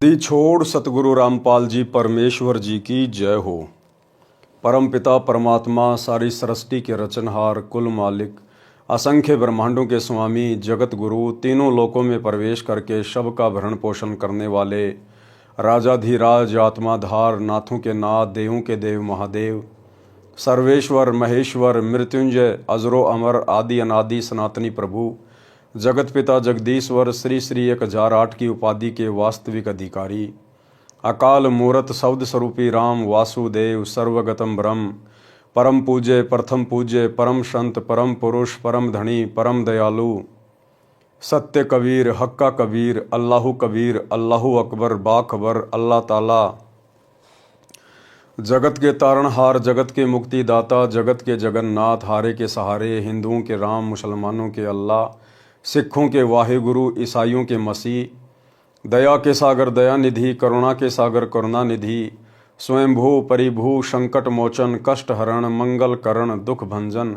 दी छोड़ सतगुरु रामपाल जी परमेश्वर जी की जय हो। परम पिता परमात्मा सारी सृष्टि के रचनहार कुल मालिक असंख्य ब्रह्मांडों के स्वामी जगत गुरु तीनों लोकों में प्रवेश करके सब का भरण पोषण करने वाले राजाधिराज आत्माधार नाथों के नाथ देवों के देव महादेव सर्वेश्वर महेश्वर मृत्युंजय अजरो अमर आदि अनादि सनातनी प्रभु जगत पिता जगदीश्वर श्री श्री 1008 की उपाधि के वास्तविक अधिकारी अकाल मूरत शब्द स्वरूपी राम वासुदेव सर्वगतम ब्रह्म परम पूज्य प्रथम पूज्य परम संत परम पुरुष परम धनी परम दयालु सत्य कबीर हक्का कबीर अल्लाहु कबीर अल्लाहु अकबर बाखबर अल्लाह ताला जगत के तारणहार जगत के मुक्तिदाता जगत के जगन्नाथ हारे के सहारे हिंदुओं के राम मुसलमानों के अल्लाह सिखों के वाहिगुरु ईसाइयों के मसीह दया के सागर दया निधि करुणा के सागर करुणा निधि स्वयंभू परिभू संकट मोचन कष्ट हरण मंगल करण दुख भंजन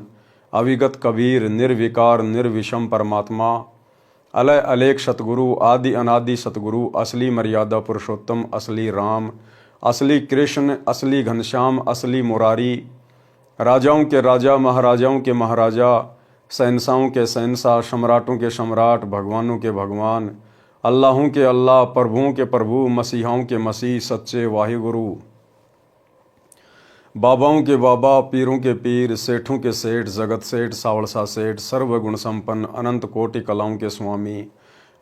अविगत कबीर निर्विकार निर्विषम परमात्मा अलय अलेख सतगुरु आदि अनादि सतगुरु असली मर्यादा पुरुषोत्तम असली राम असली कृष्ण असली घनश्याम असली मुरारी राजाओं के राजा महाराजाओं के महाराजा शहंशाहों के शहंशाह सम्राटों के सम्राट भगवानों के भगवान अल्लाहों के अल्लाह प्रभुओं के प्रभु मसीहाओं के मसीह सच्चे वाहिगुरु बाबाओं के बाबा पीरों के पीर सेठों के सेठ जगत सेठ सावड़सा सेठ सर्वगुण संपन्न अनंत कोटि कलाओं के स्वामी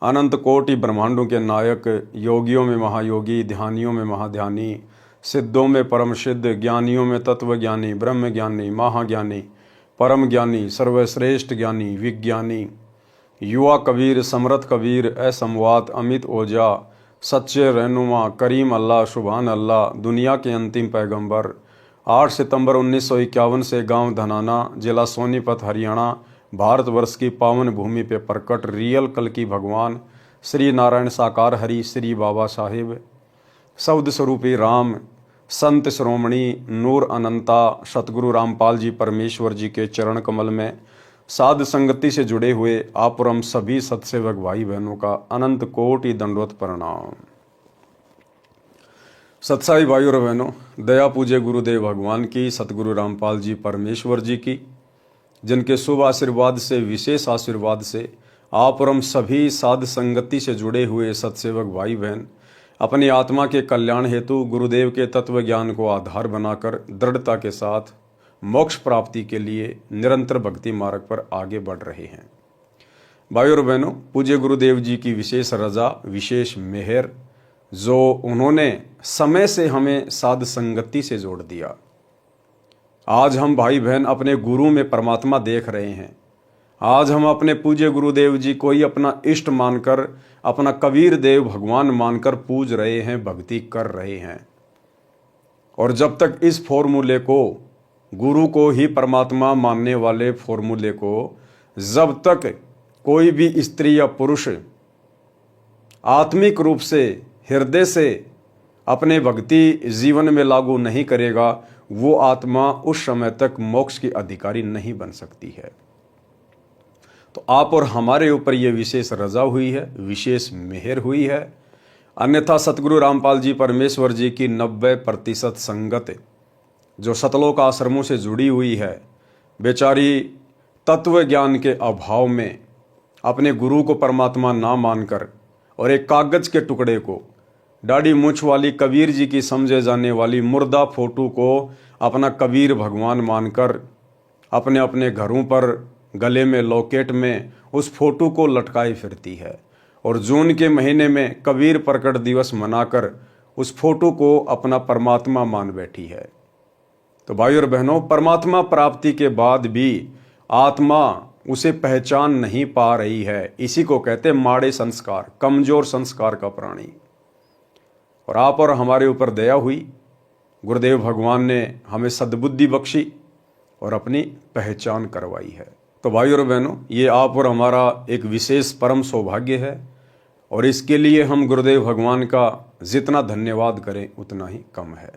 अनंत कोटि ब्रह्मांडों के नायक योगियों में महायोगी ध्यानियों में महाध्यानी सिद्धों में परम सिद्ध ज्ञानियों में तत्वज्ञानी ब्रह्म ज्ञानी महाज्ञानी परम ज्ञानी सर्वश्रेष्ठ ज्ञानी विज्ञानी युवा कबीर समर्थ कबीर असमवात अमित ओझा सच्चे रहनुमा करीम अल्लाह सुभान अल्लाह दुनिया के अंतिम पैगंबर 8 सितंबर 1951 से गांव धनाना जिला सोनीपत हरियाणा भारतवर्ष की पावन भूमि पे प्रकट रियल कल की भगवान श्री नारायण साकार हरि श्री बाबा साहिब शब्द स्वरूपी राम संत श्रोमणी नूर अनंता सतगुरु रामपाल जी परमेश्वर जी के चरण कमल में साध संगति से जुड़े हुए आप और हम सभी सत्सेवक भाई बहनों का अनंत कोटि दंडवत प्रणाम। सत्साई भाई और बहनों, दया पूज्य गुरुदेव भगवान की सतगुरु रामपाल जी परमेश्वर जी की जिनके शुभ आशीर्वाद से विशेष आशीर्वाद से आप और हम सभी साध संगति से जुड़े हुए सत्सेवक भाई बहन अपनी आत्मा के कल्याण हेतु गुरुदेव के तत्व ज्ञान को आधार बनाकर दृढ़ता के साथ मोक्ष प्राप्ति के लिए निरंतर भक्ति मार्ग पर आगे बढ़ रहे हैं। भाई और बहनों, पूज्य गुरुदेव जी की विशेष रजा विशेष मेहर जो उन्होंने समय से हमें साध संगति से जोड़ दिया। आज हम भाई बहन अपने गुरु में परमात्मा देख रहे हैं। आज हम अपने पूज्य गुरुदेव जी को ही अपना इष्ट मानकर अपना कबीर देव भगवान मानकर पूज रहे हैं, भक्ति कर रहे हैं। और जब तक इस फॉर्मूले को गुरु को ही परमात्मा मानने वाले फॉर्मूले को जब तक कोई भी स्त्री या पुरुष आत्मिक रूप से हृदय से अपने भक्ति जीवन में लागू नहीं करेगा, वो आत्मा उस समय तक मोक्ष की अधिकारी नहीं बन सकती है। तो आप और हमारे ऊपर ये विशेष रजा हुई है, विशेष मेहर हुई है। अन्यथा सतगुरु रामपाल जी परमेश्वर जी की 90% संगत जो सतलोक आश्रमों से जुड़ी हुई है, बेचारी तत्व ज्ञान के अभाव में अपने गुरु को परमात्मा ना मानकर और एक कागज के टुकड़े को दाढ़ी मूंछ वाली कबीर जी की समझे जाने वाली मुर्दा फोटो को अपना कबीर भगवान मानकर अपने अपने घरों पर गले में लॉकेट में उस फोटो को लटकाए फिरती है। और जून के महीने में कबीर प्रकट दिवस मनाकर उस फोटो को अपना परमात्मा मान बैठी है। तो भाई और बहनों, परमात्मा प्राप्ति के बाद भी आत्मा उसे पहचान नहीं पा रही है। इसी को कहते माड़े संस्कार, कमजोर संस्कार का प्राणी। और आप और हमारे ऊपर दया हुई, गुरुदेव भगवान ने हमें सद्बुद्धि बख्शी और अपनी पहचान करवाई है। तो भाई और बहनों, ये आप और हमारा एक विशेष परम सौभाग्य है और इसके लिए हम गुरुदेव भगवान का जितना धन्यवाद करें उतना ही कम है।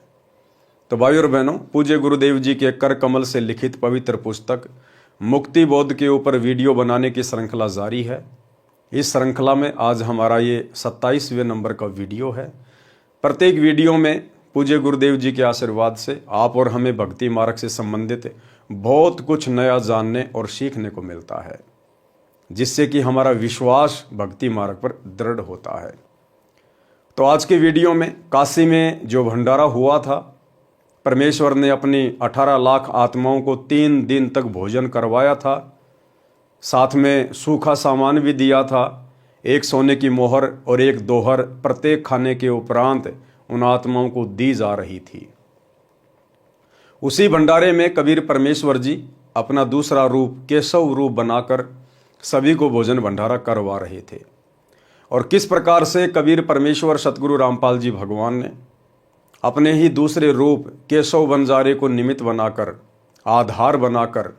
तो भाई और बहनों, पूज्य गुरुदेव जी के कर कमल से लिखित पवित्र पुस्तक मुक्ति बोध के ऊपर वीडियो बनाने की श्रृंखला जारी है। इस श्रृंखला में आज हमारा ये 27वें नंबर का वीडियो है। प्रत्येक वीडियो में पूज्य गुरुदेव जी के आशीर्वाद से आप और हमें भक्ति मार्ग से संबंधित बहुत कुछ नया जानने और सीखने को मिलता है, जिससे कि हमारा विश्वास भक्ति मार्ग पर दृढ़ होता है। तो आज के वीडियो में काशी में जो भंडारा हुआ था, परमेश्वर ने अपनी 18 लाख आत्माओं को 3 दिन तक भोजन करवाया था, साथ में सूखा सामान भी दिया था, एक सोने की मोहर और एक दोहर प्रत्येक खाने के उपरांत उन आत्माओं को दी जा रही थी। उसी भंडारे में कबीर परमेश्वर जी अपना दूसरा रूप केशव रूप बनाकर सभी को भोजन भंडारा करवा रहे थे। और किस प्रकार से कबीर परमेश्वर सतगुरु रामपाल जी भगवान ने अपने ही दूसरे रूप केशव बंजारे को निमित्त बनाकर, आधार बनाकर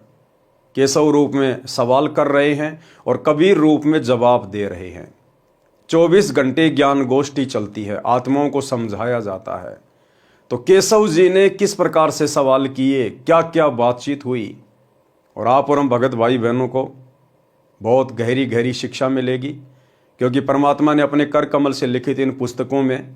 केशव रूप में सवाल कर रहे हैं और कबीर रूप में जवाब दे रहे हैं। 24 घंटे ज्ञान गोष्ठी चलती है, आत्माओं को समझाया जाता है। तो केशव जी ने किस प्रकार से सवाल किए, क्या क्या बातचीत हुई, और आप और हम भगत भाई बहनों को बहुत गहरी गहरी शिक्षा मिलेगी, क्योंकि परमात्मा ने अपने कर कमल से लिखित इन पुस्तकों में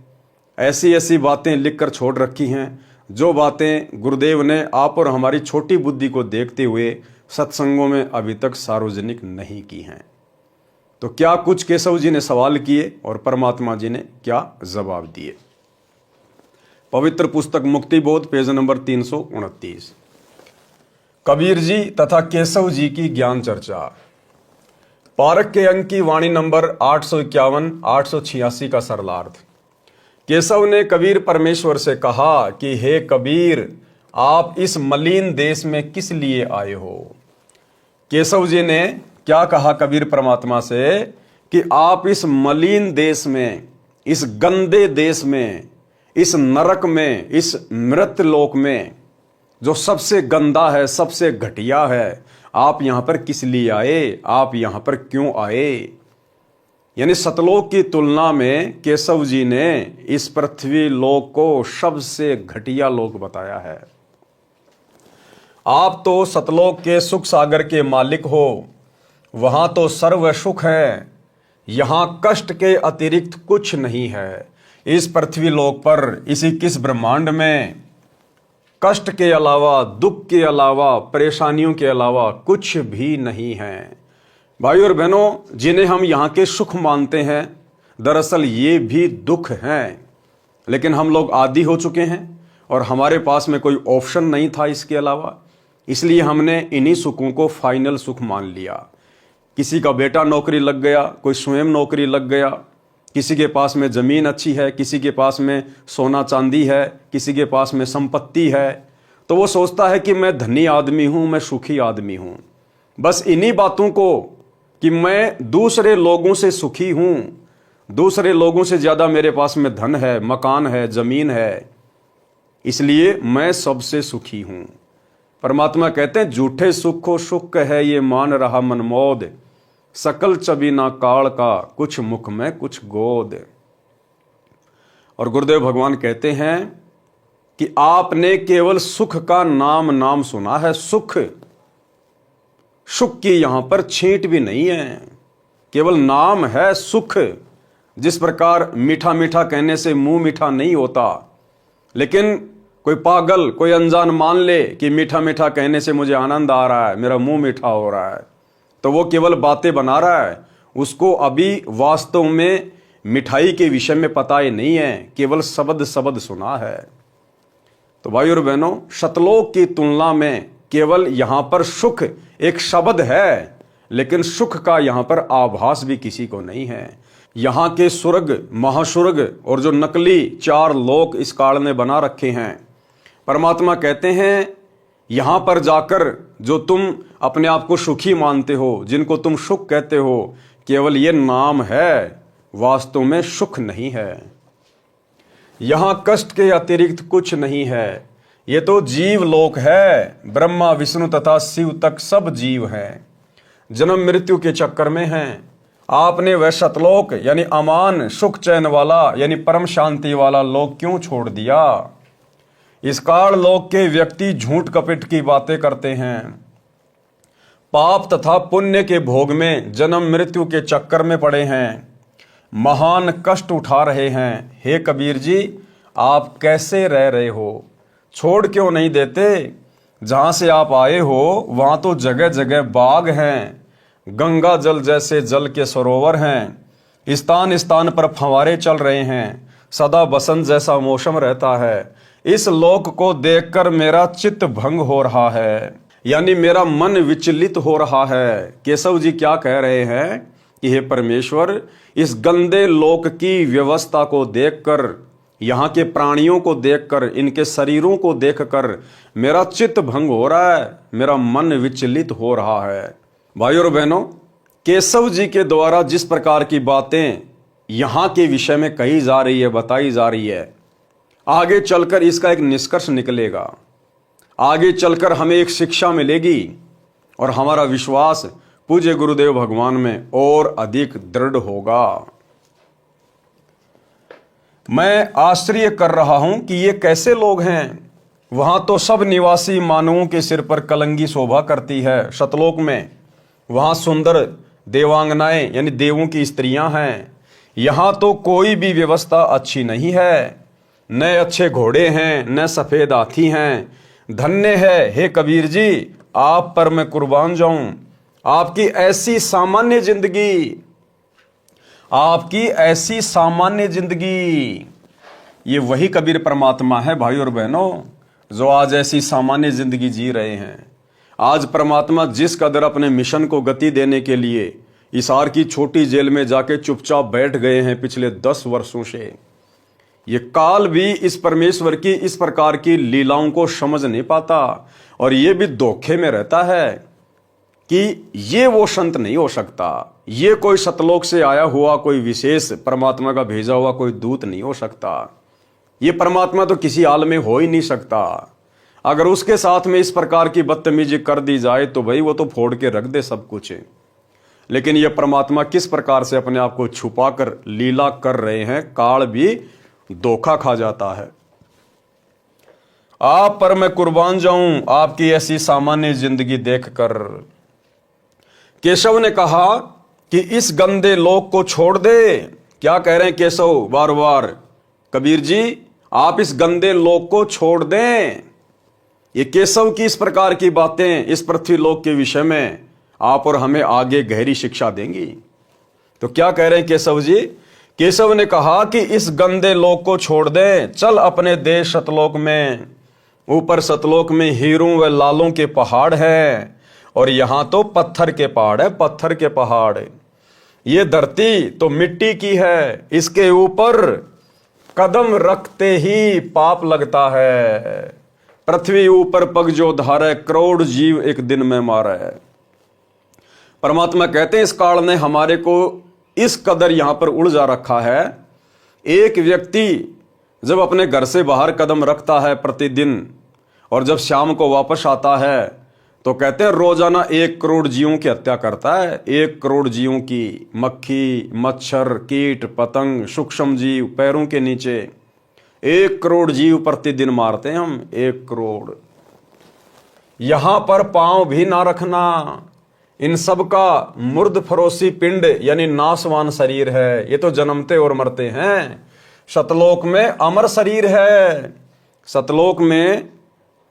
ऐसी ऐसी बातें लिखकर छोड़ रखी हैं, जो बातें गुरुदेव ने आप और हमारी छोटी बुद्धि को देखते हुए सत्संगों में अभी तक सार्वजनिक नहीं की हैं। तो क्या कुछ केशव जी ने सवाल किए और परमात्मा जी ने क्या जवाब दिए। पवित्र पुस्तक मुक्ति बोध, पेज नंबर 329। कबीर जी तथा केशव जी की ज्ञान चर्चा। पारक के अंक की वाणी नंबर 851 886 का सरलार्थ। केशव ने कबीर परमेश्वर से कहा कि हे कबीर, आप इस मलिन देश में किस लिए आए हो। केशव जी ने क्या कहा कबीर परमात्मा से कि आप इस मलिन देश में, इस गंदे देश में, इस नरक में, इस मृत लोक में, जो सबसे गंदा है, सबसे घटिया है, आप यहां पर किस लिए आए, आप यहां पर क्यों आए। यानी सतलोक की तुलना में केशव जी ने इस पृथ्वी लोक को सबसे घटिया लोक बताया है। आप तो सतलोक के सुख सागर के मालिक हो, वहां तो सर्व सुख है, यहां कष्ट के अतिरिक्त कुछ नहीं है। इस पृथ्वी लोक पर, इसी किस ब्रह्मांड में कष्ट के अलावा, दुख के अलावा, परेशानियों के अलावा कुछ भी नहीं है। भाई और बहनों, जिन्हें हम यहाँ के सुख मानते हैं, दरअसल ये भी दुख हैं। लेकिन हम लोग आदी हो चुके हैं और हमारे पास में कोई ऑप्शन नहीं था इसके अलावा, इसलिए हमने इन्हीं सुखों को फाइनल सुख मान लिया। किसी का बेटा नौकरी लग गया, कोई स्वयं नौकरी लग गया, किसी के पास में ज़मीन अच्छी है, किसी के पास में सोना चांदी है, किसी के पास में संपत्ति है, तो वो सोचता है कि मैं धनी आदमी हूँ, मैं सुखी आदमी हूँ। बस इन्हीं बातों को कि मैं दूसरे लोगों से सुखी हूँ, दूसरे लोगों से ज़्यादा मेरे पास में धन है, मकान है, ज़मीन है, इसलिए मैं सबसे सुखी हूँ। परमात्मा कहते हैं झूठे सुखो सुख है ये मान रहा मनमोद, सकल चबीना काल का कुछ मुख में कुछ गोद। और गुरुदेव भगवान कहते हैं कि आपने केवल सुख का नाम सुना है। सुख की यहां पर छींट भी नहीं है, केवल नाम है सुख। जिस प्रकार मीठा मीठा कहने से मुंह मीठा नहीं होता, लेकिन कोई पागल, कोई अनजान मान ले कि मीठा मीठा कहने से मुझे आनंद आ रहा है, मेरा मुंह मीठा हो रहा है, तो वो केवल बातें बना रहा है। उसको अभी वास्तव में मिठाई के विषय में पता ही नहीं है, केवल शब्द सुना है। तो भाई और बहनों, सतलोक की तुलना में केवल यहां पर सुख एक शब्द है, लेकिन सुख का यहां पर आभास भी किसी को नहीं है। यहां के स्वर्ग, महास्वर्ग और जो नकली 4 लोक इस काल ने बना रखे हैं, परमात्मा कहते हैं यहां पर जाकर जो तुम अपने आप को सुखी मानते हो, जिनको तुम सुख कहते हो, केवल ये नाम है, वास्तव में सुख नहीं है। यहां कष्ट के अतिरिक्त कुछ नहीं है। ये तो जीव लोक है, ब्रह्मा विष्णु तथा शिव तक सब जीव हैं, जन्म मृत्यु के चक्कर में हैं। आपने वह सतलोक यानी अमान सुख चैन वाला यानी परम शांति वाला लोक क्यों छोड़ दिया। इस काल लोक के व्यक्ति झूठ कपट की बातें करते हैं, पाप तथा पुण्य के भोग में जन्म मृत्यु के चक्कर में पड़े हैं, महान कष्ट उठा रहे हैं। हे कबीर जी, आप कैसे रह रहे हो? छोड़ क्यों नहीं देते? जहां से आप आए हो वहां तो जगह जगह बाग हैं, गंगा जल जैसे जल के सरोवर हैं, स्थान स्थान पर फंवारे चल रहे हैं, सदा बसंत जैसा मौसम रहता है। इस लोक को देखकर मेरा चित्त भंग हो रहा है, यानी मेरा मन विचलित हो रहा है। केशव जी क्या कह रहे हैं कि हे परमेश्वर, इस गंदे लोक की व्यवस्था को देखकर, यहाँ के प्राणियों को देखकर, इनके शरीरों को देखकर मेरा चित्त भंग हो रहा है, मेरा मन विचलित हो रहा है। भाइयों और बहनों, केशव जी के द्वारा जिस प्रकार की बातें यहाँ के विषय में कही जा रही है, बताई जा रही है, आगे चलकर इसका एक निष्कर्ष निकलेगा, आगे चलकर हमें एक शिक्षा मिलेगी और हमारा विश्वास पूज्य गुरुदेव भगवान में और अधिक दृढ़ होगा। मैं आश्चर्य कर रहा हूं कि ये कैसे लोग हैं। वहां तो सब निवासी मानवों के सिर पर कलंगी शोभा करती है सतलोक में, वहां सुंदर देवांगनाएं यानी देवों की स्त्रियां हैं। यहां तो कोई भी व्यवस्था अच्छी नहीं है, न अच्छे घोड़े हैं, न सफेद हाथी हैं। धन्य है हे कबीर जी, आप पर मैं कुर्बान जाऊं। आपकी ऐसी सामान्य जिंदगी, आपकी ऐसी सामान्य जिंदगी, ये वही कबीर परमात्मा है भाई और बहनों, जो आज ऐसी सामान्य जिंदगी जी रहे हैं। आज परमात्मा जिस कदर अपने मिशन को गति देने के लिए हिसार की छोटी जेल में जाके चुपचाप बैठ गए हैं पिछले 10 वर्षों से, ये काल भी इस परमेश्वर की इस प्रकार की लीलाओं को समझ नहीं पाता और ये भी धोखे में रहता है कि ये वो संत नहीं हो सकता, ये कोई सतलोक से आया हुआ कोई विशेष परमात्मा का भेजा हुआ कोई दूत नहीं हो सकता, ये परमात्मा तो किसी हाल में हो ही नहीं सकता। अगर उसके साथ में इस प्रकार की बदतमीजी कर दी जाए तो भाई वो तो फोड़ के रख दे सब कुछ। लेकिन ये परमात्मा किस प्रकार से अपने आप को छुपा कर लीला कर रहे हैं, काल भी धोखा खा जाता है। आप पर मैं कुर्बान जाऊं आपकी ऐसी सामान्य जिंदगी देखकर। केशव ने कहा कि इस गंदे लोक को छोड़ दे। क्या कह रहे हैं केशव बार बार? कबीर जी, आप इस गंदे लोक को छोड़ दें। ये केशव की इस प्रकार की बातें इस पृथ्वी लोक के विषय में आप और हमें आगे गहरी शिक्षा देंगी। तो क्या कह रहे हैं केशव जी? केशव ने कहा कि इस गंदे लोक को छोड़ दे, चल अपने देश सतलोक में। ऊपर सतलोक में हीरों व लालों के पहाड़ है और यहां तो पत्थर के पहाड़ है, पत्थर के पहाड़। ये धरती तो मिट्टी की है, इसके ऊपर कदम रखते ही पाप लगता है। पृथ्वी ऊपर पग जो धारे, करोड़ जीव एक दिन में मारे। परमात्मा कहते हैं इस काल ने हमारे को इस कदर यहां पर उलझा रखा है। एक व्यक्ति जब अपने घर से बाहर कदम रखता है प्रतिदिन और जब शाम को वापस आता है तो कहते हैं रोजाना 1 करोड़ जीवों की हत्या करता है। 1 करोड़ जीवों की, मक्खी, मच्छर, कीट, पतंग, सूक्ष्म जीव, पैरों के नीचे 1 करोड़ जीव प्रतिदिन मारते हैं हम। 1 करोड़। यहां पर पांव भी ना रखना। इन सब का मुर्द फरोसी पिंड यानी नासवान शरीर है। ये तो जन्मते और मरते हैं। सतलोक में अमर शरीर है। सतलोक में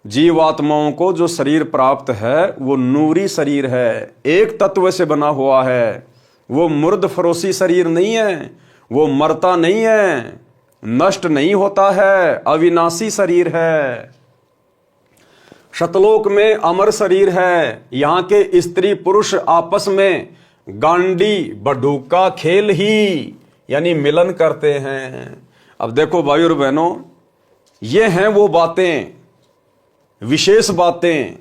जीवात्माओं को जो शरीर प्राप्त है वो नूरी शरीर है, एक तत्व से बना हुआ है। वो मुर्द फरोसी शरीर नहीं है, वो मरता नहीं है, नष्ट नहीं होता है, अविनाशी शरीर है। सतलोक में अमर शरीर है। यहाँ के स्त्री पुरुष आपस में गांडी बडूका खेल ही यानी मिलन करते हैं। अब देखो भाई और बहनों, ये हैं वो बातें, विशेष बातें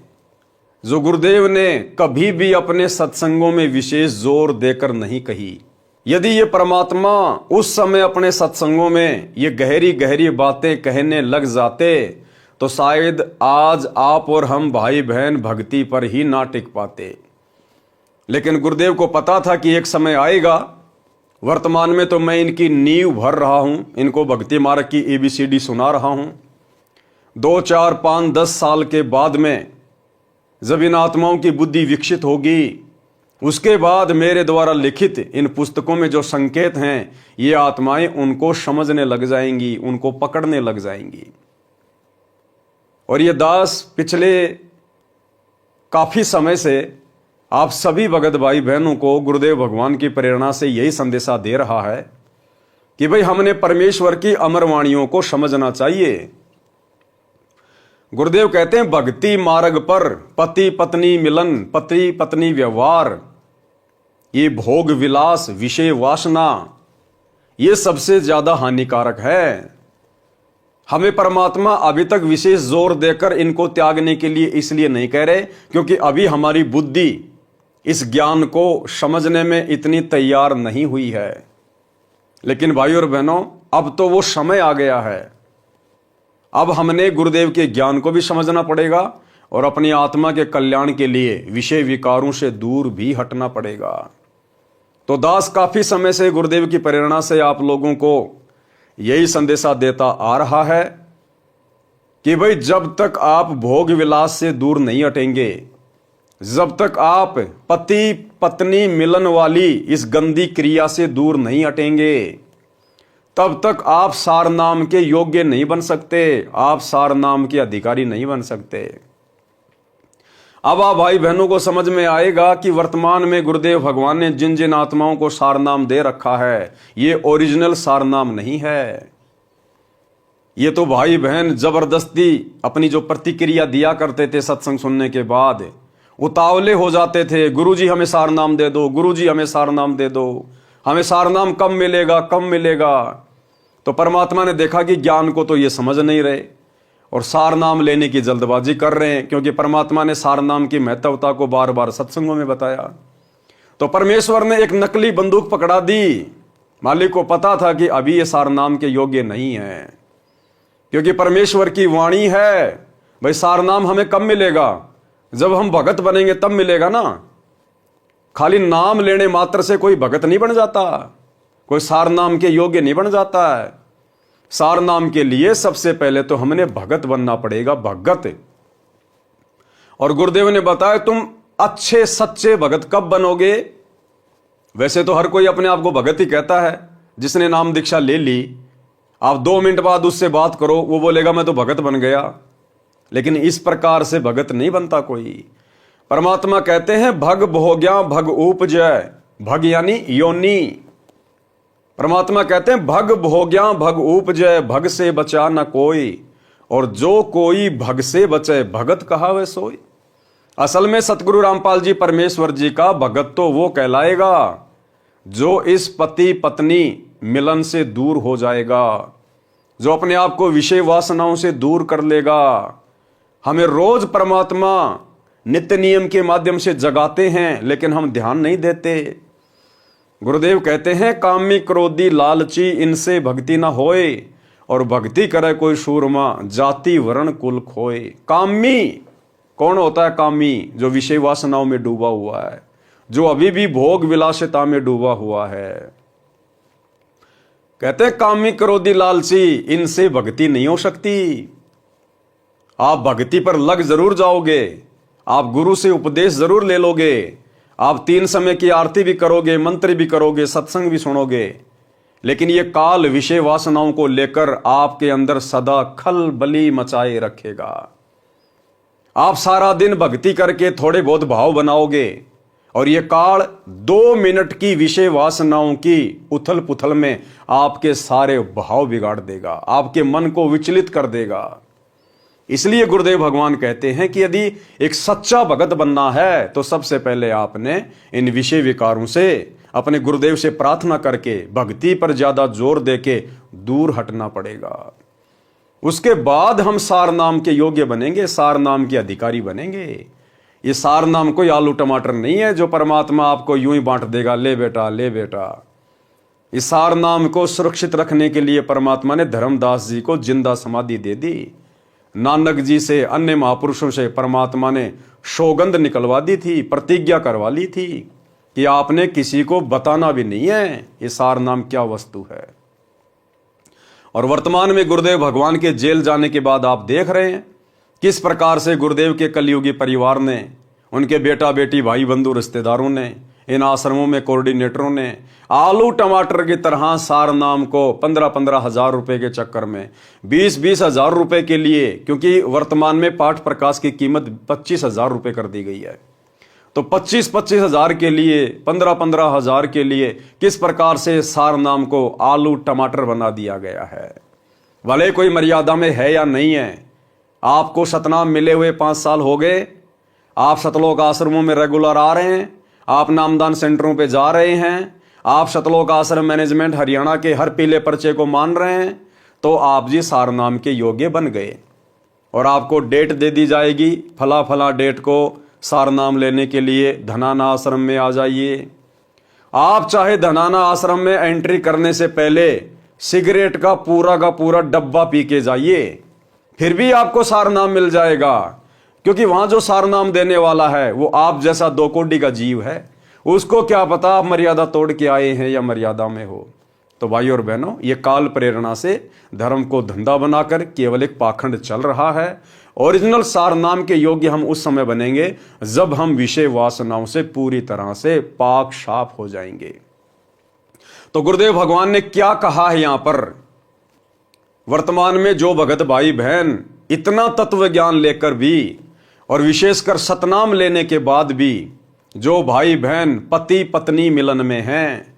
जो गुरुदेव ने कभी भी अपने सत्संगों में विशेष जोर देकर नहीं कही। यदि ये परमात्मा उस समय अपने सत्संगों में ये गहरी गहरी बातें कहने लग जाते तो शायद आज आप और हम भाई बहन भक्ति पर ही ना टिक पाते। लेकिन गुरुदेव को पता था कि एक समय आएगा। वर्तमान में तो मैं इनकी नींव भर रहा हूं, इनको भक्ति मार्ग की ABCD सुना रहा हूं। 2, 4, 5, 10 साल के बाद में जब इन आत्माओं की बुद्धि विकसित होगी, उसके बाद मेरे द्वारा लिखित इन पुस्तकों में जो संकेत हैं, ये आत्माएं उनको समझने लग जाएंगी, उनको पकड़ने लग जाएंगी। और ये दास पिछले काफी समय से आप सभी भगत भाई बहनों को गुरुदेव भगवान की प्रेरणा से यही संदेशा दे रहा है कि भाई हमने परमेश्वर की अमर वाणियों को समझना चाहिए। गुरुदेव कहते हैं भक्ति मार्ग पर पति पत्नी मिलन, पति पत्नी व्यवहार, ये भोग विलास, विषय वासना, ये सबसे ज्यादा हानिकारक है। हमें परमात्मा अभी तक विशेष जोर देकर इनको त्यागने के लिए इसलिए नहीं कह रहे क्योंकि अभी हमारी बुद्धि इस ज्ञान को समझने में इतनी तैयार नहीं हुई है। लेकिन भाई और बहनों, अब तो वो समय आ गया है। अब हमने गुरुदेव के ज्ञान को भी समझना पड़ेगा और अपनी आत्मा के कल्याण के लिए विषय विकारों से दूर भी हटना पड़ेगा। तो दास काफी समय से गुरुदेव की प्रेरणा से आप लोगों को यही संदेशा देता आ रहा है कि भाई जब तक आप भोग विलास से दूर नहीं हटेंगे, जब तक आप पति पत्नी मिलन वाली इस गंदी क्रिया से दूर नहीं हटेंगे, तब तक आप सार नाम के योग्य नहीं बन सकते, आप सार नाम के अधिकारी नहीं बन सकते। अब आप भाई बहनों को समझ में आएगा कि वर्तमान में गुरुदेव भगवान ने जिन जिन आत्माओं को सार नाम दे रखा है, ये ओरिजिनल सार नाम नहीं है। ये तो भाई बहन जबरदस्ती अपनी जो प्रतिक्रिया दिया करते थे सत्संग सुनने के बाद, उतावले हो जाते थे, गुरुजी हमें सार नाम दे दो, गुरुजी हमें सार नाम दे दो, हमें सार नाम कब मिलेगा, कब मिलेगा। तो परमात्मा ने देखा कि ज्ञान को तो ये समझ नहीं रहे और सार नाम लेने की जल्दबाजी कर रहे हैं, क्योंकि परमात्मा ने सार नाम की महत्वता को बार बार सत्संगों में बताया। तो परमेश्वर ने एक नकली बंदूक पकड़ा दी। मालिक को पता था कि अभी ये सार नाम के योग्य नहीं है, क्योंकि परमेश्वर की वाणी है भाई सार नाम हमें कब मिलेगा, जब हम भगत बनेंगे तब मिलेगा ना। खाली नाम लेने मात्र से कोई भगत नहीं बन जाता, कोई सार नाम के योग्य नहीं बन जाता है। सार नाम के लिए सबसे पहले तो हमने भगत बनना पड़ेगा, भगत। और गुरुदेव ने बताया तुम अच्छे सच्चे भगत कब बनोगे। वैसे तो हर कोई अपने आप को भगत ही कहता है, जिसने नाम दीक्षा ले ली। आप 2 मिनट बाद उससे बात करो, वो बोलेगा मैं तो भगत बन गया। लेकिन इस प्रकार से भगत नहीं बनता कोई। परमात्मा कहते हैं भग भोग्या भग उपजय, भग यानी योनि। परमात्मा कहते हैं भग भोग्या भग उपजय, भग से बचा न कोई, और जो कोई भग से बचे भगत कहावे सोई। असल में सतगुरु रामपाल जी परमेश्वर जी का भगत तो वो कहलाएगा जो इस पति पत्नी मिलन से दूर हो जाएगा, जो अपने आप को विषय वासनाओं से दूर कर लेगा। हमें रोज परमात्मा नित्य नियम के माध्यम से जगाते हैं, लेकिन हम ध्यान नहीं देते। गुरुदेव कहते हैं कामी क्रोधी लालची इनसे भक्ति ना होए, और भक्ति करे कोई सूरमा जाति वर्ण कुल खोए। कामी कौन होता है? कामी जो विषय वासनाओं में डूबा हुआ है, जो अभी भी भोग विलासिता में डूबा हुआ है। कहते हैं कामी क्रोधी लालची इनसे भक्ति नहीं हो सकती। आप भक्ति पर लग जरूर जाओगे, आप गुरु से उपदेश जरूर ले लोगे, आप 3 समय की आरती भी करोगे, मंत्र भी करोगे, सत्संग भी सुनोगे, लेकिन ये काल विषय वासनाओं को लेकर आपके अंदर सदा खलबली मचाए रखेगा। आप सारा दिन भक्ति करके थोड़े बहुत भाव बनाओगे, और ये काल 2 मिनट की विषय वासनाओं की उथल पुथल में आपके सारे भाव बिगाड़ देगा, आपके मन को विचलित कर देगा। इसलिए गुरुदेव भगवान कहते हैं कि यदि एक सच्चा भगत बनना है तो सबसे पहले आपने इन विषय विकारों से अपने गुरुदेव से प्रार्थना करके भक्ति पर ज्यादा जोर देके दूर हटना पड़ेगा। उसके बाद हम सार नाम के योग्य बनेंगे, सार नाम के अधिकारी बनेंगे। ये सार नाम कोई आलू टमाटर नहीं है जो परमात्मा आपको यूं ही बांट देगा, ले बेटा ले बेटा। इस सार नाम को सुरक्षित रखने के लिए परमात्मा ने धर्मदास जी को जिंदा समाधि दे दी। नानक जी से, अन्य महापुरुषों से परमात्मा ने सौगंध निकलवा दी थी, प्रतिज्ञा करवा ली थी कि आपने किसी को बताना भी नहीं है ये सार नाम क्या वस्तु है। और वर्तमान में गुरुदेव भगवान के जेल जाने के बाद आप देख रहे हैं किस प्रकार से गुरुदेव के कलयुगी परिवार ने, उनके बेटा बेटी भाई बंधु रिश्तेदारों ने, इन आश्रमों में कोऑर्डिनेटरों ने आलू टमाटर की तरह सार नाम को 15-15 हजार रुपए के चक्कर में 20-20 हजार रुपए के लिए, क्योंकि वर्तमान में पाठ प्रकाश की कीमत 25 हजार रुपए कर दी गई है, तो 25-25 हजार के लिए, 15-15 हजार के लिए किस प्रकार से सार नाम को आलू टमाटर बना दिया गया है। भले कोई मर्यादा में है या नहीं है, आपको सतनाम मिले हुए 5 साल हो गए, आप सतलोक आश्रमों में रेगुलर आ रहे हैं, आप नामदान सेंटरों पे जा रहे हैं, आप सतलोक आश्रम मैनेजमेंट हरियाणा के हर पीले पर्चे को मान रहे हैं, तो आप जी सार नाम के योग्य बन गए और आपको डेट दे दी जाएगी, फला फला डेट को सार नाम लेने के लिए धनाना आश्रम में आ जाइए। आप चाहे धनाना आश्रम में एंट्री करने से पहले सिगरेट का पूरा डब्बा पी के जाइए, फिर भी आपको सार नाम मिल जाएगा, क्योंकि वहां जो सार नाम देने वाला है वो आप जैसा 2 कोड़ी का जीव है। उसको क्या पता आप मर्यादा तोड़ के आए हैं या मर्यादा में हो। तो भाई और बहनों, ये काल प्रेरणा से धर्म को धंधा बनाकर केवल एक पाखंड चल रहा है। ओरिजिनल सार नाम के योग्य हम उस समय बनेंगे जब हम विषय वासनाओं से पूरी तरह से पाक साफ हो जाएंगे। तो गुरुदेव भगवान ने क्या कहा है यहां पर, वर्तमान में जो भगत भाई बहन इतना तत्व ज्ञान लेकर भी और विशेषकर सतनाम लेने के बाद भी जो भाई बहन पति पत्नी मिलन में हैं,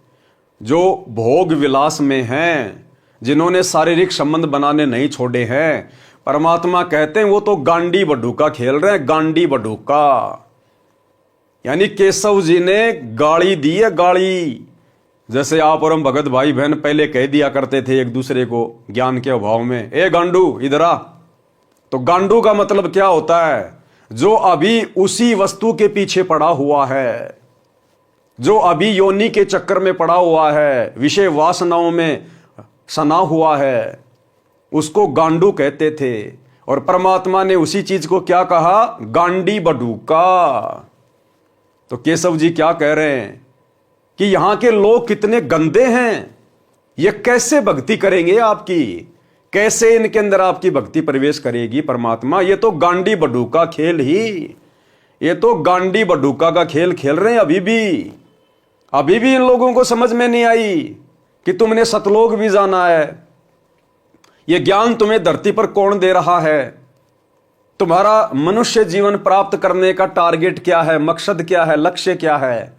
जो भोग विलास में हैं, जिन्होंने शारीरिक संबंध बनाने नहीं छोड़े हैं, परमात्मा कहते हैं वो तो गांडी बडूका खेल रहे हैं। गांडी बडूका यानी केशव जी ने गाड़ी दी है, गाड़ी। जैसे आप और हम भगत भाई बहन पहले कह दिया करते थे एक दूसरे को ज्ञान के अभाव में, ए गांडू इधर आ। तो गांडू का मतलब क्या होता है, जो अभी उसी वस्तु के पीछे पड़ा हुआ है, जो अभी योनि के चक्कर में पड़ा हुआ है, विषय वासनाओं में सना हुआ है, उसको गांडू कहते थे। और परमात्मा ने उसी चीज को क्या कहा, गांडी बडूका। तो केशव जी क्या कह रहे हैं कि यहां के लोग कितने गंदे हैं, ये कैसे भक्ति करेंगे आपकी, कैसे इनके अंदर आपकी भक्ति प्रवेश करेगी परमात्मा। ये तो गांडी बडूका खेल ही, ये तो गांडी बडूका का खेल खेल रहे हैं। अभी भी इन लोगों को समझ में नहीं आई कि तुमने सतलोक भी जाना है। ये ज्ञान तुम्हें धरती पर कौन दे रहा है, तुम्हारा मनुष्य जीवन प्राप्त करने का टारगेट क्या है, मकसद क्या है, लक्ष्य क्या है।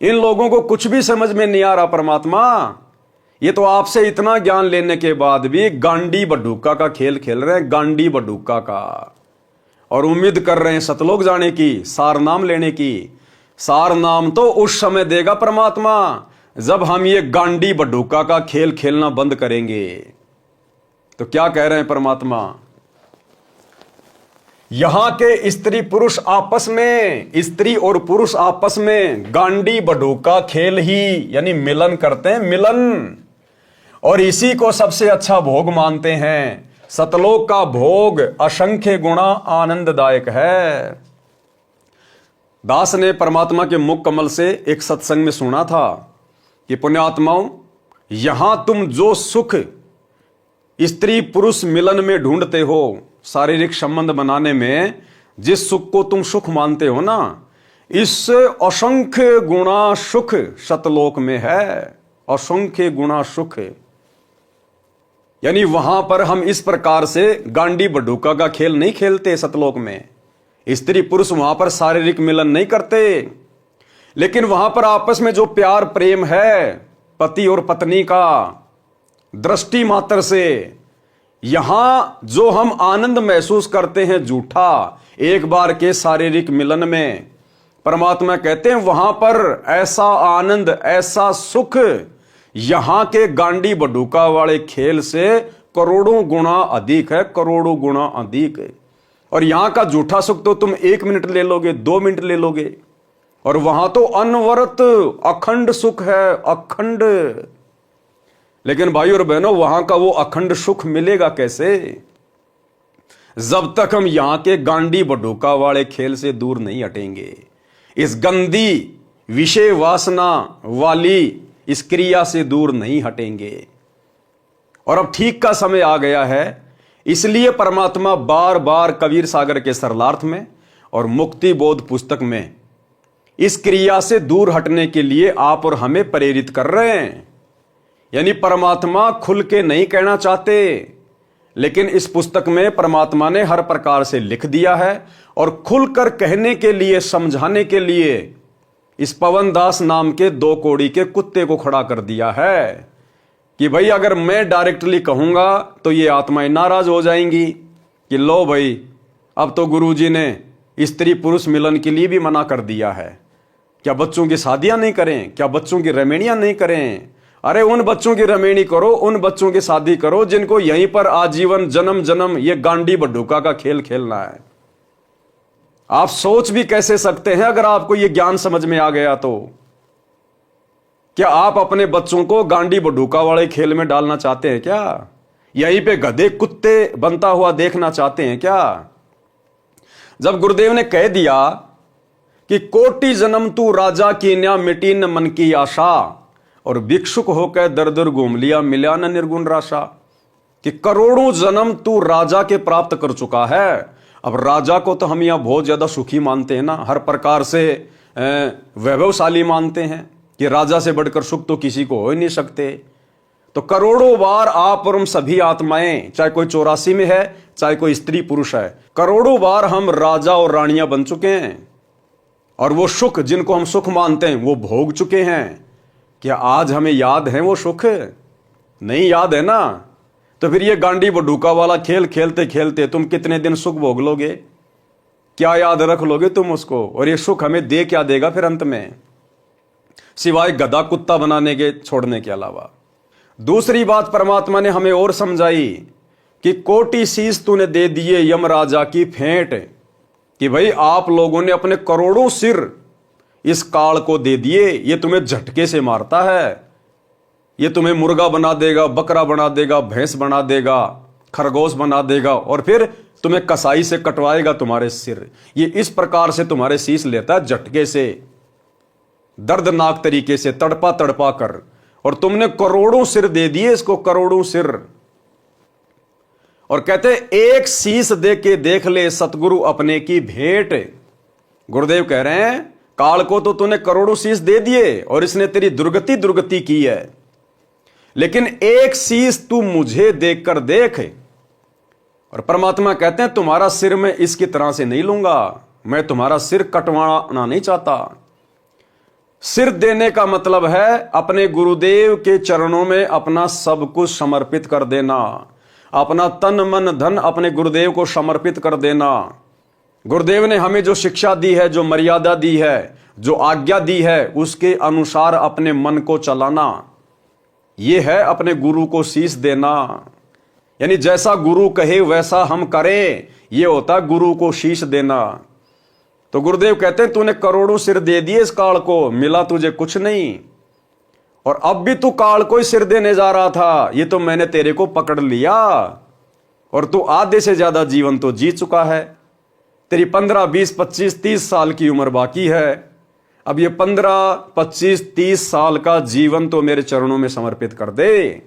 इन लोगों को कुछ भी समझ में नहीं आ रहा परमात्मा। ये तो आपसे इतना ज्ञान लेने के बाद भी गांडी बडूका का खेल खेल रहे हैं, गांडी बडूका का, और उम्मीद कर रहे हैं सतलोक जाने की, सार नाम लेने की। सार नाम तो उस समय देगा परमात्मा जब हम ये गांडी बडूका का खेल खेलना बंद करेंगे। तो क्या कह रहे हैं परमात्मा, यहां के स्त्री पुरुष आपस में, स्त्री और पुरुष आपस में गांडी बडूका खेल ही यानी मिलन करते हैं, मिलन। और इसी को सबसे अच्छा भोग मानते हैं। सतलोक का भोग असंख्य गुणा आनंददायक है। दास ने परमात्मा के मुख कमल से एक सत्संग में सुना था कि पुण्यात्माओं, यहां तुम जो सुख स्त्री पुरुष मिलन में ढूंढते हो, शारीरिक संबंध बनाने में जिस सुख को तुम सुख मानते हो ना, इस असंख्य गुणा सुख सतलोक में है। असंख्य गुणा सुख यानी वहां पर हम इस प्रकार से गांडी बडूका का खेल नहीं खेलते। सतलोक में स्त्री पुरुष वहां पर शारीरिक मिलन नहीं करते, लेकिन वहां पर आपस में जो प्यार प्रेम है पति और पत्नी का, दृष्टि मात्र से यहां जो हम आनंद महसूस करते हैं झूठा एक बार के शारीरिक मिलन में, परमात्मा कहते हैं वहां पर ऐसा आनंद, ऐसा सुख यहां के गांडी बडूका वाले खेल से करोड़ों गुना अधिक है, करोड़ों गुना अधिक है। और यहां का झूठा सुख तो तुम 1 मिनट ले लोगे, 2 मिनट ले लोगे, और वहां तो अनवरत अखंड सुख है, अखंड। लेकिन भाई और बहनों, वहां का वो अखंड सुख मिलेगा कैसे, जब तक हम यहां के गांडी बडूका वाले खेल से दूर नहीं हटेंगे, इस गंदी विषय वासना वाली इस क्रिया से दूर नहीं हटेंगे। और अब ठीक का समय आ गया है, इसलिए परमात्मा बार बार कबीर सागर के सरलार्थ में और मुक्ति बोध पुस्तक में इस क्रिया से दूर हटने के लिए आप और हमें प्रेरित कर रहे हैं। यानी परमात्मा खुल के नहीं कहना चाहते, लेकिन इस पुस्तक में परमात्मा ने हर प्रकार से लिख दिया है और खुलकर कहने के लिए, समझाने के लिए इस पवन दास नाम के 2 कौड़ी के कुत्ते को खड़ा कर दिया है कि भाई अगर मैं डायरेक्टली कहूंगा तो ये आत्माएं नाराज हो जाएंगी कि लो भाई, अब तो गुरुजी ने स्त्री पुरुष मिलन के लिए भी मना कर दिया है। क्या बच्चों की शादियां नहीं करें? क्या बच्चों की रमेणियां नहीं करें? अरे उन बच्चों की रमेणी करो, उन बच्चों की शादी करो जिनको यहीं पर आजीवन जन्म जन्म ये गांडी बड्ढूका का खेल खेलना है। आप सोच भी कैसे सकते हैं अगर आपको ये ज्ञान समझ में आ गया तो? क्या आप अपने बच्चों को गांडी बड्ढूका वाले खेल में डालना चाहते हैं क्या? यहीं पे गधे कुत्ते बनता हुआ देखना चाहते हैं क्या? जब गुरुदेव ने कह दिया कि कोटि जन्म तू राजा की न्या मिटी न मन की आशा और भिक्षुक होकर दर दर घूम लिया मिला न निर्गुण राशा, कि करोड़ों जन्म तू राजा के प्राप्त कर चुका है। अब राजा को तो हम यहां बहुत ज्यादा सुखी मानते हैं ना, हर प्रकार से वैभवशाली मानते हैं कि राजा से बढ़कर सुख तो किसी को हो ही नहीं सकते। तो करोड़ों बार आप और हम सभी आत्माएं, चाहे कोई 84 में है, चाहे कोई स्त्री पुरुष है, करोड़ों बार हम राजा और रानियां बन चुके हैं और वो सुख जिनको हम सुख मानते हैं वो भोग चुके हैं। क्या आज हमें याद है वो सुख? नहीं याद है ना? तो फिर ये गांडी बड्ढूका वाला खेल खेलते खेलते तुम कितने दिन सुख भोग लोगे? क्या याद रख लोगे तुम उसको? और ये सुख हमें दे क्या देगा फिर अंत में, सिवाय गधा कुत्ता बनाने के छोड़ने के अलावा? दूसरी बात परमात्मा ने हमें और समझाई कि कोटि शीश तूने दे दिए यम राजा की फेंट, कि भाई आप लोगों ने अपने करोड़ों सिर इस काल को दे दिए। ये तुम्हें झटके से मारता है, ये तुम्हें मुर्गा बना देगा, बकरा बना देगा, भैंस बना देगा, खरगोश बना देगा और फिर तुम्हें कसाई से कटवाएगा तुम्हारे सिर। ये इस प्रकार से तुम्हारे शीश लेता है झटके से, दर्दनाक तरीके से, तड़पा तड़पा कर, और तुमने करोड़ों सिर दे दिए इसको, करोड़ों सिर। और कहते एक शीश दे के देख ले सतगुरु अपने की भेंट। गुरुदेव कह रहे हैं काल को तो तूने करोड़ों शीश दे दिए और इसने तेरी दुर्गति की है, लेकिन एक शीश तू मुझे देखकर देख। और परमात्मा कहते हैं तुम्हारा सिर मैं इसकी तरह से नहीं लूंगा, मैं तुम्हारा सिर कटवाना नहीं चाहता। सिर देने का मतलब है अपने गुरुदेव के चरणों में अपना सब कुछ समर्पित कर देना, अपना तन मन धन अपने गुरुदेव को समर्पित कर देना। गुरुदेव ने हमें जो शिक्षा दी है, जो मर्यादा दी है, जो आज्ञा दी है, उसके अनुसार अपने मन को चलाना, यह है अपने गुरु को शीश देना। यानी जैसा गुरु कहे वैसा हम करें, यह होता गुरु को शीश देना। तो गुरुदेव कहते हैं तूने करोड़ों सिर दे दिए इस काल को, मिला तुझे कुछ नहीं, और अब भी तू काल को ही सिर देने जा रहा था। ये तो मैंने तेरे को पकड़ लिया और तू आधे से ज्यादा जीवन तो जी चुका है। तेरी 15, 20, 25, 30 साल की उम्र बाकी है। अब ये 15, 25, 30 साल का जीवन तो मेरे चरणों में समर्पित कर दे।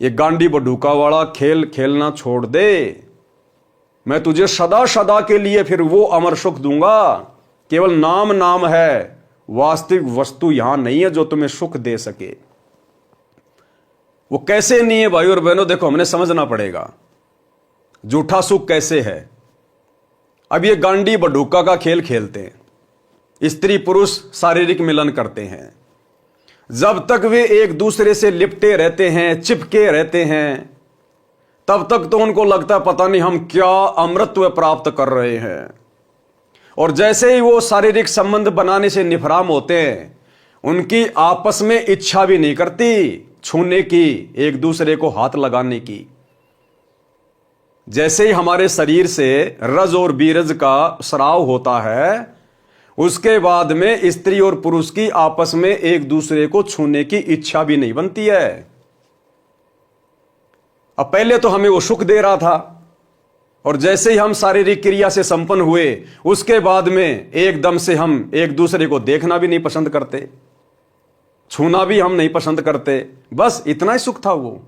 ये गांडी बड्ढूका वाला खेल खेलना छोड़ दे। मैं तुझे सदा सदा के लिए फिर वो अमर सुख दूंगा। केवल नाम नाम है, वास्तविक वस्तु यहां नहीं है जो तुम्हें सुख दे सके। वो कैसे नहीं है भाई और बहनों, देखो हमने समझना पड़ेगा झूठा सुख कैसे है। अब ये गांडी बड्ढूका का खेल खेलते हैं, स्त्री पुरुष शारीरिक मिलन करते हैं, जब तक वे एक दूसरे से लिपटे रहते हैं, चिपके रहते हैं, तब तक तो उनको लगता है पता नहीं हम क्या अमृतत्व प्राप्त कर रहे हैं। और जैसे ही वो शारीरिक संबंध बनाने से निफराम होते हैं, उनकी आपस में इच्छा भी नहीं करती छूने की, एक दूसरे को हाथ लगाने की। जैसे ही हमारे शरीर से रज और बीरज का स्राव होता है, उसके बाद में स्त्री और पुरुष की आपस में एक दूसरे को छूने की इच्छा भी नहीं बनती है। अब पहले तो हमें वो सुख दे रहा था, और जैसे ही हम शारीरिक क्रिया से संपन्न हुए, उसके बाद में एकदम से हम एक दूसरे को देखना भी नहीं पसंद करते, छूना भी हम नहीं पसंद करते। बस इतना ही सुख था वो।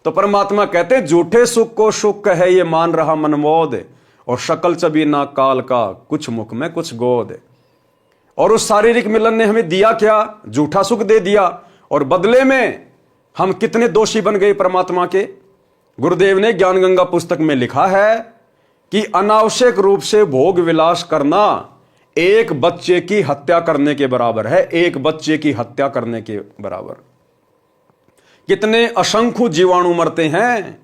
तो परमात्मा कहते हैं झूठे सुख को सुख है ये मान रहा मनमोद, और शकल चबी ना काल का कुछ मुख में कुछ गोद। और उस शारीरिक मिलन ने हमें दिया क्या? झूठा सुख दे दिया, और बदले में हम कितने दोषी बन गए परमात्मा के। गुरुदेव ने ज्ञान गंगा पुस्तक में लिखा है कि अनावश्यक रूप से भोग विलास करना एक बच्चे की हत्या करने के बराबर है, एक बच्चे की हत्या करने के बराबर। कितने असंख्य जीवाणु मरते हैं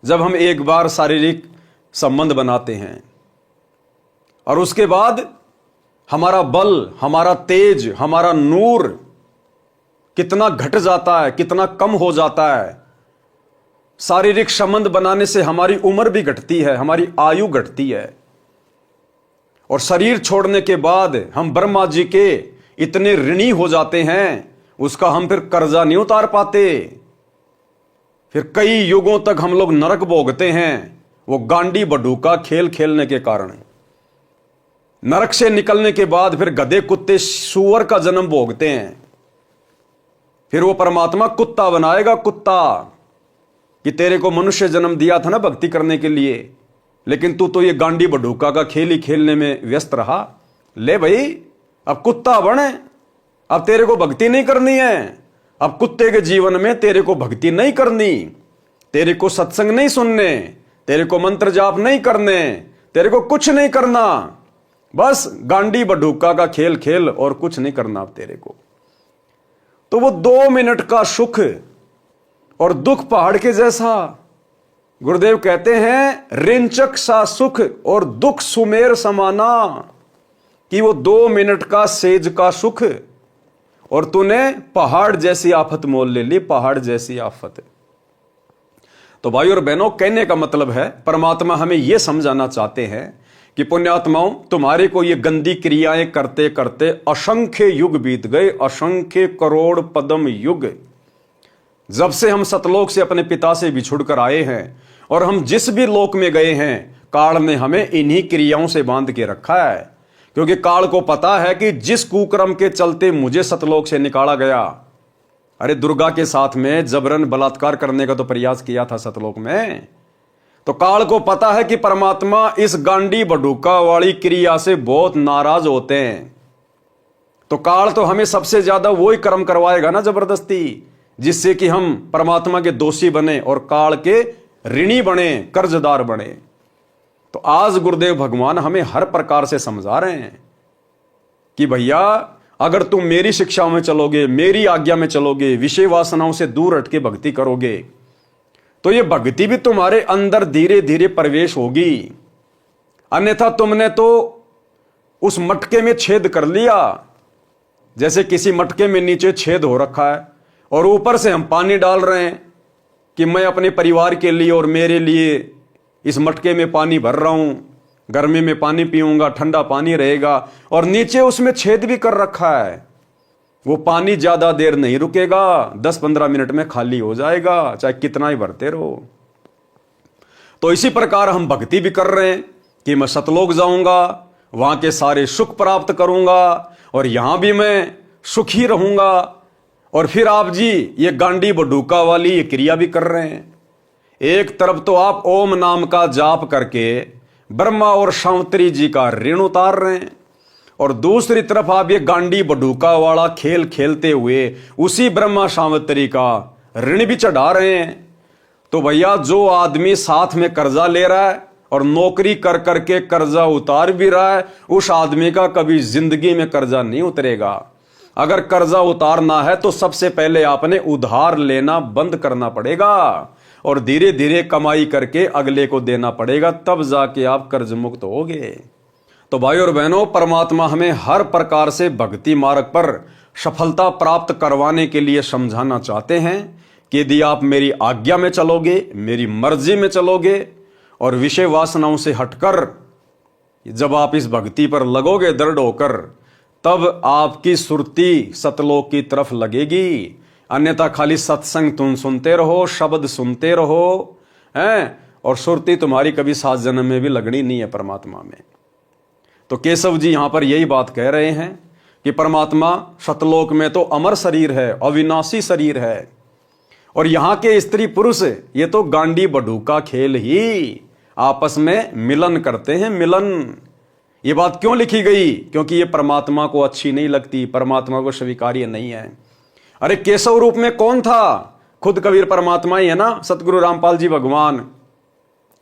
जब हम एक बार शारीरिक संबंध बनाते हैं, और उसके बाद हमारा बल, हमारा तेज, हमारा नूर कितना घट जाता है, कितना कम हो जाता है। शारीरिक संबंध बनाने से हमारी उम्र भी घटती है, हमारी आयु घटती है, और शरीर छोड़ने के बाद हम ब्रह्मा जी के इतने ऋणी हो जाते हैं, उसका हम फिर कर्जा नहीं उतार पाते। फिर कई युगों तक हम लोग नरक भोगते हैं, वो गांडी बडूका खेल खेलने के कारण। नरक से निकलने के बाद फिर गधे कुत्ते सूअर का जन्म भोगते हैं। फिर वो परमात्मा कुत्ता बनाएगा, कुत्ता, कि तेरे को मनुष्य जन्म दिया था ना भक्ति करने के लिए, लेकिन तू तो ये गांडी बडूका का खेल ही खेलने में व्यस्त रहा। ले भाई, अब कुत्ता बने, अब तेरे को भक्ति नहीं करनी है। अब कुत्ते के जीवन में तेरे को भक्ति नहीं करनी, तेरे को सत्संग नहीं सुनने, तेरे को मंत्र जाप नहीं करने, तेरे को कुछ नहीं करना, बस गांडी बडूका का खेल खेल और कुछ नहीं करना अब तेरे को। तो वो 2 मिनट का सुख और दुख पहाड़ के जैसा। गुरुदेव कहते हैं रिंचक सा सुख और दुख सुमेर समाना, कि वो 2 मिनट का सेज का सुख और तूने पहाड़ जैसी आफत मोल ले ली, पहाड़ जैसी आफत। तो भाई और बहनों, कहने का मतलब है परमात्मा हमें यह समझाना चाहते हैं कि पुण्यात्माओं, तुम्हारे को ये गंदी क्रियाएं करते करते असंख्य युग बीत गए, असंख्य करोड़ पद्म युग। जब से हम सतलोक से अपने पिता से बिछुड़ कर आए हैं, और हम जिस भी लोक में गए हैं, काल ने हमें इन्हीं क्रियाओं से बांध के रखा है। क्योंकि काल को पता है कि जिस कुक्रम के चलते मुझे सतलोक से निकाला गया, अरे दुर्गा के साथ में जबरन बलात्कार करने का तो प्रयास किया था सतलोक में, तो काल को पता है कि परमात्मा इस गांडी बडूका वाली क्रिया से बहुत नाराज होते हैं। तो काल तो हमें सबसे ज्यादा वही कर्म करवाएगा ना जबरदस्ती, जिससे कि हम परमात्मा के दोषी बने और काल के ऋणी बने, कर्जदार बने। तो आज गुरुदेव भगवान हमें हर प्रकार से समझा रहे हैं कि भैया, अगर तुम मेरी शिक्षाओं में चलोगे, मेरी आज्ञा में चलोगे, विषय वासनाओं से दूर हट के भक्ति करोगे, तो ये भक्ति भी तुम्हारे अंदर धीरे धीरे प्रवेश होगी। अन्यथा तुमने तो उस मटके में छेद कर लिया। जैसे किसी मटके में नीचे छेद हो रखा है और ऊपर से हम पानी डाल रहे हैं कि मैं अपने परिवार के लिए और मेरे लिए इस मटके में पानी भर रहा हूं, गर्मी में पानी पीऊंगा, ठंडा पानी रहेगा, और नीचे उसमें छेद भी कर रखा है। वो पानी ज्यादा देर नहीं रुकेगा, 10-15 मिनट में खाली हो जाएगा, चाहे कितना ही भरते रहो। तो इसी प्रकार हम भक्ति भी कर रहे हैं कि मैं सतलोक जाऊंगा, वहां के सारे सुख प्राप्त करूंगा, और यहां भी मैं सुखी रहूंगा। और फिर आप जी ये गांडी बडूका वाली ये क्रिया भी कर रहे हैं। एक तरफ तो आप ओम नाम का जाप करके ब्रह्मा और शांवत्री जी का ऋण उतार रहे हैं, और दूसरी तरफ आप ये गांडी बडूका वाला खेल खेलते हुए उसी ब्रह्मा शांवत्री का ऋण भी चढ़ा रहे हैं। तो भैया, जो आदमी साथ में कर्जा ले रहा है और नौकरी कर करके कर्जा उतार भी रहा है, उस आदमी का कभी जिंदगी में कर्जा नहीं उतरेगा। अगर कर्जा उतारना है तो सबसे पहले आपने उधार लेना बंद करना पड़ेगा, और धीरे धीरे कमाई करके अगले को देना पड़ेगा, तब जाके आप कर्ज मुक्त होगे। तो भाई और बहनों, परमात्मा हमें हर प्रकार से भक्ति मार्ग पर सफलता प्राप्त करवाने के लिए समझाना चाहते हैं कि यदि आप मेरी आज्ञा में चलोगे, मेरी मर्जी में चलोगे, और विषय वासनाओं से हटकर जब आप इस भक्ति पर लगोगे दृढ़ होकर, तब आपकी सुरती सतलोक की तरफ लगेगी। अन्यथा खाली सत्संग तुम सुनते रहो, शब्द सुनते रहो हैं, और सुरती तुम्हारी कभी 7 जन्म में भी लगनी नहीं है परमात्मा में। तो केशव जी यहां पर यही बात कह रहे हैं कि परमात्मा सतलोक में तो अमर शरीर है, अविनाशी शरीर है, और यहां के स्त्री पुरुष ये तो गांडी बडू का खेल ही, आपस में मिलन करते हैं, मिलन। ये बात क्यों लिखी गई? क्योंकि ये परमात्मा को अच्छी नहीं लगती, परमात्मा को स्वीकार्य नहीं है। अरे केशव रूप में कौन था? खुद कबीर परमात्मा ही है ना, सतगुरु रामपाल जी भगवान,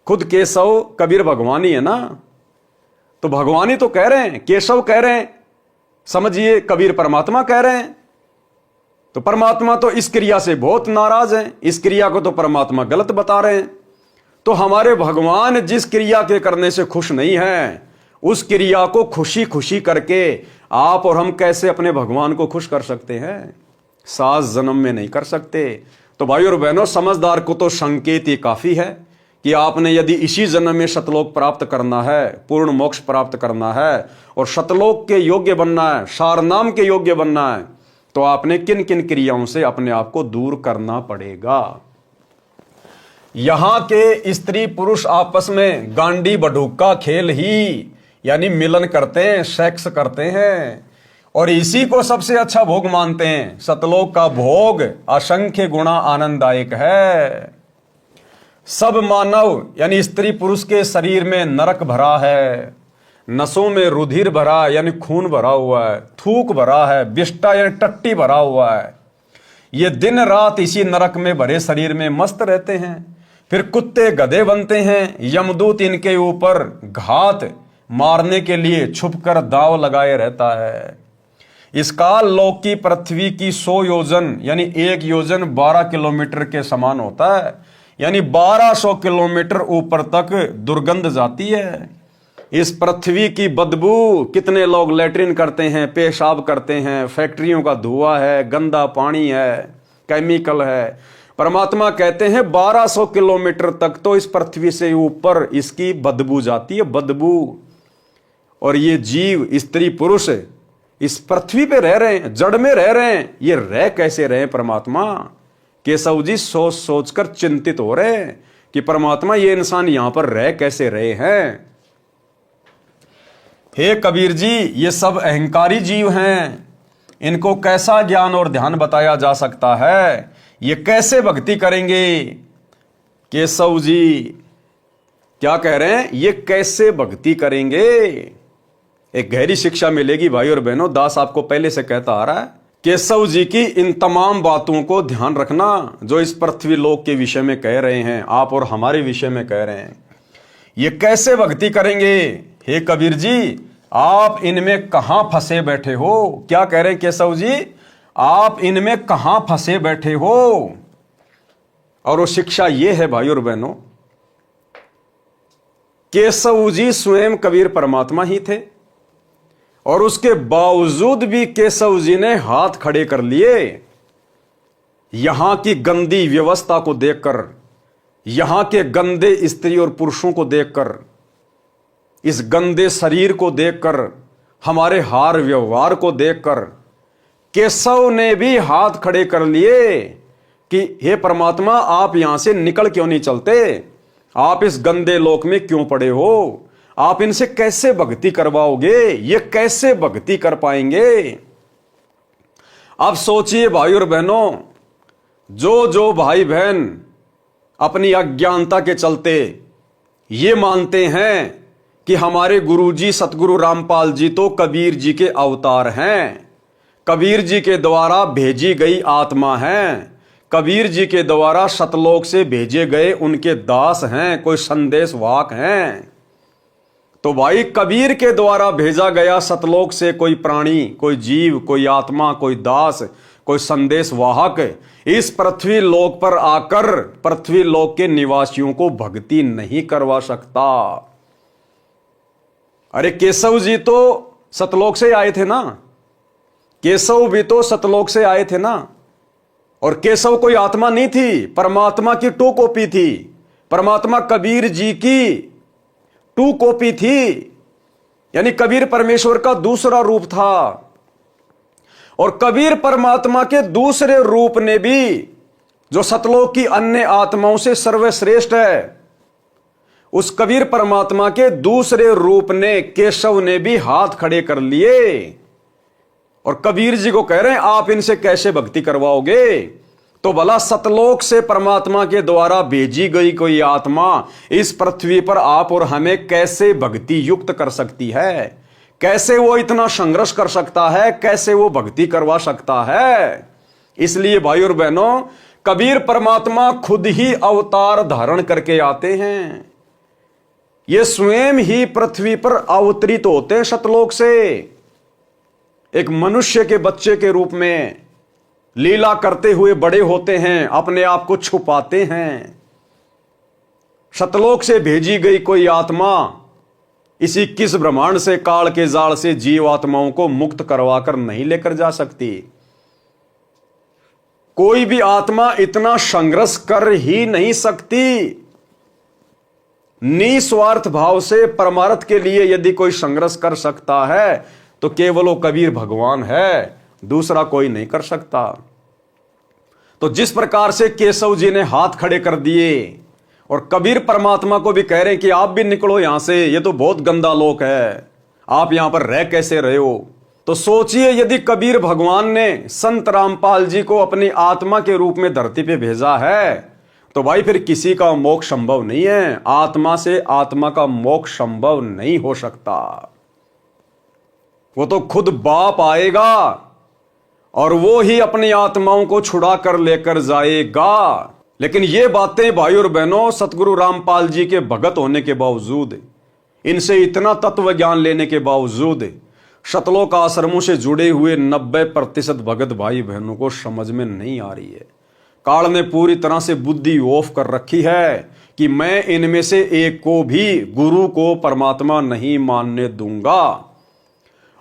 खुद केशव कबीर भगवान ही है ना। तो भगवान ही तो कह रहे हैं, केशव कह रहे हैं, समझिए कबीर परमात्मा कह रहे हैं। तो परमात्मा तो इस क्रिया से बहुत नाराज हैं, इस क्रिया को तो परमात्मा गलत बता रहे हैं। तो हमारे भगवान जिस क्रिया के करने से खुश नहीं है, उस क्रिया को खुशी खुशी करके आप और हम कैसे अपने भगवान को खुश कर सकते हैं? 7 जन्म में नहीं कर सकते। तो भाई और बहनों, समझदार को तो संकेत ये काफी है कि आपने यदि इसी जन्म में सतलोक प्राप्त करना है, पूर्ण मोक्ष प्राप्त करना है और सतलोक के योग्य बनना है, सारनाम के योग्य बनना है, तो आपने किन किन क्रियाओं से अपने आप को दूर करना पड़ेगा। यहां के स्त्री पुरुष आपस में गांडी बडूक का खेल ही, यानी मिलन करते हैं, सेक्स करते हैं, और इसी को सबसे अच्छा भोग मानते हैं। सतलोक का भोग असंख्य गुणा आनंददायक है। सब मानव यानी स्त्री पुरुष के शरीर में नरक भरा है, नसों में रुधिर भरा यानी खून भरा हुआ है, थूक भरा है, विष्टा यानी टट्टी भरा हुआ है। ये दिन रात इसी नरक में भरे शरीर में मस्त रहते हैं। फिर कुत्ते गधे बनते हैं, यमदूत इनके ऊपर घात मारने के लिए छुपकर दांव लगाए रहता है। इस काल लोक की पृथ्वी की 100 योजन यानी 1 योजन 12 किलोमीटर के समान होता है, यानी 1200 किलोमीटर ऊपर तक दुर्गंध जाती है। इस पृथ्वी की बदबू, कितने लोग लैट्रिन करते हैं, पेशाब करते हैं, फैक्ट्रियों का धुआं है, गंदा पानी है, केमिकल है। परमात्मा कहते हैं 1200 किलोमीटर तक तो इस पृथ्वी से ऊपर इसकी बदबू जाती है, बदबू। और ये जीव स्त्री पुरुष इस पृथ्वी पे रह रहे हैं, जड़ में रह रहे हैं। ये रह कैसे रहे परमात्मा? केशव जी सोच सोच कर चिंतित हो रहे हैं कि परमात्मा ये इंसान यहां पर रह कैसे रहे हैं। हे कबीर जी, ये सब अहंकारी जीव हैं, इनको कैसा ज्ञान और ध्यान बताया जा सकता है? ये कैसे भक्ति करेंगे? केशव जी क्या कह रहे हैं? ये कैसे भक्ति करेंगे? एक गहरी शिक्षा मिलेगी भाई और बहनों। दास आपको पहले से कहता आ रहा है, केशव जी की इन तमाम बातों को ध्यान रखना जो इस पृथ्वी लोक के विषय में कह रहे हैं, आप और हमारे विषय में कह रहे हैं। ये कैसे भक्ति करेंगे? हे कबीर जी, आप इनमें कहां फंसे बैठे हो? क्या कह रहे हैं केशव जी? आप इनमें कहां फंसे बैठे हो? और वो शिक्षा ये है भाई और बहनों, केशव जी स्वयं कबीर परमात्मा ही थे और उसके बावजूद भी केशव जी ने हाथ खड़े कर लिए। यहां की गंदी व्यवस्था को देखकर, यहां के गंदे स्त्री और पुरुषों को देखकर, इस गंदे शरीर को देखकर, हमारे हार व्यवहार को देखकर केशव ने भी हाथ खड़े कर लिए कि हे परमात्मा, आप यहां से निकल क्यों नहीं चलते? आप इस गंदे लोक में क्यों पड़े हो? आप इनसे कैसे भक्ति करवाओगे? ये कैसे भक्ति कर पाएंगे? अब सोचिए भाई और बहनों, जो भाई बहन अपनी अज्ञानता के चलते ये मानते हैं कि हमारे गुरुजी सतगुरु रामपाल जी तो कबीर जी के अवतार हैं, कबीर जी के द्वारा भेजी गई आत्मा हैं, कबीर जी के द्वारा सतलोक से भेजे गए उनके दास हैं, कोई संदेश वाहक हैं। तो भाई कबीर के द्वारा भेजा गया सतलोक से कोई प्राणी, कोई जीव, कोई आत्मा, कोई दास, कोई संदेश वाहक इस पृथ्वी लोक पर आकर पृथ्वी लोक के निवासियों को भक्ति नहीं करवा सकता। अरे केशव जी तो सतलोक से आए थे ना, केशव भी तो सतलोक से आए थे ना। और केशव कोई आत्मा नहीं थी, परमात्मा की टू कॉपी थी। परमात्मा कबीर जी की टू कॉपी थी, यानी कबीर परमेश्वर का दूसरा रूप था। और कबीर परमात्मा के दूसरे रूप ने भी, जो सतलोक की अन्य आत्माओं से सर्वश्रेष्ठ है, उस कबीर परमात्मा के दूसरे रूप ने, केशव ने भी हाथ खड़े कर लिए और कबीर जी को कह रहे हैं आप इनसे कैसे भक्ति करवाओगे? तो भला सतलोक से परमात्मा के द्वारा भेजी गई कोई आत्मा इस पृथ्वी पर आप और हमें कैसे भक्ति युक्त कर सकती है? कैसे वो इतना संघर्ष कर सकता है? कैसे वो भक्ति करवा सकता है? इसलिए भाई और बहनों, कबीर परमात्मा खुद ही अवतार धारण करके आते हैं। ये स्वयं ही पृथ्वी पर अवतरित होते हैं सतलोक से, एक मनुष्य के बच्चे के रूप में लीला करते हुए बड़े होते हैं, अपने आप को छुपाते हैं। सतलोक से भेजी गई कोई आत्मा इसी किस ब्रह्मांड से, काल के जाल से जीव आत्माओं को मुक्त करवाकर नहीं लेकर जा सकती। कोई भी आत्मा इतना संघर्ष कर ही नहीं सकती। निस्वार्थ भाव से परमार्थ के लिए यदि कोई संघर्ष कर सकता है तो केवल वो कबीर भगवान है, दूसरा कोई नहीं कर सकता। तो जिस प्रकार से केशव जी ने हाथ खड़े कर दिए और कबीर परमात्मा को भी कह रहे हैं कि आप भी निकलो यहां से, ये तो बहुत गंदा लोक है, आप यहां पर रह कैसे रहे हो। तो सोचिए, यदि कबीर भगवान ने संत रामपाल जी को अपनी आत्मा के रूप में धरती पे भेजा है तो भाई फिर किसी का मोक्ष संभव नहीं है। आत्मा से आत्मा का मोक्ष संभव नहीं हो सकता। वो तो खुद बाप आएगा और वो ही अपनी आत्माओं को छुड़ा कर लेकर जाएगा। लेकिन ये बातें भाई और बहनों, सतगुरु रामपाल जी के भगत होने के बावजूद, इनसे इतना तत्व ज्ञान लेने के बावजूद सतलोक आश्रमों से जुड़े हुए 90% भगत भाई बहनों को समझ में नहीं आ रही है। काल ने पूरी तरह से बुद्धि ऑफ कर रखी है कि मैं इनमें से एक को भी गुरु को परमात्मा नहीं मानने दूंगा।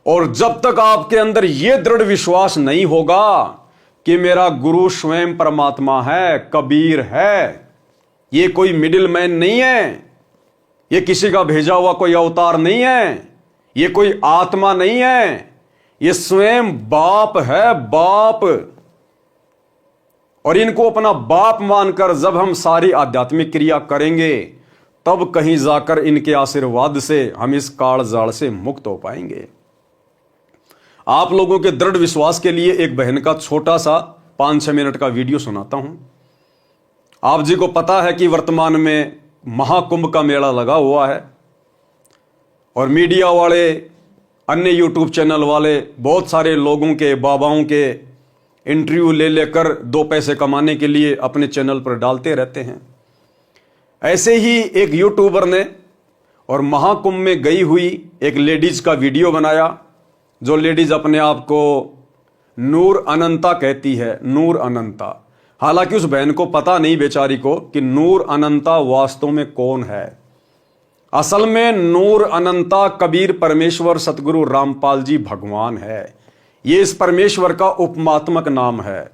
और जब तक आपके अंदर यह दृढ़ विश्वास नहीं होगा कि मेरा गुरु स्वयं परमात्मा है, कबीर है, ये कोई मिडिल मैन नहीं है, ये किसी का भेजा हुआ कोई अवतार नहीं है, ये कोई आत्मा नहीं है, ये स्वयं बाप है, बाप। और इनको अपना बाप मानकर जब हम सारी आध्यात्मिक क्रिया करेंगे तब कहीं जाकर इनके आशीर्वाद से हम इस काल जाल से मुक्त हो पाएंगे। आप लोगों के दृढ़ विश्वास के लिए एक बहन का छोटा सा 5-6 मिनट का वीडियो सुनाता हूं। आप जी को पता है कि वर्तमान में महाकुंभ का मेला लगा हुआ है और मीडिया वाले, अन्य यूट्यूब चैनल वाले बहुत सारे लोगों के, बाबाओं के इंटरव्यू ले लेकर 2 पैसे कमाने के लिए अपने चैनल पर डालते रहते हैं। ऐसे ही एक यूट्यूबर ने और महाकुंभ में गई हुई एक लेडीज का वीडियो बनाया, जो लेडीज अपने आप को नूर अनंता कहती है, नूर अनंता। हालांकि उस बहन को पता नहीं बेचारी को कि नूर अनंता वास्तव में कौन है। असल में नूर अनंता कबीर परमेश्वर सतगुरु रामपाल जी भगवान है। ये इस परमेश्वर का उपमात्मक नाम है।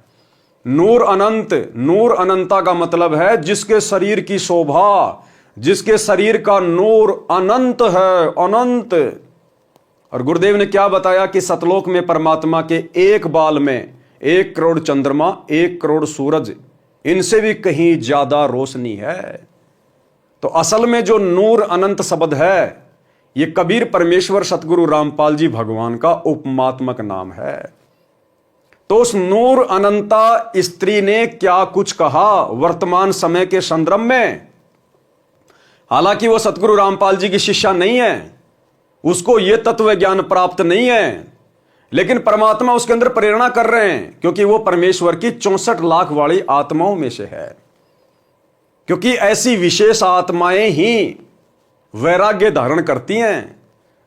नूर अनंत, नूर अनंता का मतलब है जिसके शरीर की शोभा, जिसके शरीर का नूर अनंत है, अनंत। और गुरुदेव ने क्या बताया कि सतलोक में परमात्मा के एक बाल में 1 करोड़ चंद्रमा, 1 करोड़ सूरज, इनसे भी कहीं ज्यादा रोशनी है। तो असल में जो नूर अनंत शब्द है, ये कबीर परमेश्वर सतगुरु रामपाल जी भगवान का उपमात्मक नाम है। तो उस नूर अनंता स्त्री ने क्या कुछ कहा वर्तमान समय के संदर्भ में। हालांकि वो सतगुरु रामपाल जी की शिष्या नहीं है, उसको ये तत्व ज्ञान प्राप्त नहीं है, लेकिन परमात्मा उसके अंदर प्रेरणा कर रहे हैं क्योंकि वो परमेश्वर की 64 लाख वाली आत्माओं में से है। क्योंकि ऐसी विशेष आत्माएं ही वैराग्य धारण करती हैं,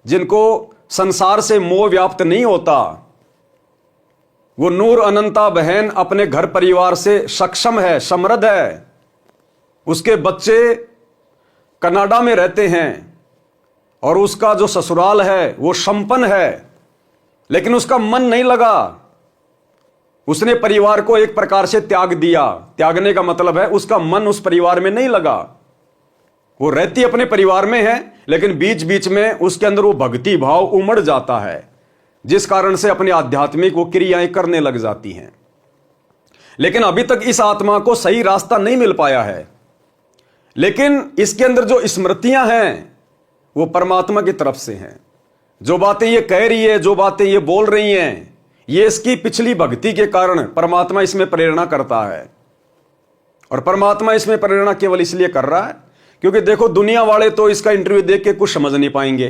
जिनको संसार से मोह व्याप्त नहीं होता। वो नूर अनंता बहन अपने घर परिवार से सक्षम है, समृद्ध है। उसके बच्चे कनाडा में रहते हैं और उसका जो ससुराल है वो संपन्न है, लेकिन उसका मन नहीं लगा। उसने परिवार को एक प्रकार से त्याग दिया। त्यागने का मतलब है उसका मन उस परिवार में नहीं लगा। वो रहती अपने परिवार में है, लेकिन बीच बीच में उसके अंदर वो भक्ति भाव उमड़ जाता है, जिस कारण से अपनी आध्यात्मिक वो क्रियाएं करने लग जाती हैं। लेकिन अभी तक इस आत्मा को सही रास्ता नहीं मिल पाया है। लेकिन इसके अंदर जो स्मृतियां हैं वो परमात्मा की तरफ से हैं। जो बातें ये कह रही है, जो बातें ये बोल रही हैं, ये इसकी पिछली भक्ति के कारण परमात्मा इसमें प्रेरणा करता है। और परमात्मा इसमें प्रेरणा केवल इसलिए कर रहा है क्योंकि देखो, दुनिया वाले तो इसका इंटरव्यू देख के कुछ समझ नहीं पाएंगे,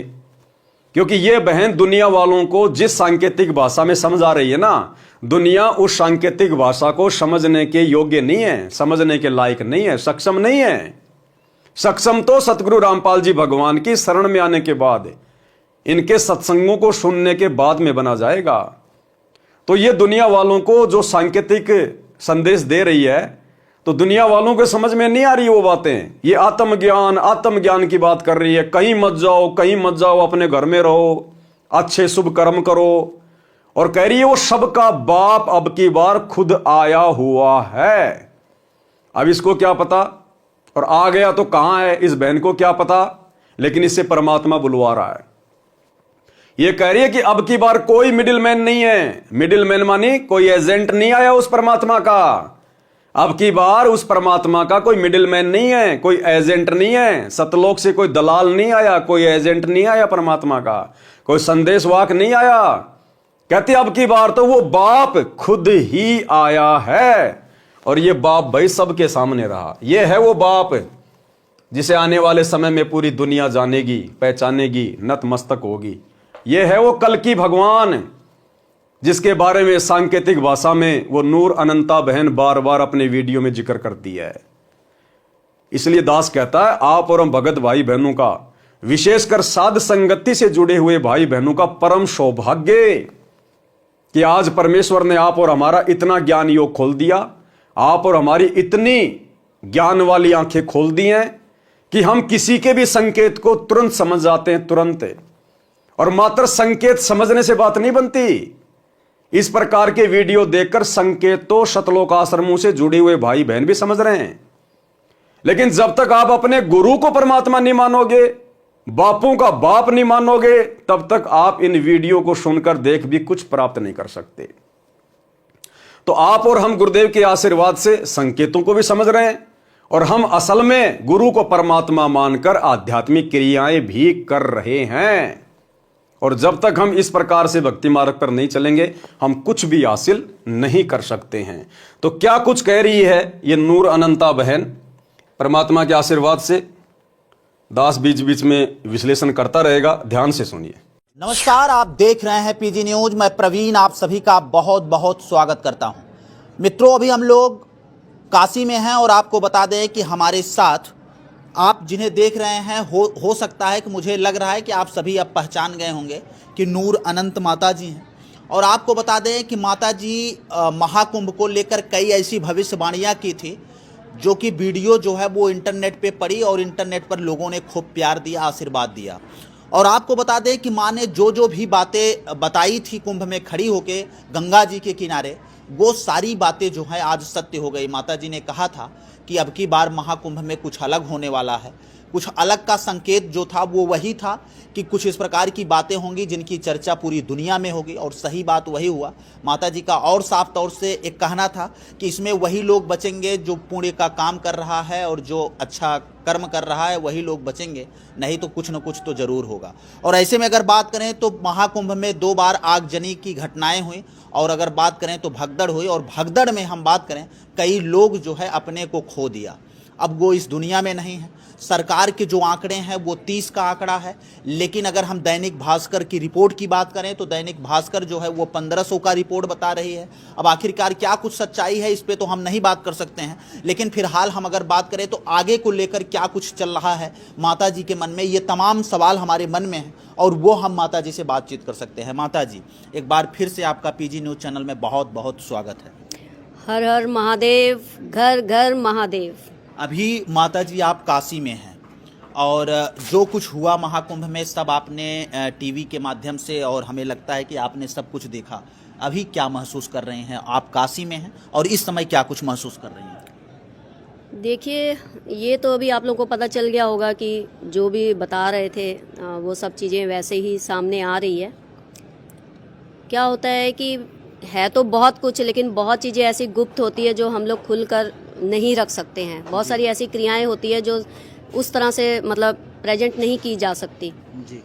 क्योंकि ये बहन दुनिया वालों को जिस सांकेतिक भाषा में समझा रही है ना, दुनिया उस सांकेतिक भाषा को समझने के योग्य नहीं है, समझने के लायक नहीं है, सक्षम नहीं है। सक्षम तो सतगुरु रामपाल जी भगवान की शरण में आने के बाद, इनके सत्संगों को सुनने के बाद में बना जाएगा। तो ये दुनिया वालों को जो सांकेतिक संदेश दे रही है, तो दुनिया वालों को समझ में नहीं आ रही वो बातें। ये आत्मज्ञान की बात कर रही है। कहीं मत जाओ, अपने घर में रहो, अच्छे शुभ कर्म करो। और कह रही है वो सबका बाप अब की बार खुद आया हुआ है। अब इसको क्या पता, और आ गया तो कहां है, इस बहन को क्या पता, लेकिन इससे परमात्मा बुलवा रहा है। ये कह रही है कि अब की बार कोई मिडिल मैन नहीं है। मिडिल मैन मानी कोई एजेंट नहीं आया उस परमात्मा का। अब की बार उस परमात्मा का कोई मिडिल मैन नहीं है, कोई एजेंट नहीं है। सतलोक से कोई दलाल नहीं आया, कोई एजेंट नहीं आया परमात्मा का, कोई संदेशवाहक नहीं आया। कहते अब की बार तो वो बाप खुद ही आया है। और ये बाप भाई सबके सामने रहा। ये है वो बाप जिसे आने वाले समय में पूरी दुनिया जानेगी, पहचानेगी, नतमस्तक होगी। ये है वो कल की भगवान जिसके बारे में सांकेतिक भाषा में वो नूर अनंता बहन बार बार अपने वीडियो में जिक्र करती है। इसलिए दास कहता है, आप और हम भगत भाई बहनों का, विशेषकर साध संगति से जुड़े हुए भाई बहनों का परम सौभाग्य कि आज परमेश्वर ने आप और हमारा इतना ज्ञान योग खोल दिया, आप और हमारी इतनी ज्ञान वाली आंखें खोल दी हैं कि हम किसी के भी संकेत को तुरंत समझ जाते हैं, तुरंत। और मात्र संकेत समझने से बात नहीं बनती। इस प्रकार के वीडियो देखकर संकेत तो शतलोक आश्रमों से जुड़े हुए भाई बहन भी समझ रहे हैं, लेकिन जब तक आप अपने गुरु को परमात्मा नहीं मानोगे, बापों का बाप नहीं मानोगे, तब तक आप इन वीडियो को सुनकर देख भी कुछ प्राप्त नहीं कर सकते। तो आप और हम गुरुदेव के आशीर्वाद से संकेतों को भी समझ रहे हैं, और हम असल में गुरु को परमात्मा मानकर आध्यात्मिक क्रियाएं भी कर रहे हैं। और जब तक हम इस प्रकार से भक्ति मार्ग पर नहीं चलेंगे, हम कुछ भी हासिल नहीं कर सकते हैं। तो क्या कुछ कह रही है ये नूर अनंता बहन परमात्मा के आशीर्वाद से। दास बीच बीच में विश्लेषण करता रहेगा, ध्यान से सुनिए। नमस्कार, आप देख रहे हैं पीजी न्यूज। मैं प्रवीण आप सभी का बहुत बहुत स्वागत करता हूं। मित्रों, अभी हम लोग काशी में हैं और आपको बता दें कि हमारे साथ आप जिन्हें देख रहे हैं, हो सकता है कि मुझे लग रहा है कि आप सभी अब पहचान गए होंगे कि नूर अनंत माता जी हैं। और आपको बता दें कि माता जी महाकुंभ को लेकर कई ऐसी भविष्यवाणियाँ की थी जो कि वीडियो जो है वो इंटरनेट पे पड़ी और इंटरनेट पर लोगों ने खूब प्यार दिया, आशीर्वाद दिया। और आपको बता दें कि माँ ने जो भी बातें बताई थी कुंभ में खड़ी होके गंगा जी के किनारे, वो सारी बातें जो है आज सत्य हो गई। माता जी ने कहा था कि अब की बार महाकुंभ में कुछ अलग होने वाला है। कुछ अलग का संकेत जो था वो वही था कि कुछ इस प्रकार की बातें होंगी जिनकी चर्चा पूरी दुनिया में होगी, और सही बात वही हुआ। माता जी का और साफ तौर से एक कहना था कि इसमें वही लोग बचेंगे जो पुण्य का काम कर रहा है और जो अच्छा कर्म कर रहा है, वही लोग बचेंगे, नहीं तो कुछ न कुछ तो जरूर होगा। और ऐसे में अगर बात करें तो महाकुंभ में 2 बार आगजनी की घटनाएं हुई, और अगर बात करें तो भगदड़ हुई, और भगदड़ में हम बात करें कई लोग जो है अपने को खो दिया। अब वो इस दुनिया में नहीं है। सरकार के जो आंकड़े हैं वो 30 का आंकड़ा है, लेकिन अगर हम दैनिक भास्कर की रिपोर्ट की बात करें तो दैनिक भास्कर जो है वो 1500 का रिपोर्ट बता रही है। अब आखिरकार क्या कुछ सच्चाई है इस पे तो हम नहीं बात कर सकते हैं, लेकिन फिलहाल हम अगर बात करें तो आगे को लेकर क्या कुछ चल रहा है माता जी के मन में, ये तमाम सवाल हमारे मन में हैं और वो हम माता जी से बातचीत कर सकते हैं। माता जी, एक बार फिर से आपका पीजी न्यूज़ चैनल में बहुत बहुत स्वागत है। हर हर महादेव, घर घर महादेव। अभी माता जी आप काशी में हैं और जो कुछ हुआ महाकुंभ में सब आपने टीवी के माध्यम से, और हमें लगता है कि आपने सब कुछ देखा। अभी क्या महसूस कर रहे हैं? आप काशी में हैं और इस समय क्या कुछ महसूस कर रही हैं? देखिए, ये तो अभी आप लोगों को पता चल गया होगा कि जो भी बता रहे थे वो सब चीज़ें वैसे ही सामने आ रही है। क्या होता है कि है तो बहुत कुछ, लेकिन बहुत चीज़ें ऐसी गुप्त होती है जो हम लोग खुलकर नहीं रख सकते हैं। बहुत सारी ऐसी क्रियाएं होती है जो उस तरह से मतलब प्रेजेंट नहीं की जा सकती जी।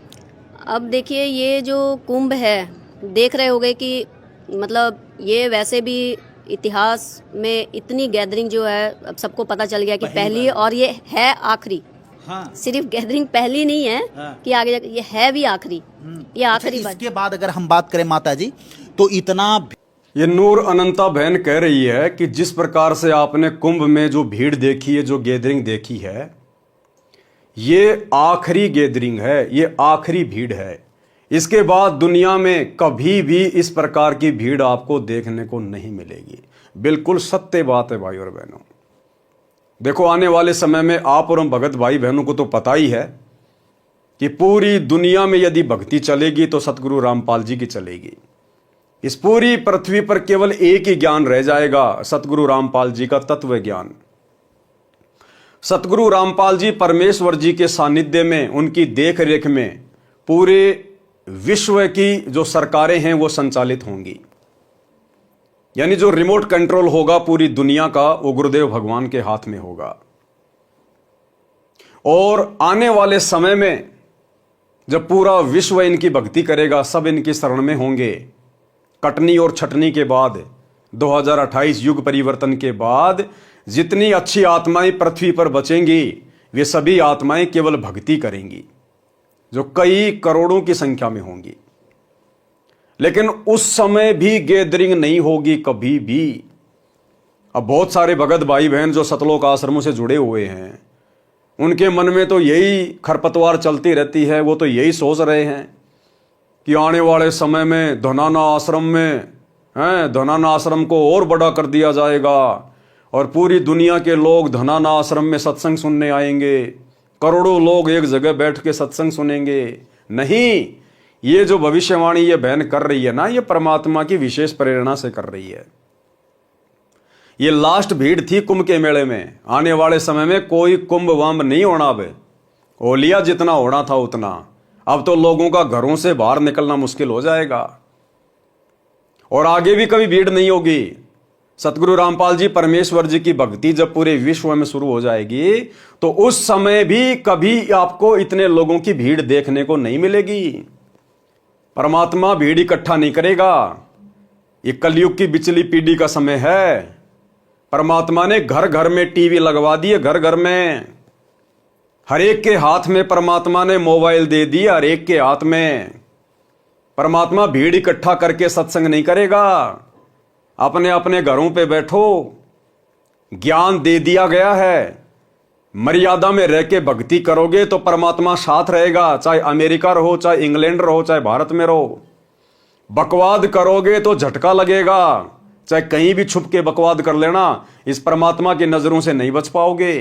अब देखिए, ये जो कुंभ है, देख रहे होंगे कि मतलब ये वैसे भी इतिहास में इतनी गैदरिंग जो है अब सबको पता चल गया कि पहली और ये है आखिरी। हाँ। सिर्फ गैदरिंग पहली नहीं है हाँ। कि आगे जाके ये है भी आखिरी, ये आखिरी अच्छा, बात। इसके बाद अगर हम बात करें माता जी, तो इतना ये नूर अनंता बहन कह रही है कि जिस प्रकार से आपने कुंभ में जो भीड़ देखी है, जो गैदरिंग देखी है, ये आखिरी गैदरिंग है, ये आखिरी भीड़ है। इसके बाद दुनिया में कभी भी इस प्रकार की भीड़ आपको देखने को नहीं मिलेगी। बिल्कुल सत्य बात है भाई और बहनों। देखो, आने वाले समय में आप और हम भगत भाई बहनों को तो पता ही है कि पूरी दुनिया में यदि भक्ति चलेगी तो सतगुरु रामपाल जी की चलेगी। इस पूरी पृथ्वी पर केवल एक ही ज्ञान रह जाएगा, सतगुरु रामपाल जी का तत्व ज्ञान। सतगुरु रामपाल जी परमेश्वर जी के सानिध्य में, उनकी देख रेख में पूरे विश्व की जो सरकारें हैं वो संचालित होंगी। यानी जो रिमोट कंट्रोल होगा पूरी दुनिया का, वो गुरुदेव भगवान के हाथ में होगा। और आने वाले समय में जब पूरा विश्व इनकी भक्ति करेगा, सब इनकी शरण में होंगे। कटनी और छटनी के बाद 2028 युग परिवर्तन के बाद जितनी अच्छी आत्माएं पृथ्वी पर बचेंगी, वे सभी आत्माएं केवल भक्ति करेंगी, जो कई करोड़ों की संख्या में होंगी। लेकिन उस समय भी गैदरिंग नहीं होगी कभी भी। अब बहुत सारे भगत भाई बहन जो सतलोक आश्रमों से जुड़े हुए हैं, उनके मन में तो यही खरपतवार चलती रहती है। वो तो यही सोच रहे हैं कि आने वाले समय में धनाना आश्रम को और बड़ा कर दिया जाएगा और पूरी दुनिया के लोग धनाना आश्रम में सत्संग सुनने आएंगे, करोड़ों लोग एक जगह बैठ के सत्संग सुनेंगे। नहीं, ये जो भविष्यवाणी ये बहन कर रही है ना, ये परमात्मा की विशेष प्रेरणा से कर रही है। ये लास्ट भीड़ थी कुंभ के मेले में। आने वाले समय में कोई कुंभ वाम्भ नहीं होना। अब ओलिया जितना होना था उतना। अब तो लोगों का घरों से बाहर निकलना मुश्किल हो जाएगा और आगे भी कभी भीड़ नहीं होगी। सतगुरु रामपाल जी परमेश्वर जी की भक्ति जब पूरे विश्व में शुरू हो जाएगी तो उस समय भी कभी आपको इतने लोगों की भीड़ देखने को नहीं मिलेगी। परमात्मा भीड़ इकट्ठा नहीं करेगा। ये कलयुग की बिचली पीढ़ी का समय है। परमात्मा ने घर घर में टीवी लगवा दिए, घर घर में। हर एक के हाथ में परमात्मा ने मोबाइल दे दिए, हर एक के हाथ में। परमात्मा भीड़ इकट्ठा करके सत्संग नहीं करेगा। अपने अपने घरों पे बैठो, ज्ञान दे दिया गया है। मर्यादा में रह के भक्ति करोगे तो परमात्मा साथ रहेगा। चाहे अमेरिका रहो, चाहे इंग्लैंड रहो, चाहे भारत में रहो। बकवाद करोगे तो झटका लगेगा। चाहे कहीं भी छुप के बकवाद कर लेना, इस परमात्मा की नजरों से नहीं बच पाओगे।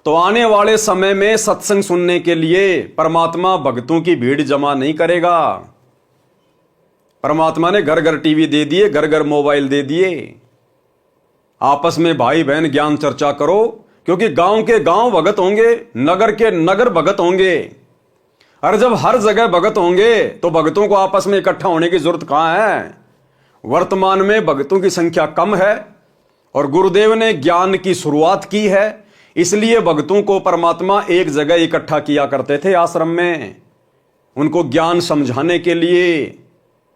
तो आने वाले समय में सत्संग सुनने के लिए परमात्मा भक्तों की भीड़ जमा नहीं करेगा। परमात्मा ने घर घर टीवी दे दिए, घर घर मोबाइल दे दिए। आपस में भाई बहन ज्ञान चर्चा करो, क्योंकि गांव के गांव भगत होंगे, नगर के नगर भगत होंगे। और जब हर जगह भगत होंगे तो भगतों को आपस में इकट्ठा होने की जरूरत कहां है। वर्तमान में भगतों की संख्या कम है और गुरुदेव ने ज्ञान की शुरुआत की है, इसलिए भगतों को परमात्मा एक जगह इकट्ठा किया करते थे आश्रम में, उनको ज्ञान समझाने के लिए,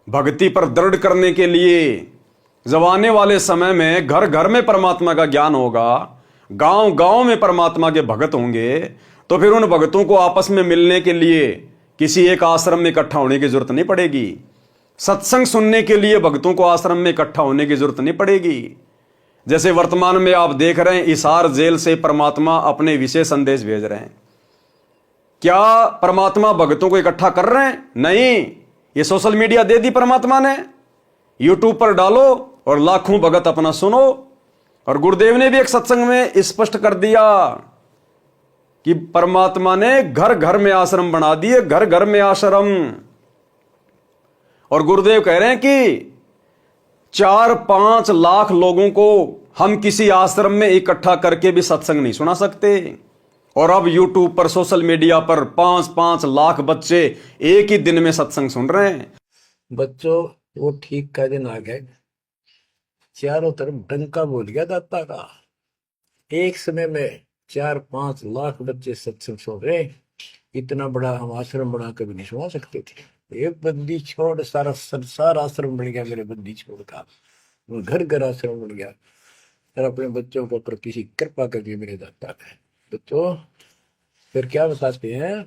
भक्ति पर दृढ़ करने के लिए। जब आने वाले समय में घर घर में परमात्मा का ज्ञान होगा, गांव गांव में परमात्मा के भगत होंगे, तो फिर उन भगतों को आपस में मिलने के लिए किसी एक आश्रम में इकट्ठा होने की जरूरत नहीं पड़ेगी। सत्संग सुनने के लिए भक्तों को आश्रम में इकट्ठा होने की जरूरत नहीं पड़ेगी। जैसे वर्तमान में आप देख रहे हैं, हिसार जेल से परमात्मा अपने विशेष संदेश भेज रहे हैं। क्या परमात्मा भक्तों को इकट्ठा कर रहे हैं? नहीं, ये सोशल मीडिया दे दी परमात्मा ने। यूट्यूब पर डालो और लाखों भगत अपना सुनो। और गुरुदेव ने भी एक सत्संग में स्पष्ट कर दिया कि परमात्मा ने घर घर में आश्रम बना दिए, घर घर में आश्रम। और गुरुदेव कह रहे हैं कि 4-5 लाख लोगों को हम किसी आश्रम में इकट्ठा करके भी सत्संग नहीं सुना सकते। और अब यूट्यूब पर, सोशल मीडिया पर 5-5 लाख बच्चे एक ही दिन में सत्संग सुन रहे हैं। बच्चों, वो ठीक का दिन आ गए। चारों तरफ डंका बोल गया दाता का। एक समय में 4-5 लाख बच्चे सत्संग सुन रहे। इतना बड़ा हम आश्रम बना कभी नहीं सुना सकते थे। एक बंदी छोड़ सारा संसार आश्रम बन गया मेरे बंदी छोड़ का, घर घर आश्रम बन गया। और अपने बच्चों को ऊपर किसी कृपा कर दी मेरे दाता ने। बच्चों फिर क्या बताते हैं,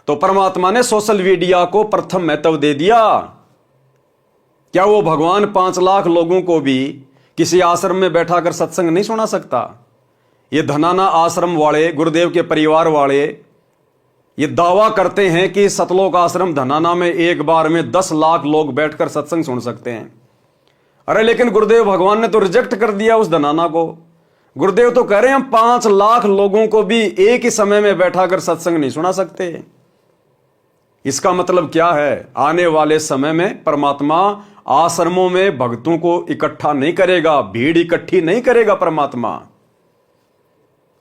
तो परमात्मा ने सोशल मीडिया को प्रथम महत्व दे दिया। क्या वो भगवान 5 लाख लोगों को भी किसी आश्रम में बैठा कर सत्संग नहीं सुना सकता? ये धनाना आश्रम वाले, गुरुदेव के परिवार वाले ये दावा करते हैं कि सतलोक आश्रम धनाना में एक बार में 10 लाख लोग बैठकर सत्संग सुन सकते हैं। अरे लेकिन गुरुदेव भगवान ने तो रिजेक्ट कर दिया उस धनाना को। गुरुदेव तो कह रहे हैं हम 5 लाख लोगों को भी एक ही समय में बैठाकर सत्संग नहीं सुना सकते। इसका मतलब क्या है? आने वाले समय में परमात्मा आश्रमों में भक्तों को इकट्ठा नहीं करेगा, भीड़ इकट्ठी नहीं करेगा।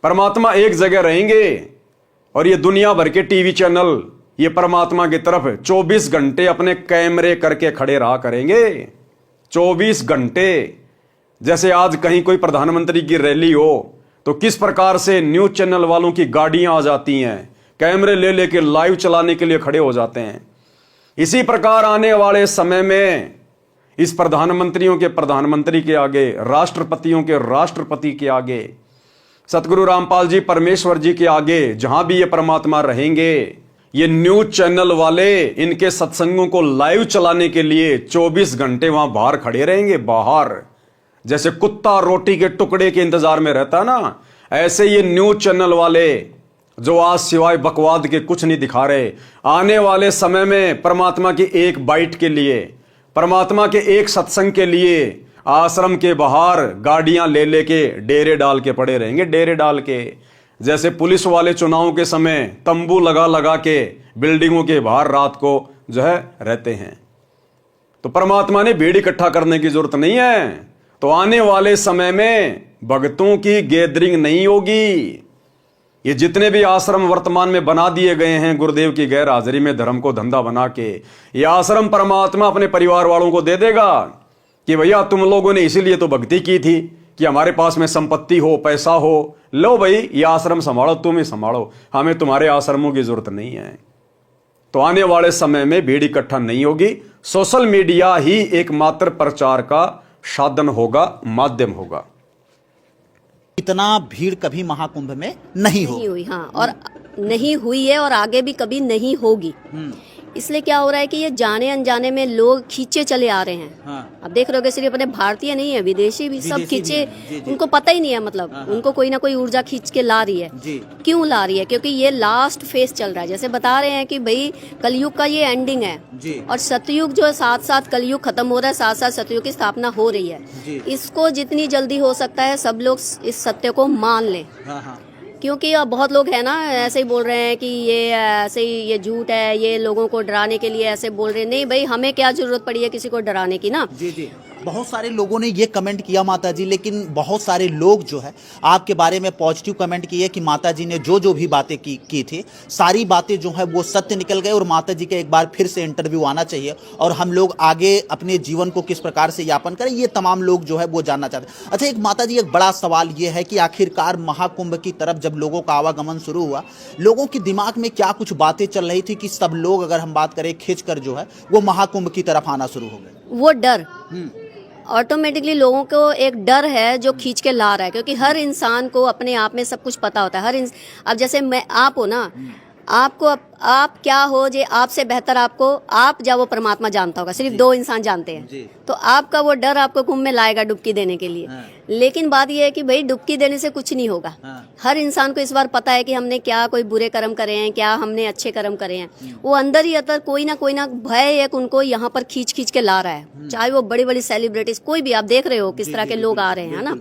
परमात्मा एक जगह रहेंगे और ये दुनिया भर के टीवी चैनल ये परमात्मा की तरफ 24 घंटे अपने कैमरे करके खड़े रहा करेंगे। 24 घंटे। जैसे आज कहीं कोई प्रधानमंत्री की रैली हो तो किस प्रकार से न्यूज चैनल वालों की गाड़ियां आ जाती हैं, कैमरे ले लेके लाइव चलाने के लिए खड़े हो जाते हैं। इसी प्रकार आने वाले समय में इस प्रधानमंत्रियों के प्रधानमंत्री के आगे, राष्ट्रपतियों के राष्ट्रपति के आगे, सतगुरु रामपाल जी परमेश्वर जी के आगे, जहां भी ये परमात्मा रहेंगे, ये न्यूज चैनल वाले इनके सत्संगों को लाइव चलाने के लिए 24 घंटे वहां बाहर खड़े रहेंगे। बाहर जैसे कुत्ता रोटी के टुकड़े के इंतजार में रहता है ना, ऐसे ये न्यूज चैनल वाले जो आज सिवाय बकवाद के कुछ नहीं दिखा रहे, आने वाले समय में परमात्मा की एक बाइट के लिए, परमात्मा के एक सत्संग के लिए आश्रम के बाहर गाड़ियां ले लेके डेरे डाल के पड़े रहेंगे। डेरे डाल के, जैसे पुलिस वाले चुनाव के समय तंबू लगा लगा के बिल्डिंगों के बाहर रात को जो है रहते हैं। तो परमात्मा ने भीड़ इकट्ठा करने की जरूरत नहीं है। तो आने वाले समय में भक्तों की गैदरिंग नहीं होगी। ये जितने भी आश्रम वर्तमान में बना दिए गए हैं गुरुदेव की गैर हाजिरी में धर्म को धंधा बना के, ये आश्रम परमात्मा अपने परिवार वालों को दे देगा कि भैया तुम लोगों ने इसीलिए तो भक्ति की थी कि हमारे पास में संपत्ति हो, पैसा हो, लो भाई ये आश्रम संभालो, तुम ही संभालो, हमें तुम्हारे आश्रमों की जरूरत नहीं है। तो आने वाले समय में भीड़ इकट्ठा नहीं होगी। सोशल मीडिया ही एकमात्र प्रचार का साधन होगा, माध्यम होगा। इतना भीड़ कभी महाकुंभ में नहीं नहीं हुई, हाँ, और नहीं हुई है और आगे भी कभी नहीं होगी। इसलिए क्या हो रहा है कि ये जाने अनजाने में लोग खींचे चले आ रहे हैं। हाँ। अब देख रहे हो सिर्फ अपने भारतीय नहीं है, विदेशी भी सब खींचे, उनको पता ही नहीं है, मतलब उनको कोई ना कोई ऊर्जा खींच के ला रही है। क्यों ला रही है? क्योंकि ये लास्ट फेज चल रहा है। जैसे बता रहे हैं कि भाई कलयुग का ये एंडिंग है और सतयुग जो है, साथ साथ कलयुग खत्म हो रहा है, साथ साथ सतयुग की स्थापना हो रही है। इसको जितनी जल्दी हो सकता है सब लोग इस सत्य को मान लें। क्योंकि अब बहुत लोग हैं ना ऐसे ही बोल रहे हैं कि ये ऐसे ही ये झूठ है, ये लोगों को डराने के लिए ऐसे बोल रहे हैं। नहीं भाई, हमें क्या जरूरत पड़ी है किसी को डराने की ना। जी। बहुत सारे लोगों ने ये कमेंट किया माता जी, लेकिन बहुत सारे लोग जो है आपके बारे में पॉजिटिव कमेंट किए कि माता जी ने जो भी बातें की थी सारी बातें जो है वो सत्य निकल गए और माता जी का एक बार फिर से इंटरव्यू आना चाहिए और हम लोग आगे अपने जीवन को किस प्रकार से यापन करें, ये तमाम लोग जो है वो जानना चाहते हैं। अच्छा, एक माता जी एक बड़ा सवाल ये है कि आखिरकार महाकुंभ की तरफ जब लोगों का आवागमन शुरू हुआ, लोगों के दिमाग में क्या कुछ बातें चल रही थी कि सब लोग, अगर हम बात करें खींच कर जो है वो महाकुंभ की तरफ आना शुरू हो गए? वो डर ऑटोमेटिकली लोगों को एक डर है जो खींच के ला रहा है। क्योंकि हर इंसान को अपने आप में सब कुछ पता होता है। अब जैसे मैं, आप हो ना, आपको आप क्या हो जे आपसे बेहतर आपको आप जब वो परमात्मा जानता होगा, सिर्फ 2 इंसान जानते हैं। तो आपका वो डर आपको कुंभ में लाएगा डुबकी देने के लिए। लेकिन बात ये है कि भाई डुबकी देने से कुछ नहीं होगा। हर इंसान को इस बार पता है कि हमने क्या कोई बुरे कर्म करे हैं, क्या हमने अच्छे कर्म करे हैं। वो अंदर ही अंदर कोई ना भय एक उनको यहाँ पर खींच के ला रहा है। चाहे वो बड़ी बड़ी सेलिब्रिटीज, कोई भी, आप देख रहे हो किस तरह के लोग आ रहे हैं ना।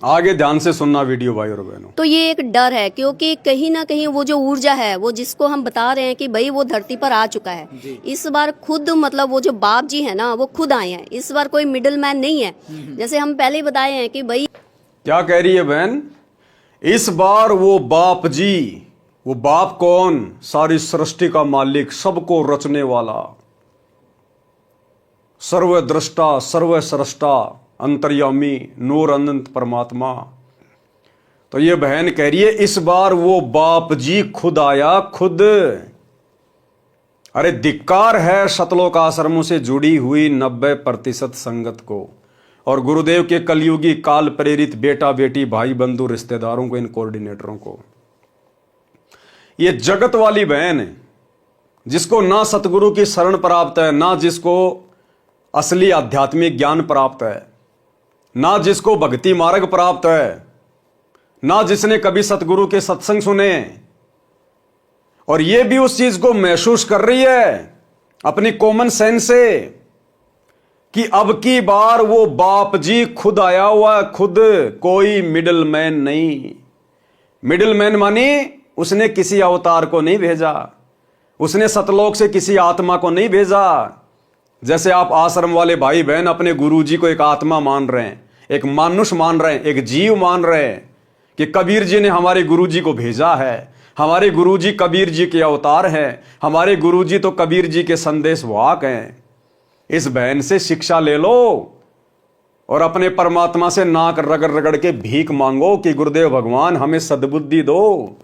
आगे ध्यान से सुनना वीडियो भाई और बहनों। तो ये एक डर है, क्योंकि कहीं ना कहीं वो जो ऊर्जा है, वो जिसको हम बता रहे हैं कि भाई वो धरती पर आ चुका है। इस बार खुद, मतलब वो जो बाप जी है ना, वो खुद आए हैं। इस बार कोई मिडिल मैन नहीं है। जैसे हम पहले ही बताए हैं कि भाई, क्या कह रही है बहन? इस बार वो बाप जी, वो बाप कौन? सारी सृष्टि का मालिक, सबको रचने वाला, सर्वद्रष्टा, सर्वसृष्टा, अंतर्यामी, नूर अनंत परमात्मा। तो ये बहन कह रही है इस बार वो बाप जी खुद आया, खुद। अरे धिक्कार है सतलोक आश्रमों से जुड़ी हुई 90% संगत को और गुरुदेव के कलयुगी काल प्रेरित बेटा बेटी भाई बंधु रिश्तेदारों को, इन कोऑर्डिनेटरों को। ये जगत वाली बहन है जिसको ना सतगुरु की शरण प्राप्त है, ना जिसको असली आध्यात्मिक ज्ञान प्राप्त है, ना जिसको भक्ति मार्ग प्राप्त है, ना जिसने कभी सतगुरु के सत्संग सुने, और ये भी उस चीज को महसूस कर रही है अपनी कॉमन सेंस से कि अब की बार वो बाप जी खुद आया हुआ, खुद, कोई मिडिल मैन नहीं। मिडिल मैन मानी उसने किसी अवतार को नहीं भेजा, उसने सतलोक से किसी आत्मा को नहीं भेजा। जैसे आप आश्रम वाले भाई बहन अपने गुरुजी को एक आत्मा मान रहे हैं, एक मानुष मान रहे हैं, एक जीव मान रहे हैं कि कबीर जी ने हमारे गुरुजी को भेजा है, हमारे गुरुजी कबीर जी के अवतार हैं, हमारे गुरुजी तो कबीर जी के संदेश वाहक हैं। इस बहन से शिक्षा ले लो और अपने परमात्मा से नाक रगड़ रगड़ के भीख मांगो कि गुरुदेव भगवान हमें सद्बुद्धि दो,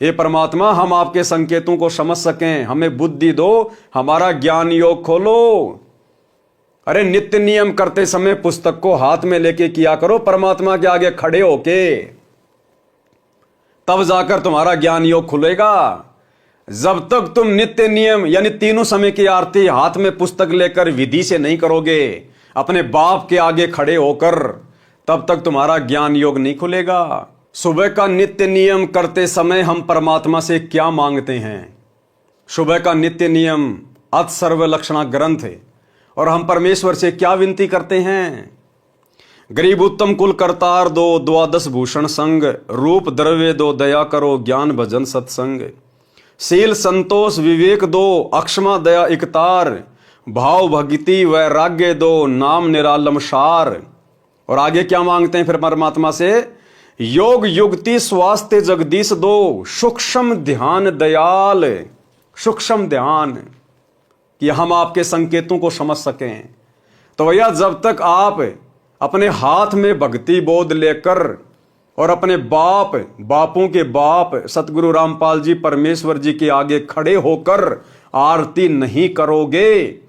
हे परमात्मा हम आपके संकेतों को समझ सकें, हमें बुद्धि दो, हमारा ज्ञान योग खोलो। अरे नित्य नियम करते समय पुस्तक को हाथ में लेके किया करो, परमात्मा के आगे खड़े होके, तब जाकर तुम्हारा ज्ञान योग खुलेगा। जब तक तुम नित्य नियम यानी तीनों समय की आरती हाथ में पुस्तक लेकर विधि से नहीं करोगे, अपने बाप के आगे खड़े होकर, तब तक तुम्हारा ज्ञान योग नहीं खुलेगा। सुबह का नित्य नियम करते समय हम परमात्मा से क्या मांगते हैं? सुबह का नित्य नियम अत सर्वलक्षणा ग्रंथ है और हम परमेश्वर से क्या विनती करते हैं? गरीब उत्तम कुल करतार दो, द्वादश भूषण संग, रूप द्रव्य दो, दया करो, ज्ञान भजन सत्संग, शील संतोष विवेक दो, अक्षमा दया इकतार, भाव भक्ति वैराग्य दो, नाम निरालम सार। और आगे क्या मांगते हैं फिर परमात्मा से? योग युक्ति स्वास्थ्य जगदीश दो, सूक्ष्म ध्यान दयाल। सूक्ष्म ध्यान कि हम आपके संकेतों को समझ सकें। तो भैया जब तक आप अपने हाथ में भक्ति बोध लेकर और अपने बापों के बाप सतगुरु रामपाल जी परमेश्वर जी के आगे खड़े होकर आरती नहीं करोगे,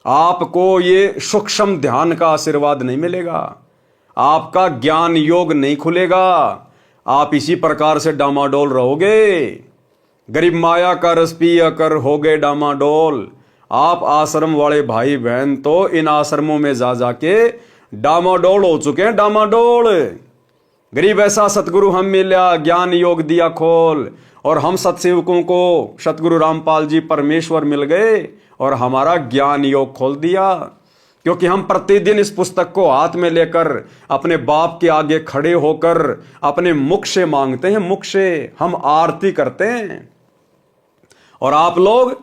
आपको ये सूक्ष्म ध्यान का आशीर्वाद नहीं मिलेगा, आपका ज्ञान योग नहीं खुलेगा, आप इसी प्रकार से डामाडोल रहोगे। गरीब माया का रस पिया कर हो गए डामाडोल। आप आश्रम वाले भाई बहन तो इन आश्रमों में जा जाके डामाडोल हो चुके हैं, डामाडोल। गरीब ऐसा सतगुरु हम मिला, ज्ञान योग दिया खोल, और हम सत्सेवकों को सतगुरु रामपाल जी परमेश्वर मिल गए और हमारा ज्ञान योग खोल दिया, क्योंकि हम प्रतिदिन इस पुस्तक को हाथ में लेकर अपने बाप के आगे खड़े होकर अपने मुख से मांगते हैं, मुख से हम आरती करते हैं। और आप लोग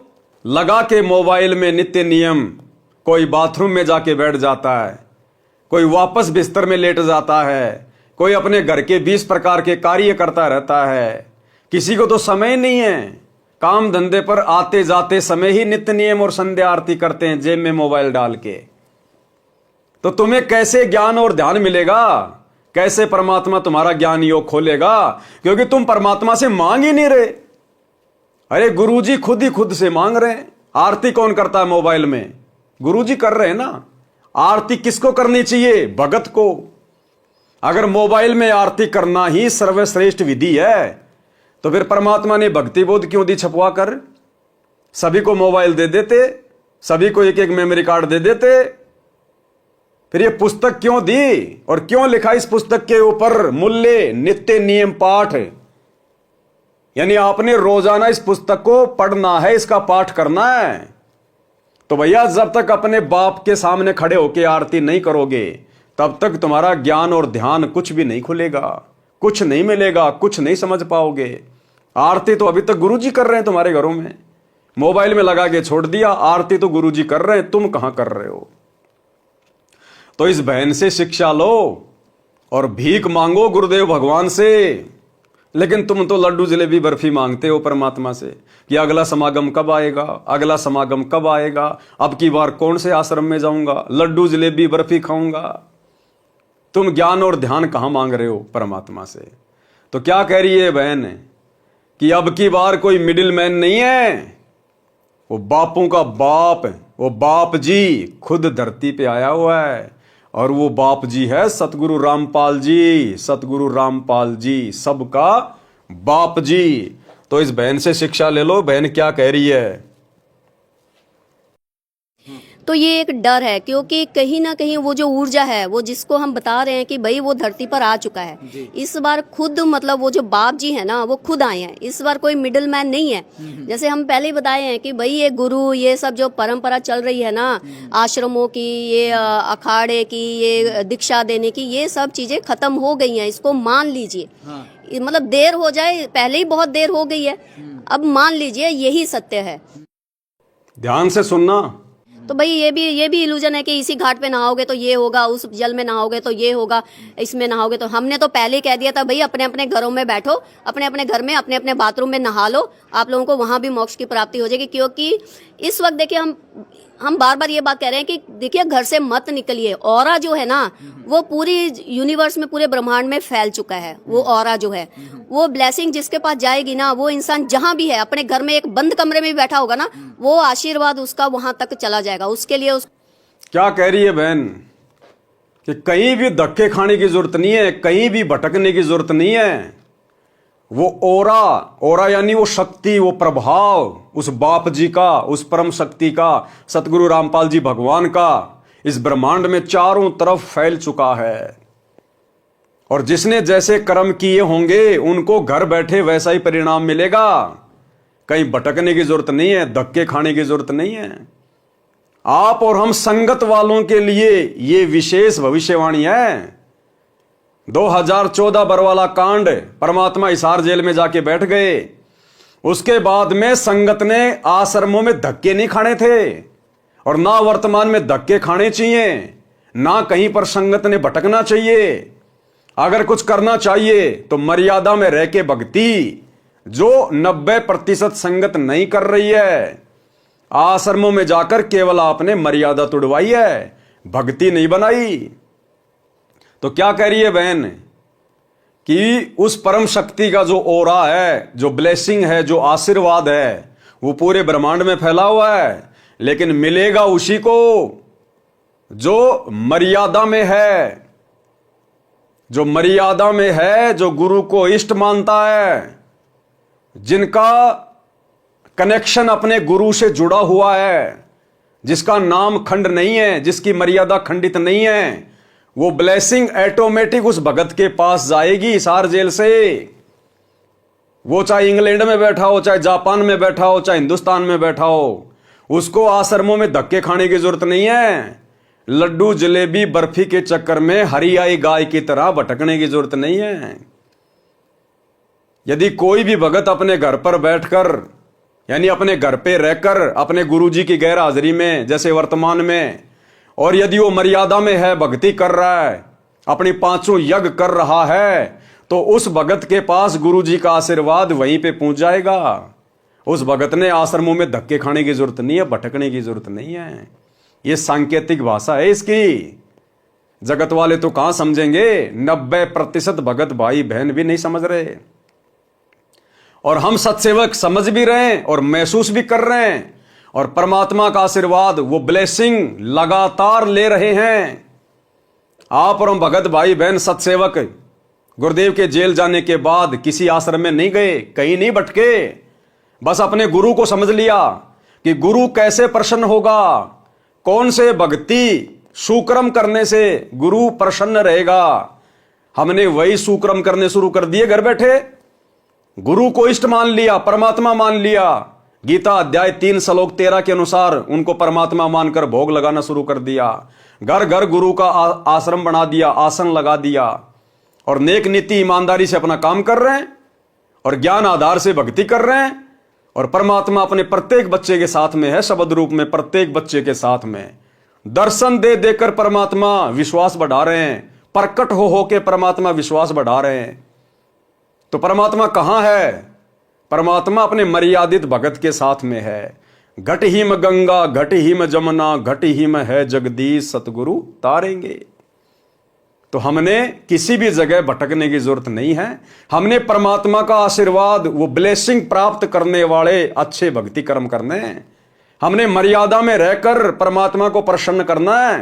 लगा के मोबाइल में नित्य नियम, कोई बाथरूम में जाके बैठ जाता है, कोई वापस बिस्तर में लेट जाता है, कोई अपने घर के 20 प्रकार के कार्य करता रहता है। किसी को तो समय नहीं है, काम धंधे पर आते जाते समय ही नित्य नियम और संध्या आरती करते हैं जेब में मोबाइल डाल के। तो तुम्हें कैसे ज्ञान और ध्यान मिलेगा? कैसे परमात्मा तुम्हारा ज्ञान योग खोलेगा? क्योंकि तुम परमात्मा से मांग ही नहीं रहे। अरे गुरुजी खुद ही खुद से मांग रहे हैं। आरती कौन करता है मोबाइल में? गुरुजी कर रहे हैं ना। आरती किसको करनी चाहिए? भगत को। अगर मोबाइल में आरती करना ही सर्वश्रेष्ठ विधि है तो फिर परमात्मा ने भक्ति बोध क्यों दी छपवा कर? सभी को मोबाइल दे देते, सभी को एक एक मेमोरी कार्ड दे देते। फिर ये पुस्तक क्यों दी और क्यों लिखा इस पुस्तक के ऊपर मूल्य नित्य नियम पाठ? यानी आपने रोजाना इस पुस्तक को पढ़ना है, इसका पाठ करना है। तो भैया जब तक अपने बाप के सामने खड़े होकर आरती नहीं करोगे तब तक तुम्हारा ज्ञान और ध्यान कुछ भी नहीं खुलेगा, कुछ नहीं मिलेगा, कुछ नहीं समझ पाओगे। आरती तो अभी तक गुरुजी कर रहे हैं तुम्हारे घरों में, मोबाइल में लगा के छोड़ दिया। आरती तो गुरुजी कर रहे हैं, तुम कहां कर रहे हो? तो इस बहन से शिक्षा लो और भीख मांगो गुरुदेव भगवान से। लेकिन तुम तो लड्डू जलेबी बर्फी मांगते हो परमात्मा से कि अगला समागम कब आएगा, अगला समागम कब आएगा, अब की बार कौन से आश्रम में जाऊंगा, लड्डू जलेबी बर्फी खाऊंगा। तुम ज्ञान और ध्यान कहां मांग रहे हो परमात्मा से? तो क्या कह रही है बहन कि अब की बार कोई मिडिल मैन नहीं है, वो बापों का बाप, वो बाप जी खुद धरती पे आया हुआ है, और वो बाप जी है सतगुरु रामपाल जी। सतगुरु रामपाल जी सबका बाप जी। तो इस बहन से शिक्षा ले लो, बहन क्या कह रही है। तो ये एक डर है, क्योंकि कहीं ना कहीं वो जो ऊर्जा है, वो जिसको हम बता रहे हैं कि भाई वो धरती पर आ चुका है इस बार खुद, मतलब वो जो बाप जी है ना, वो खुद आए हैं इस बार, कोई मिडिल मैन नहीं है। जैसे हम पहले ही बताए हैं कि भाई ये गुरु, ये सब जो परंपरा चल रही है ना, आश्रमों की, ये अखाड़े की, ये दीक्षा देने की, ये सब चीजें खत्म हो गई हैं। इसको मान लीजिए। मतलब देर हो जाए, पहले ही बहुत देर हो गई है, अब मान लीजिए यही सत्य है। ध्यान से सुनना। तो भाई ये भी इल्यूजन है कि इसी घाट पे नहाओगे तो ये होगा, उस जल में नहाओगे तो ये होगा, इसमें नहाओगे तो। हमने तो पहले ही कह दिया था भाई अपने अपने घरों में बैठो, अपने अपने घर में अपने अपने बाथरूम में नहा लो, आप लोगों को वहां भी मोक्ष की प्राप्ति हो जाएगी। क्योंकि इस वक्त देखिए हम बार बार ये बात कह रहे हैं कि देखिए घर से मत निकलिए। ऑरा जो है ना, वो पूरी यूनिवर्स में, पूरे ब्रह्मांड में फैल चुका है। वो ऑरा जो है, वो ब्लेसिंग जिसके पास जाएगी ना, वो इंसान जहां भी है, अपने घर में एक बंद कमरे में भी बैठा होगा ना, वो आशीर्वाद उसका वहां तक चला जाएगा। उसके लिए क्या कह रही है बहन कि कहीं भी धक्के खाने की जरूरत नहीं है, कहीं भी भटकने की जरूरत नहीं है। वो ओरा यानी वो शक्ति, वो प्रभाव उस बाप जी का, उस परम शक्ति का, सतगुरु रामपाल जी भगवान का इस ब्रह्मांड में चारों तरफ फैल चुका है। और जिसने जैसे कर्म किए होंगे उनको घर बैठे वैसा ही परिणाम मिलेगा। कहीं भटकने की जरूरत नहीं है, धक्के खाने की जरूरत नहीं है। आप और हम संगत वालों के लिए ये विशेष भविष्यवाणी है। 2014 बरवाला कांड, परमात्मा हिसार जेल में जाके बैठ गए। उसके बाद में संगत ने आश्रमों में धक्के नहीं खाने थे, और ना वर्तमान में धक्के खाने चाहिए, ना कहीं पर संगत ने भटकना चाहिए। अगर कुछ करना चाहिए तो मर्यादा में रह के भक्ति, जो 90% संगत नहीं कर रही है। आश्रमों में जाकर केवल आपने मर्यादा तोड़वाई है, भक्ति नहीं बनाई। तो क्या कह रही है बहन कि उस परम शक्ति का जो ओरा है, जो ब्लेसिंग है, जो आशीर्वाद है, वो पूरे ब्रह्मांड में फैला हुआ है, लेकिन मिलेगा उसी को जो मर्यादा में है, जो मर्यादा में है, जो गुरु को इष्ट मानता है, जिनका कनेक्शन अपने गुरु से जुड़ा हुआ है, जिसका नाम खंड नहीं है, जिसकी मर्यादा खंडित नहीं है। वो ब्लेसिंग ऑटोमेटिक उस भगत के पास जाएगी हिसार जेल से। वो चाहे इंग्लैंड में बैठा हो, चाहे जापान में बैठा हो, चाहे हिंदुस्तान में बैठा हो, उसको आश्रमों में धक्के खाने की जरूरत नहीं है। लड्डू जलेबी बर्फी के चक्कर में हरियाई गाय की तरह भटकने की जरूरत नहीं है। यदि कोई भी भगत अपने घर पर बैठकर, यानी अपने घर पे रहकर, अपने गुरुजी की गैर हाजिरी में, जैसे वर्तमान में, और यदि वो मर्यादा में है, भक्ति कर रहा है, अपनी 5 यज्ञ कर रहा है, तो उस भगत के पास गुरुजी का आशीर्वाद वहीं पे पहुंच जाएगा। उस भगत ने आश्रमों में धक्के खाने की जरूरत नहीं है, भटकने की जरूरत नहीं है। ये सांकेतिक भाषा है इसकी। जगत वाले तो कहां समझेंगे, 90% भगत भाई बहन भी नहीं समझ रहे। और हम सत्सेवक समझ भी रहे हैं और महसूस भी कर रहे हैं, और परमात्मा का आशीर्वाद, वो ब्लेसिंग लगातार ले रहे हैं। आप और हम भगत भाई बहन सत्सेवक गुरुदेव के जेल जाने के बाद किसी आश्रम में नहीं गए, कहीं नहीं भटके, बस अपने गुरु को समझ लिया कि गुरु कैसे प्रसन्न होगा, कौन से भक्ति सुक्रम करने से गुरु प्रसन्न रहेगा। हमने वही सुक्रम करने शुरू कर दिए घर बैठे। गुरु को इष्ट मान लिया, परमात्मा मान लिया। गीता अध्याय 3 श्लोक 13 के अनुसार उनको परमात्मा मानकर भोग लगाना शुरू कर दिया। घर घर गुरु का आश्रम बना दिया, आसन लगा दिया, और नेक नीति ईमानदारी से अपना काम कर रहे हैं, और ज्ञान आधार से भक्ति कर रहे हैं। और परमात्मा अपने प्रत्येक बच्चे के साथ में है, शब्द रूप में प्रत्येक बच्चे के साथ में। दर्शन दे देकर परमात्मा विश्वास बढ़ा रहे हैं, प्रकट हो के परमात्मा विश्वास बढ़ा रहे हैं। तो परमात्मा कहां है? परमात्मा अपने मर्यादित भगत के साथ में है। घट हिम गंगा, घट हिम जमुना, घट हिम है जगदीश, सतगुरु तारेंगे। तो हमने किसी भी जगह भटकने की जरूरत नहीं है। हमने परमात्मा का आशीर्वाद, वो ब्लेसिंग प्राप्त करने वाले अच्छे भक्ति कर्म करने हैं। हमने मर्यादा में रहकर परमात्मा को प्रसन्न करना है,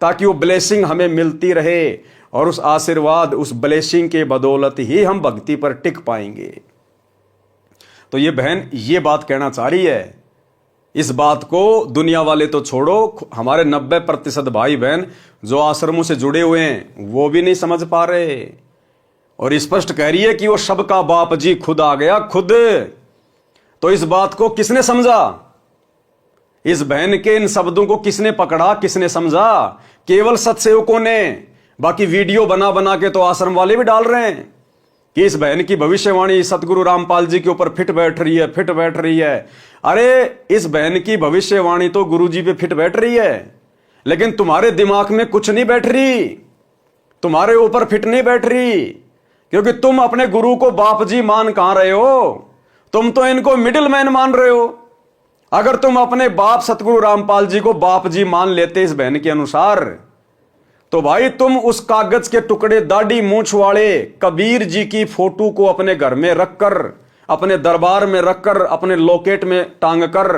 ताकि वो ब्लेसिंग हमें मिलती रहे, और उस आशीर्वाद, उस ब्लेसिंग के बदौलत ही हम भक्ति पर टिक पाएंगे। तो ये बहन ये बात कहना चाह रही है। इस बात को दुनिया वाले तो छोड़ो, हमारे 90% भाई बहन जो आश्रमों से जुड़े हुए हैं वो भी नहीं समझ पा रहे, और स्पष्ट कह रही है कि वो सबका बाप जी खुद आ गया, खुद। तो इस बात को किसने समझा? इस बहन के इन शब्दों को किसने पकड़ा, किसने समझा? केवल सत्सेवकों ने। बाकी वीडियो बना बना के तो आश्रम वाले भी डाल रहे हैं कि इस बहन की भविष्यवाणी सतगुरु रामपाल जी के ऊपर फिट बैठ रही है, फिट बैठ रही है। अरे इस बहन की भविष्यवाणी तो गुरु जी पे फिट बैठ रही है, लेकिन तुम्हारे दिमाग में कुछ नहीं बैठ रही, तुम्हारे ऊपर फिट नहीं बैठ रही, क्योंकि तुम अपने गुरु को बाप जी मान कहां रहे हो? तुम तो इनको मिडिल मैन मान रहे हो। अगर तुम अपने बाप सतगुरु रामपाल जी को बाप जी मान लेते इस बहन के अनुसार, तो भाई तुम उस कागज के टुकड़े दाढ़ी मूंछ वाले कबीर जी की फोटो को अपने घर में रखकर, अपने दरबार में रखकर, अपने लॉकेट में टांग कर,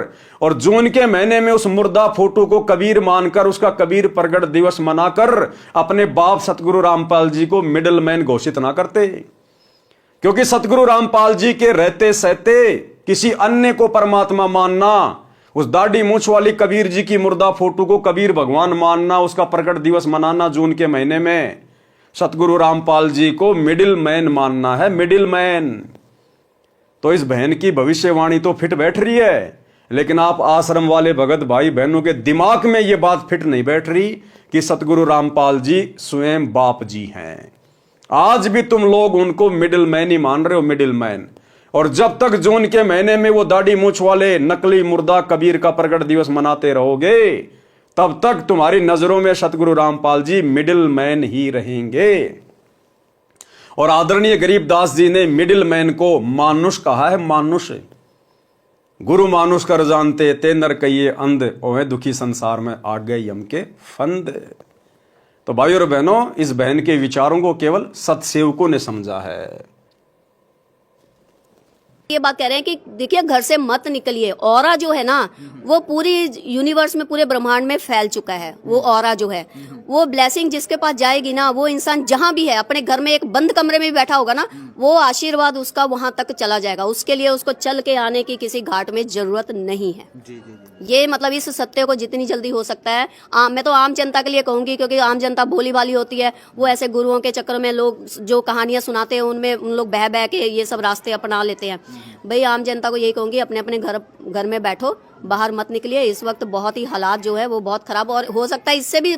और जून के महीने में उस मुर्दा फोटो को कबीर मानकर, उसका कबीर प्रगट दिवस मनाकर अपने बाप सतगुरु रामपाल जी को मिडिल मैन घोषित ना करते। क्योंकि सतगुरु रामपाल जी के रहते सहते किसी अन्य को परमात्मा मानना, उस दाढ़ी मूंछ वाली कबीर जी की मुर्दा फोटो को कबीर भगवान मानना, उसका प्रकट दिवस मनाना जून के महीने में, सतगुरु रामपाल जी को मिडिल मैन मानना है, मिडिल मैन। तो इस बहन की भविष्यवाणी तो फिट बैठ रही है, लेकिन आप आश्रम वाले भगत भाई बहनों के दिमाग में यह बात फिट नहीं बैठ रही कि सतगुरु रामपाल जी स्वयं बाप जी हैं। आज भी तुम लोग उनको मिडिल मैन ही मान रहे हो, मिडिल मैन। और जब तक जून के महीने में वो दाढ़ी मूंछ वाले नकली मुर्दा कबीर का प्रकट दिवस मनाते रहोगे, तब तक तुम्हारी नजरों में सतगुरु रामपाल जी मिडिल मैन ही रहेंगे। और आदरणीय गरीबदास जी ने मिडिल मैन को मानुष कहा है, मानुष। गुरु मानुष कर जानते ते नर कहिए अंध, ओहे दुखी संसार में आ गए यम के फंद। तो भाई और बहनों, इस बहन के विचारों को केवल सत्सेवकों ने समझा है। ये बात कह रहे हैं कि देखिए घर से मत निकलिए। ऑरा जो है ना वो पूरी यूनिवर्स में, पूरे ब्रह्मांड में फैल चुका है। वो ऑरा जो है, वो ब्लेसिंग जिसके पास जाएगी ना, वो इंसान जहां भी है, अपने घर में एक बंद कमरे में भी बैठा होगा ना, वो आशीर्वाद उसका वहां तक चला जाएगा। उसके लिए उसको चल के आने की किसी घाट में जरूरत नहीं है। ये मतलब इस सत्य को जितनी जल्दी हो सकता है, मैं तो आम जनता के लिए कहूंगी, क्योंकि आम जनता भोली भाली होती है। वो ऐसे गुरुओं के चक्कर में लोग जो कहानियां सुनाते हैं उनमें उन लोग बह बह के ये सब रास्ते अपना लेते हैं। भाई आम जनता को यही कहूंगी, अपने अपने घर में बैठो, बाहर मत निकलिए। इस वक्त बहुत ही हालात जो है वो बहुत खराब, और हो सकता है इससे भी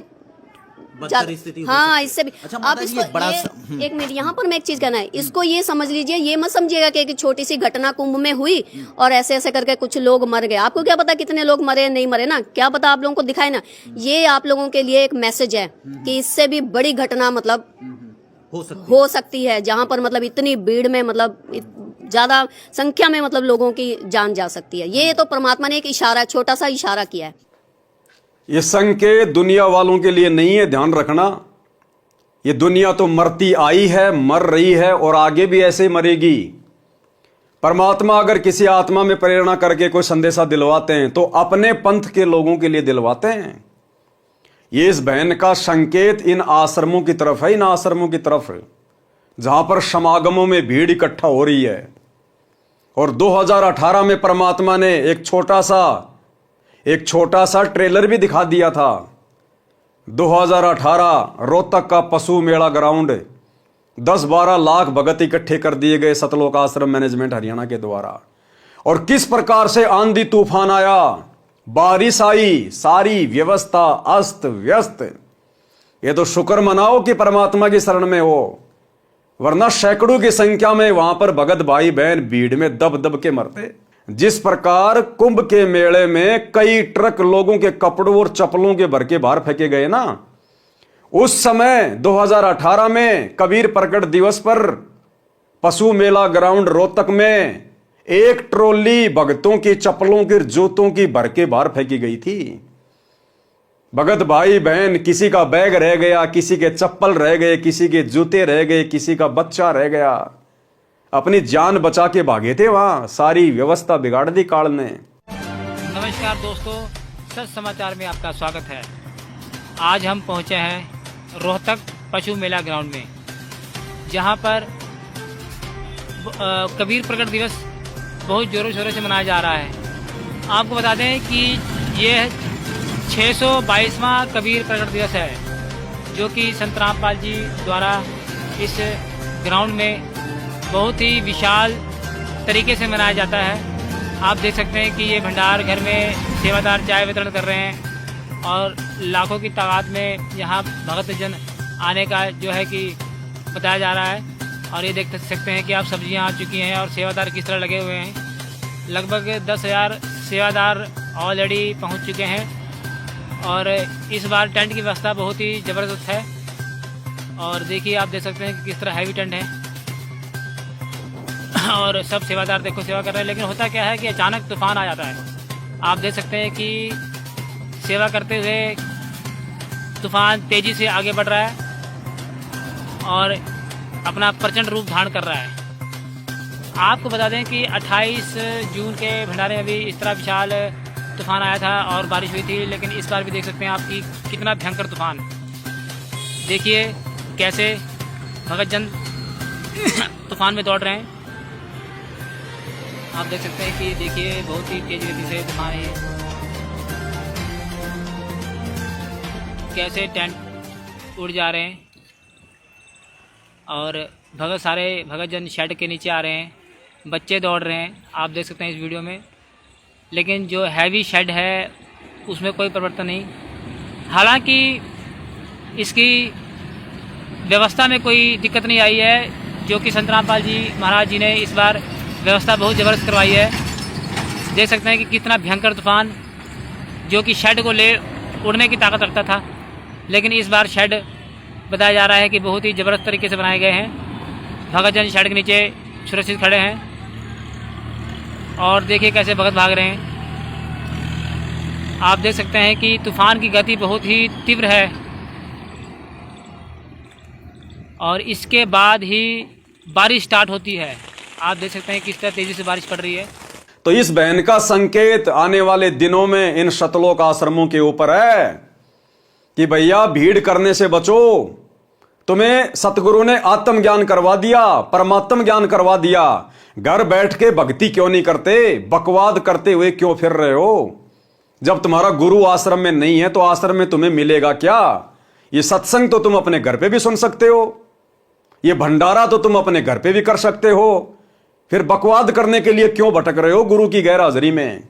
हाँ, इससे भी। अच्छा, आप इसको एक मिनट, यहाँ पर मैं एक चीज कहना है, इसको ये समझ लीजिए, ये मत समझिएगा कि एक छोटी सी घटना कुंभ में हुई और ऐसे ऐसे करके कुछ लोग मर गए। आपको क्या पता कितने लोग मरे नहीं मरे ना, क्या पता आप लोगों को दिखाए ना। ये आप लोगों के लिए एक मैसेज है कि इससे भी बड़ी घटना मतलब हो सकती है, जहां पर मतलब इतनी भीड़ में मतलब ज्यादा संख्या में मतलब लोगों की जान जा सकती है। ये तो परमात्मा ने एक इशारा, छोटा सा इशारा किया है। ये संकेत दुनिया वालों के लिए नहीं है, ध्यान रखना। ये दुनिया तो मरती आई है, मर रही है, और आगे भी ऐसे मरेगी। परमात्मा अगर किसी आत्मा में प्रेरणा करके कोई संदेशा दिलवाते हैं तो अपने पंथ के लोगों के लिए दिलवाते हैं। ये इस बहन का संकेत इन आश्रमों की तरफ है, इन आश्रमों की तरफ जहां पर समागमों में भीड़ इकट्ठा हो रही है। और 2018 में परमात्मा ने एक छोटा सा ट्रेलर भी दिखा दिया था। 2018 रोहतक का पशु मेला ग्राउंड, 10-12 लाख भगत इकट्ठे कर दिए गए सतलोक आश्रम मैनेजमेंट हरियाणा के द्वारा। और किस प्रकार से आंधी तूफान आया, बारिश आई, सारी व्यवस्था अस्त व्यस्त। ये तो शुक्र मनाओ कि परमात्मा की शरण में हो, वरना सैकड़ों की संख्या में वहां पर भगत भाई बहन भीड़ में दब दब के मरते। जिस प्रकार कुंभ के मेले में कई ट्रक लोगों के कपड़ों और चप्पलों के भर के बाहर फेंके गए ना, उस समय 2018 में कबीर प्रकट दिवस पर पशु मेला ग्राउंड रोहतक में एक ट्रॉली भगतों की चप्पलों की, जूतों की भर के बाहर फेंकी गई थी। भगत भाई बहन, किसी का बैग रह गया, किसी के चप्पल रह गए, किसी के जूते रह गए, किसी का बच्चा रह गया, अपनी जान बचा के भागे थे। वहां सारी व्यवस्था बिगाड़ दी काल ने। नमस्कार। नमस्कार दोस्तों, सच समाचार में आपका स्वागत है। आज हम पहुंचे हैं रोहतक पशु मेला ग्राउंड में, जहां पर कबीर प्रकट दिवस बहुत जोरों शोरों से मनाया जा रहा है। आपको बता दें कि ये 622वां कबीर प्रकट दिवस है, जो कि संत रामपाल जी द्वारा इस ग्राउंड में बहुत ही विशाल तरीके से मनाया जाता है। आप देख सकते हैं कि ये भंडार घर में सेवादार चाय वितरण कर रहे हैं और लाखों की तादाद में यहाँ भगत जन आने का जो है कि बताया जा रहा है। और ये देख सकते हैं कि आप सब्जियाँ आ चुकी हैं और सेवादार किस तरह लगे हुए हैं। लगभग 10,000 सेवादार ऑलरेडी पहुँच चुके हैं और इस बार टेंट की व्यवस्था बहुत ही ज़बरदस्त है। और देखिए, आप देख सकते हैं कि किस तरह हैवी टेंट है और सब सेवादार देखो सेवा कर रहे हैं। लेकिन होता क्या है कि अचानक तूफान आ जाता है। आप देख सकते हैं कि सेवा करते हुए तूफान तेज़ी से आगे बढ़ रहा है और अपना प्रचंड रूप धारण कर रहा है। आपको बता दें कि 28 जून के भंडारे में भी इस तरह विशाल तूफान आया था और बारिश हुई थी। लेकिन इस बार भी देख सकते हैं आप कि कितना भयंकर तूफान। देखिए कैसे भगत जन तूफान में दौड़ रहे हैं। आप देख सकते हैं कि देखिए बहुत ही तेज गति से तूफान है। कैसे टेंट उड़ जा रहे हैं और सारे भगत जन शेड के नीचे आ रहे हैं। बच्चे दौड़ रहे हैं, आप देख सकते हैं इस वीडियो में। लेकिन जो हैवी शेड है उसमें कोई परिवर्तन नहीं। हालांकि इसकी व्यवस्था में कोई दिक्कत नहीं आई है, जो कि संत रामपाल जी महाराज जी ने इस बार व्यवस्था बहुत ज़बरदस्त करवाई है। देख सकते हैं कि कितना भयंकर तूफान, जो कि शेड को ले उड़ने की ताकत रखता था। लेकिन इस बार शेड बताया जा रहा है कि बहुत ही ज़बरदस्त तरीके से बनाए गए हैं। भगत जन शेड के नीचे सुरक्षित खड़े हैं और देखिए कैसे भगत भाग रहे हैं। आप देख सकते हैं कि तूफान की गति बहुत ही तीव्र है और इसके बाद ही बारिश स्टार्ट होती है। आप देख सकते हैं किस तरह तेजी से बारिश पड़ रही है। तो इस बहन का संकेत आने वाले दिनों में इन शतलोक आश्रमों के ऊपर है कि भैया भीड़ करने से बचो। तुम्हें सतगुरु ने आत्मज्ञान करवा दिया, परमात्म ज्ञान करवा दिया। घर बैठ के भक्ति क्यों नहीं करते? बकवाद करते हुए क्यों फिर रहे हो? जब तुम्हारा गुरु आश्रम में नहीं है तो आश्रम में तुम्हें मिलेगा क्या? ये सत्संग तो तुम अपने घर पे भी सुन सकते हो, ये भंडारा तो तुम अपने घर पे भी कर सकते हो। फिर बकवाद करने के लिए क्यों भटक रहे हो गुरु की गैर हाजिरी में?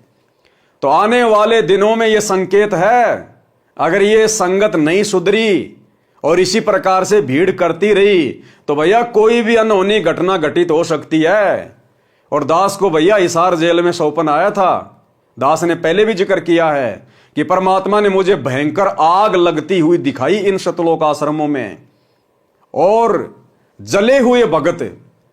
तो आने वाले दिनों में यह संकेत है, अगर ये संगत नहीं सुधरी और इसी प्रकार से भीड़ करती रही तो भैया कोई भी अनहोनी घटना घटित हो सकती है। और दास को भैया हिसार जेल में सौंपन आया था। दास ने पहले भी जिक्र किया है कि परमात्मा ने मुझे भयंकर आग लगती हुई दिखाई इन शतलोक आश्रमों में, और जले हुए भगत,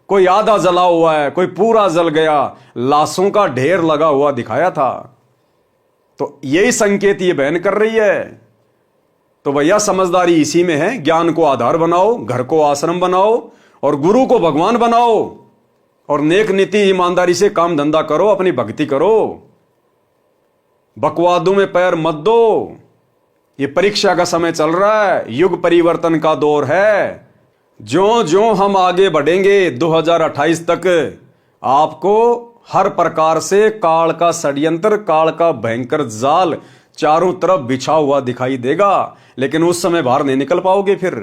कोई आधा जला हुआ है, कोई पूरा जल गया, लाशों का ढेर लगा हुआ दिखाया था। तो यही संकेत ये बहन कर रही है। तो भैया समझदारी इसी में है, ज्ञान को आधार बनाओ, घर को आश्रम बनाओ और गुरु को भगवान बनाओ और नेक नीति ईमानदारी से काम धंधा करो, अपनी भक्ति करो। बकवादों में पैर मत दो। ये परीक्षा का समय चल रहा है, युग परिवर्तन का दौर है। ज्यों ज्यों हम आगे बढ़ेंगे 2028 तक, आपको हर प्रकार से काल का षड्यंत्र, काल का भयंकर जाल चारों तरफ बिछा हुआ दिखाई देगा। लेकिन उस समय बाहर नहीं निकल पाओगे। फिर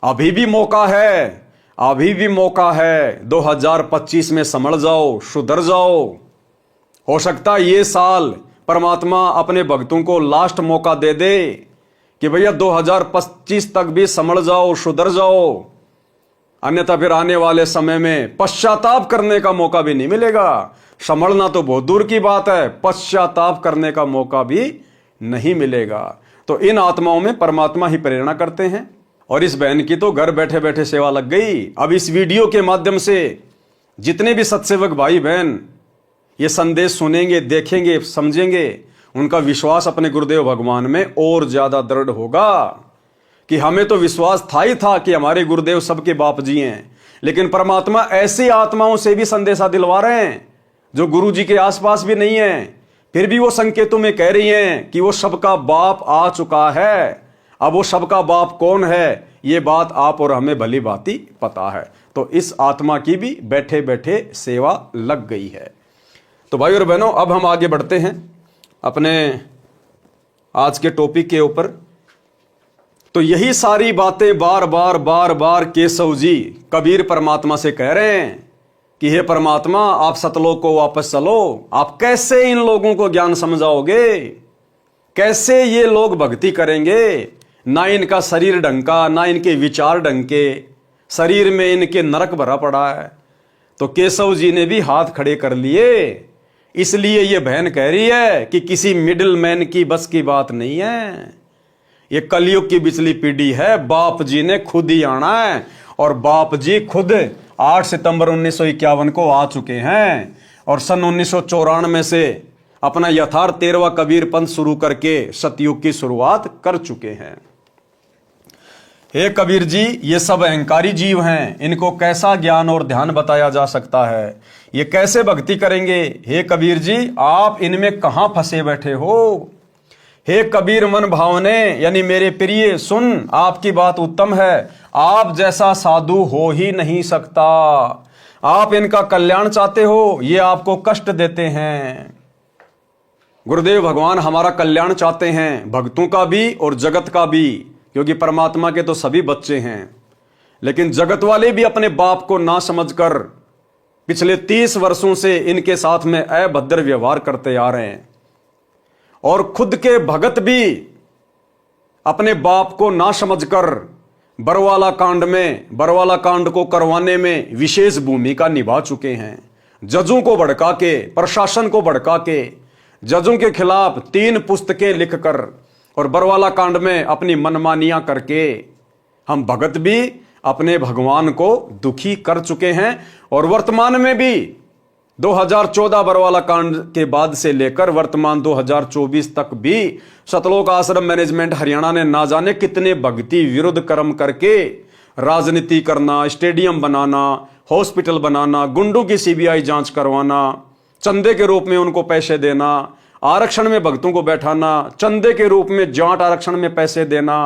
अभी भी मौका है, अभी भी मौका है। 2025 में संभल जाओ, सुधर जाओ। हो सकता है ये साल परमात्मा अपने भक्तों को लास्ट मौका दे दे कि भैया 2025 तक भी संभल जाओ, सुधर जाओ। अन्यथा फिर आने वाले समय में पश्चाताप करने का मौका भी नहीं मिलेगा। संभलना तो बहुत दूर की बात है, पश्चाताप करने का मौका भी नहीं मिलेगा। तो इन आत्माओं में परमात्मा ही प्रेरणा करते हैं। और इस बहन की तो घर बैठे बैठे सेवा लग गई। अब इस वीडियो के माध्यम से जितने भी सत्सेवक भाई बहन ये संदेश सुनेंगे, देखेंगे, समझेंगे, उनका विश्वास अपने गुरुदेव भगवान में और ज्यादा दृढ़ होगा। कि हमें तो विश्वास था ही था कि हमारे गुरुदेव सबके बाप जी हैं, लेकिन परमात्मा ऐसी आत्माओं से भी संदेशा दिलवा रहे हैं जो गुरु जी के आसपास भी नहीं है, फिर भी वो संकेतों में कह रही हैं कि वो सबका बाप आ चुका है। अब वो सबका बाप कौन है, ये बात आप और हमें भली भांति पता है। तो इस आत्मा की भी बैठे बैठे सेवा लग गई है। तो भाई और बहनों, अब हम आगे बढ़ते हैं अपने आज के टॉपिक के ऊपर। तो यही सारी बातें बार बार केशव जी कबीर परमात्मा से कह रहे हैं कि हे परमात्मा, आप सतलोक को वापस चलो। आप कैसे इन लोगों को ज्ञान समझाओगे, कैसे ये लोग भक्ति करेंगे? ना इनका शरीर ढंग का, ना इनके विचार ढंग के, शरीर में इनके नरक भरा पड़ा है। तो केशव जी ने भी हाथ खड़े कर लिए। इसलिए ये बहन कह रही है कि किसी मिडिल मैन की बस की बात नहीं है। ये कलयुग की बिचली पीढ़ी है। बाप जी ने खुद ही आना है, और बाप जी खुद 8 सितंबर 1951 को आ चुके हैं, और सन 1994 से अपना यथार्थ 13वां कबीर पंथ शुरू करके सतयुग की शुरुआत कर चुके हैं। हे कबीर जी, ये सब अहंकारी जीव हैं, इनको कैसा ज्ञान और ध्यान बताया जा सकता है? ये कैसे भक्ति करेंगे? हे कबीर जी, आप इनमें कहां फंसे बैठे हो? हे कबीर मन भावने, यानी मेरे प्रिय सुन, आपकी बात उत्तम है। आप जैसा साधु हो ही नहीं सकता। आप इनका कल्याण चाहते हो, ये आपको कष्ट देते हैं। गुरुदेव भगवान हमारा कल्याण चाहते हैं, भक्तों का भी और जगत का भी, क्योंकि परमात्मा के तो सभी बच्चे हैं। लेकिन जगत वाले भी अपने बाप को ना समझकर पिछले 30 वर्षों से इनके साथ में अभद्र व्यवहार करते आ रहे हैं, और खुद के भगत भी अपने बाप को ना समझकर बरवाला कांड को करवाने में विशेष भूमिका निभा चुके हैं। जजों को भड़का के, प्रशासन को भड़का के, जजों के खिलाफ 3 पुस्तकें लिखकर और बरवाला कांड में अपनी मनमानियां करके हम भगत भी अपने भगवान को दुखी कर चुके हैं। और वर्तमान में भी 2014 बरवाला कांड के बाद से लेकर वर्तमान 2024 तक भी सतलोक आश्रम मैनेजमेंट हरियाणा ने ना जाने कितने भक्ति विरुद्ध कर्म करके राजनीति करना, स्टेडियम बनाना, हॉस्पिटल बनाना, गुंडों की सीबीआई जांच करवाना, चंदे के रूप में उनको पैसे देना, आरक्षण में भक्तों को बैठाना, चंदे के रूप में जाट आरक्षण में पैसे देना,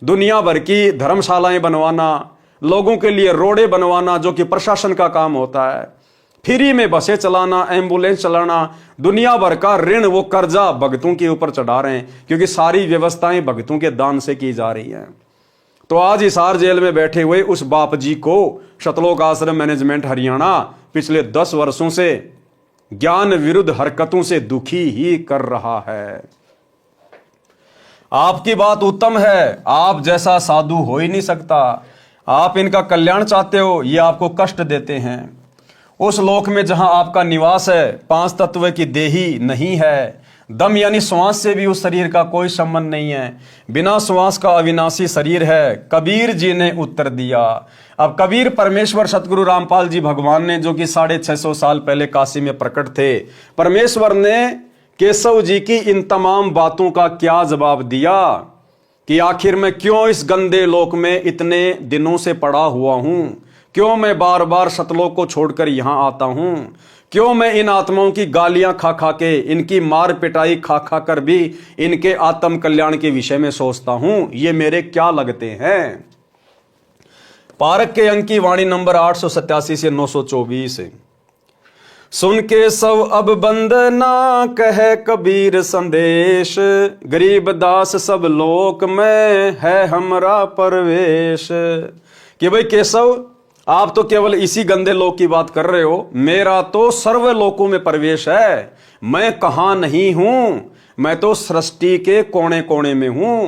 दुनिया भर की धर्मशालाएं बनवाना, लोगों के लिए रोडे बनवाना जो कि प्रशासन का काम होता है, फ्री में बसें चलाना, एम्बुलेंस चलाना, दुनिया भर का ऋण वो कर्जा भक्तों के ऊपर चढ़ा रहे हैं, क्योंकि सारी व्यवस्थाएं भक्तों के दान से की जा रही हैं। तो आज हिसार जेल में बैठे हुए उस बाप जी को सतलोक आश्रम मैनेजमेंट हरियाणा पिछले 10 वर्षों से ज्ञान विरुद्ध हरकतों से दुखी ही कर रहा है। आपकी बात उत्तम है, आप जैसा साधु हो ही नहीं सकता। आप इनका कल्याण चाहते हो, ये आपको कष्ट देते हैं। उस लोक में जहां आपका निवास है, 5 तत्व की देही नहीं है, दम यानी श्वास से भी उस शरीर का कोई संबंध नहीं है, बिना श्वास का अविनाशी शरीर है। कबीर जी ने उत्तर दिया। अब कबीर परमेश्वर सतगुरु रामपाल जी भगवान ने, जो कि 650 साल पहले काशी में प्रकट थे, परमेश्वर ने केशव जी की इन तमाम बातों का क्या जवाब दिया कि आखिर मैं क्यों इस गंदे लोक में इतने दिनों से पड़ा हुआ हूं, क्यों मैं बार बार सतलोक को छोड़कर यहां आता हूं, क्यों मैं इन आत्माओं की गालियां खा खा के, इनकी मार पिटाई खा खा कर भी इनके आत्म कल्याण के विषय में सोचता हूं, ये मेरे क्या लगते हैं। पारक के अंक की वाणी नंबर 887 से 924। सुन के सब अब बंदना कहे कबीर संदेश, गरीब दास सब लोक में है हमरा परवेश। कि भाई केशव, आप तो केवल इसी गंदे लोक की बात कर रहे हो, मेरा तो सर्व लोकों में प्रवेश है। मैं कहां नहीं हूं, मैं तो सृष्टि के कोने कोने में हूं।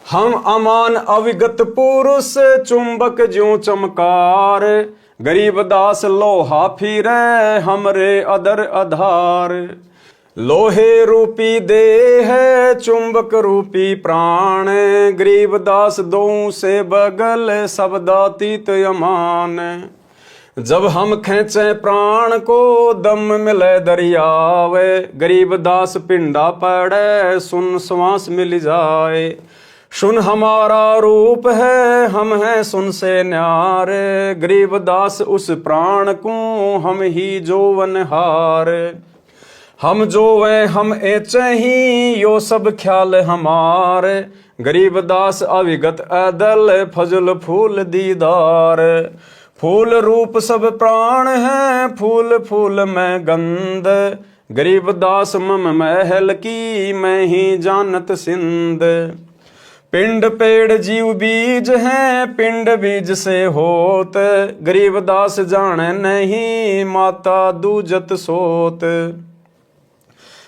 हम अमान अविगत पुरुष चुंबक ज्यों चमकार, गरीब दास लोहा फिरे हमरे अदर आधार। लोहे रूपी देह चुंबक रूपी प्राण, गरीब दास दो से बगल शब्दातीत यमान। जब हम खेचे प्राण को दम मिले दरियावे, गरीब दास पिंडा पड़े सुन श्वास मिल जाए। सुन हमारा रूप है हम हैं सुन से न्यारे, गरीब दास उस प्राण को हम ही जोवन हार। हम जो वे हम एचे ही यो सब ख्याल हमार, गरीबदास अविगत अदल फजल फूल दीदार। फूल रूप सब प्राण है, फूल फूल में गंध, गरीबदास मम महल की मैं ही जानत सिंध। पिंड पेड़ जीव बीज है, पिंड बीज से होत, गरीबदास जाने नहीं माता दूजत सोत।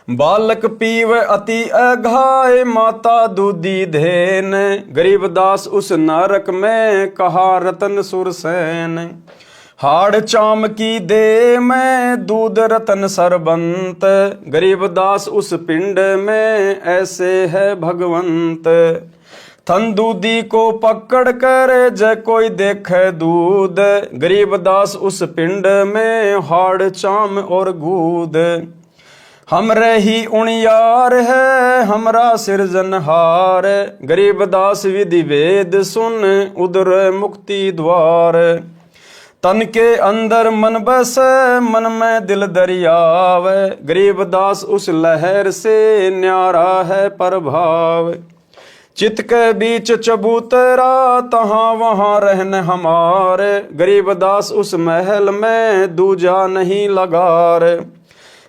बालक पीव अति अघाय, माता दूधी धेन, गरीबदास उस नरक में कहा रतन सुरसैन। हाड़ चाम की दे में दूध रतन सरबंत, गरीबदास उस पिंड में ऐसे है भगवंत। थन दूधी को पकड़ कर जय कोई देखे दूध, गरीबदास उस पिंड में हाड़ चाम और गूद। हमरे ही उणियार है हमरा सिरजनहार, गरीबदास विधि वेद सुन उदर मुक्ति द्वार। तन के अंदर मन बस मन में दिल दरियाव, गरीबदास उस लहर से न्यारा है प्रभाव। चित के बीच चबूतरा तहाँ वहाँ रहन हमारे, गरीबदास उस महल में दूजा नहीं लगार।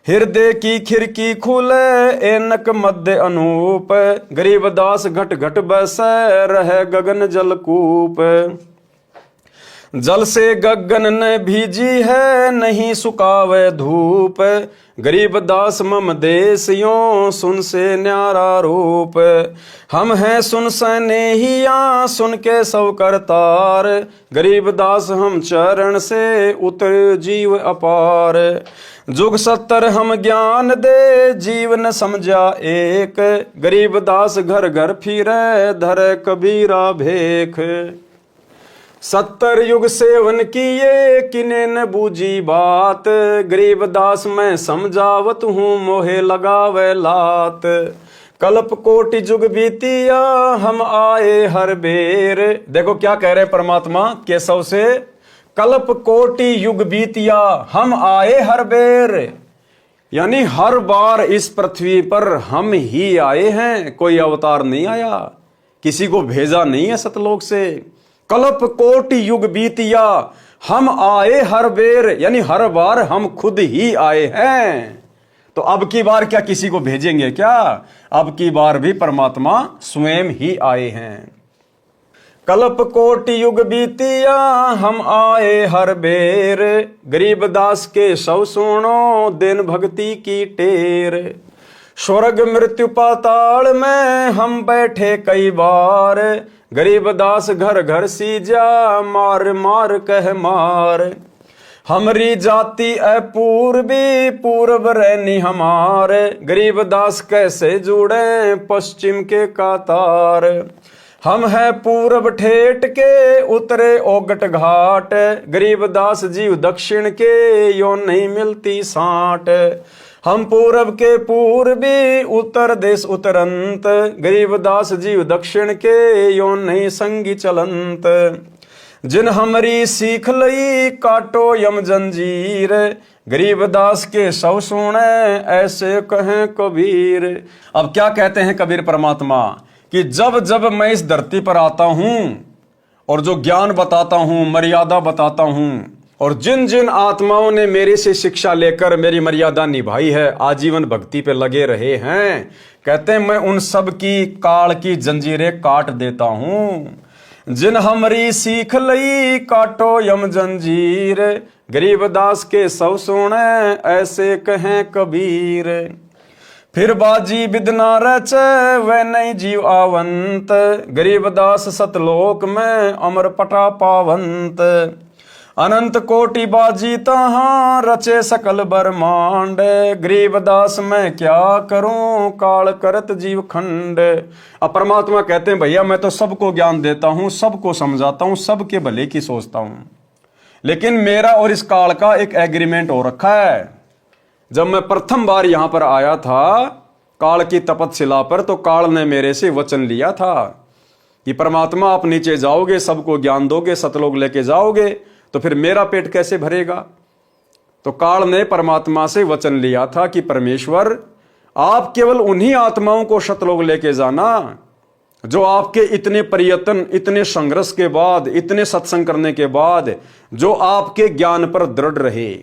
हृदय की खिड़की खुले एनक मध्य अनूप, गरीबदास घट घट बस रहे गगन जलकूप। जल से गगन ने भीजी है नहीं सुकावे धूप, गरीबदास मम देश यों सुन से न्यारा रूप। हम हैं सुन सनेहिया सुन के सब करतार, गरीबदास हम चरण से उतर जीव अपार। जुग 70 हम ज्ञान दे जीव न समझा एक, गरीबदास घर घर फिरे धरे कबीरा भेख। 70 युग सेवन किए किने न बूझी बात, गरीबदास मैं समझावत हूँ मोहे लगावे लात। कल्प कोटि जुग बीतिया हम आए हर बेर, देखो क्या कह रहे परमात्मा केशव से, कल्प कोटि युग बीतिया हम आए हर बेर, यानी हर बार इस पृथ्वी पर हम ही आए हैं, कोई अवतार नहीं आया, किसी को भेजा नहीं है सतलोक से। कल्प कोटि युग बीतिया हम आए हर बेर, यानी हर बार हम खुद ही आए हैं। तो अब की बार क्या किसी को भेजेंगे क्या? अब की बार भी परमात्मा स्वयं ही आए हैं। कल्प कोटि युग बीतिया हम आए हर बेर, गरीबदास के सब सुनो दिन भक्ति की टेर। स्वर्ग मृत्यु पाताल में हम बैठे कई बार, गरीबदास घर घर सीजा मार मार कह मार। हमरी जाति अपूर्वी पूर्व रहनी हमारे, गरीबदास कैसे जुड़े पश्चिम के कातार। हम है पूर्व ठेठ के उतरे ओगट घाट, गरीबदास जीव दक्षिण के यो नहीं मिलती साट। हम पूरब के पूर्वी उत्तर देश उतरंत, गरीबदास जीव दक्षिण के यो नहीं संगी चलंत। जिन हमरी सीख लई काटो यम जंजीर, गरीबदास के सब सुने ऐसे कहें कबीर। अब क्या कहते हैं कबीर परमात्मा कि जब जब मैं इस धरती पर आता हूं और जो ज्ञान बताता हूं, मर्यादा बताता हूं, और जिन जिन आत्माओं ने मेरे से शिक्षा लेकर मेरी मर्यादा निभाई है, आजीवन भक्ति पे लगे रहे हैं, कहते हैं मैं उन सब की काल की जंजीरें काट देता हूं। जिन हमरी सीख लई काटो यम जंजीर, गरीबदास के सब सुने ऐसे कहें कबीर। फिर बाजी बिदना रचे वह नहीं जीव आवंत, गरीबदास सतलोक में अमर पटा पावंत। अनंत कोटि बाजी तहाँ रचे सकल ब्रह्मांड, गरीबदास मैं क्या करूं काल करत जीव खंड। अब परमात्मा कहते हैं भैया मैं तो सबको ज्ञान देता हूं, सबको समझाता हूं, सबके भले की सोचता हूं, लेकिन मेरा और इस काल का एक एग्रीमेंट हो रखा है। जब मैं प्रथम बार यहां पर आया था काल की तपतशिला पर, तो काल ने मेरे से वचन लिया था कि परमात्मा आप नीचे जाओगे, सबको ज्ञान दोगे, सतलोक लेके जाओगे, तो फिर मेरा पेट कैसे भरेगा? तो काल ने परमात्मा से वचन लिया था कि परमेश्वर, आप केवल उन्हीं आत्माओं को सतलोक लेके जाना जो आपके इतने प्रयत्न, इतने संघर्ष के बाद, इतने सत्संग करने के बाद जो आपके ज्ञान पर दृढ़ रहे,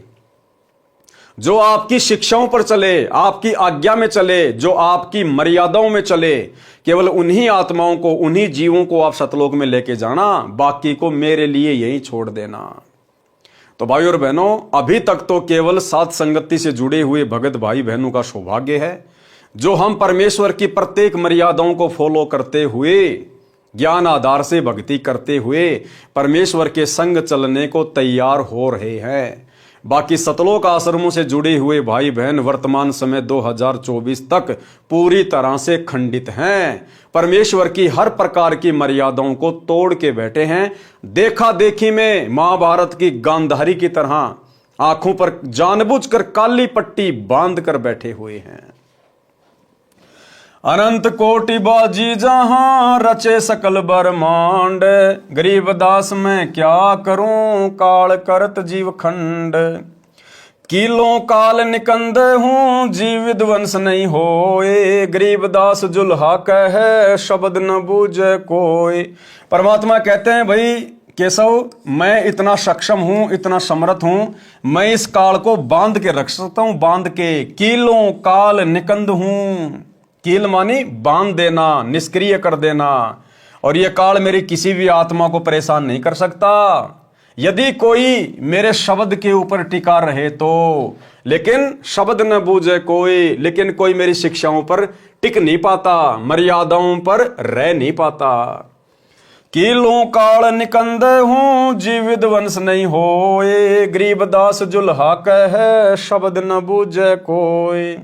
जो आपकी शिक्षाओं पर चले, आपकी आज्ञा में चले, जो आपकी मर्यादाओं में चले। केवल उन्हीं आत्माओं को, उन्हीं जीवों को आप सतलोक में लेके जाना, बाकी को मेरे लिए यहीं छोड़ देना। तो भाई और बहनों, अभी तक तो केवल साथ संगति से जुड़े हुए भगत भाई बहनों का सौभाग्य है जो हम परमेश्वर की प्रत्येक मर्यादाओं को फॉलो करते हुए, ज्ञान आधार से भक्ति करते हुए परमेश्वर के संग चलने को तैयार हो रहे हैं। बाकी सतलोक आश्रमों से जुड़े हुए भाई बहन वर्तमान समय 2024 तक पूरी तरह से खंडित हैं, परमेश्वर की हर प्रकार की मर्यादाओं को तोड़ के बैठे हैं। देखा देखी में महाभारत की गांधारी की तरह आंखों पर जानबूझकर काली पट्टी बांध कर बैठे हुए हैं। अनंत कोटि बाजी जहां रचे सकल ब्रह्मांड, गरीब दास मैं क्या करूं काल करत जीव खंड। किलों काल निकंद हूं जीव विध्वंस नहीं होए, गरीब दास जुल्हा कहे शब्द न बूझे कोई। परमात्मा कहते हैं, भाई केशव, मैं इतना सक्षम हूं, इतना समर्थ हूं, मैं इस काल को बांध के रख सकता हूं, बांध के। किलों काल निकंद हूं, कील मानी बांध देना, निष्क्रिय कर देना, और यह काल मेरी किसी भी आत्मा को परेशान नहीं कर सकता यदि कोई मेरे शब्द के ऊपर टिका रहे तो। लेकिन शब्द न बूझे कोई, लेकिन कोई मेरी शिक्षाओं पर टिक नहीं पाता, मर्यादाओं पर रह नहीं पाता। कीलों काल निकंद हूं जीव विध्वंस नहीं होए, गरीब दास जुल्हा कहे शब्द न बूझे कोई।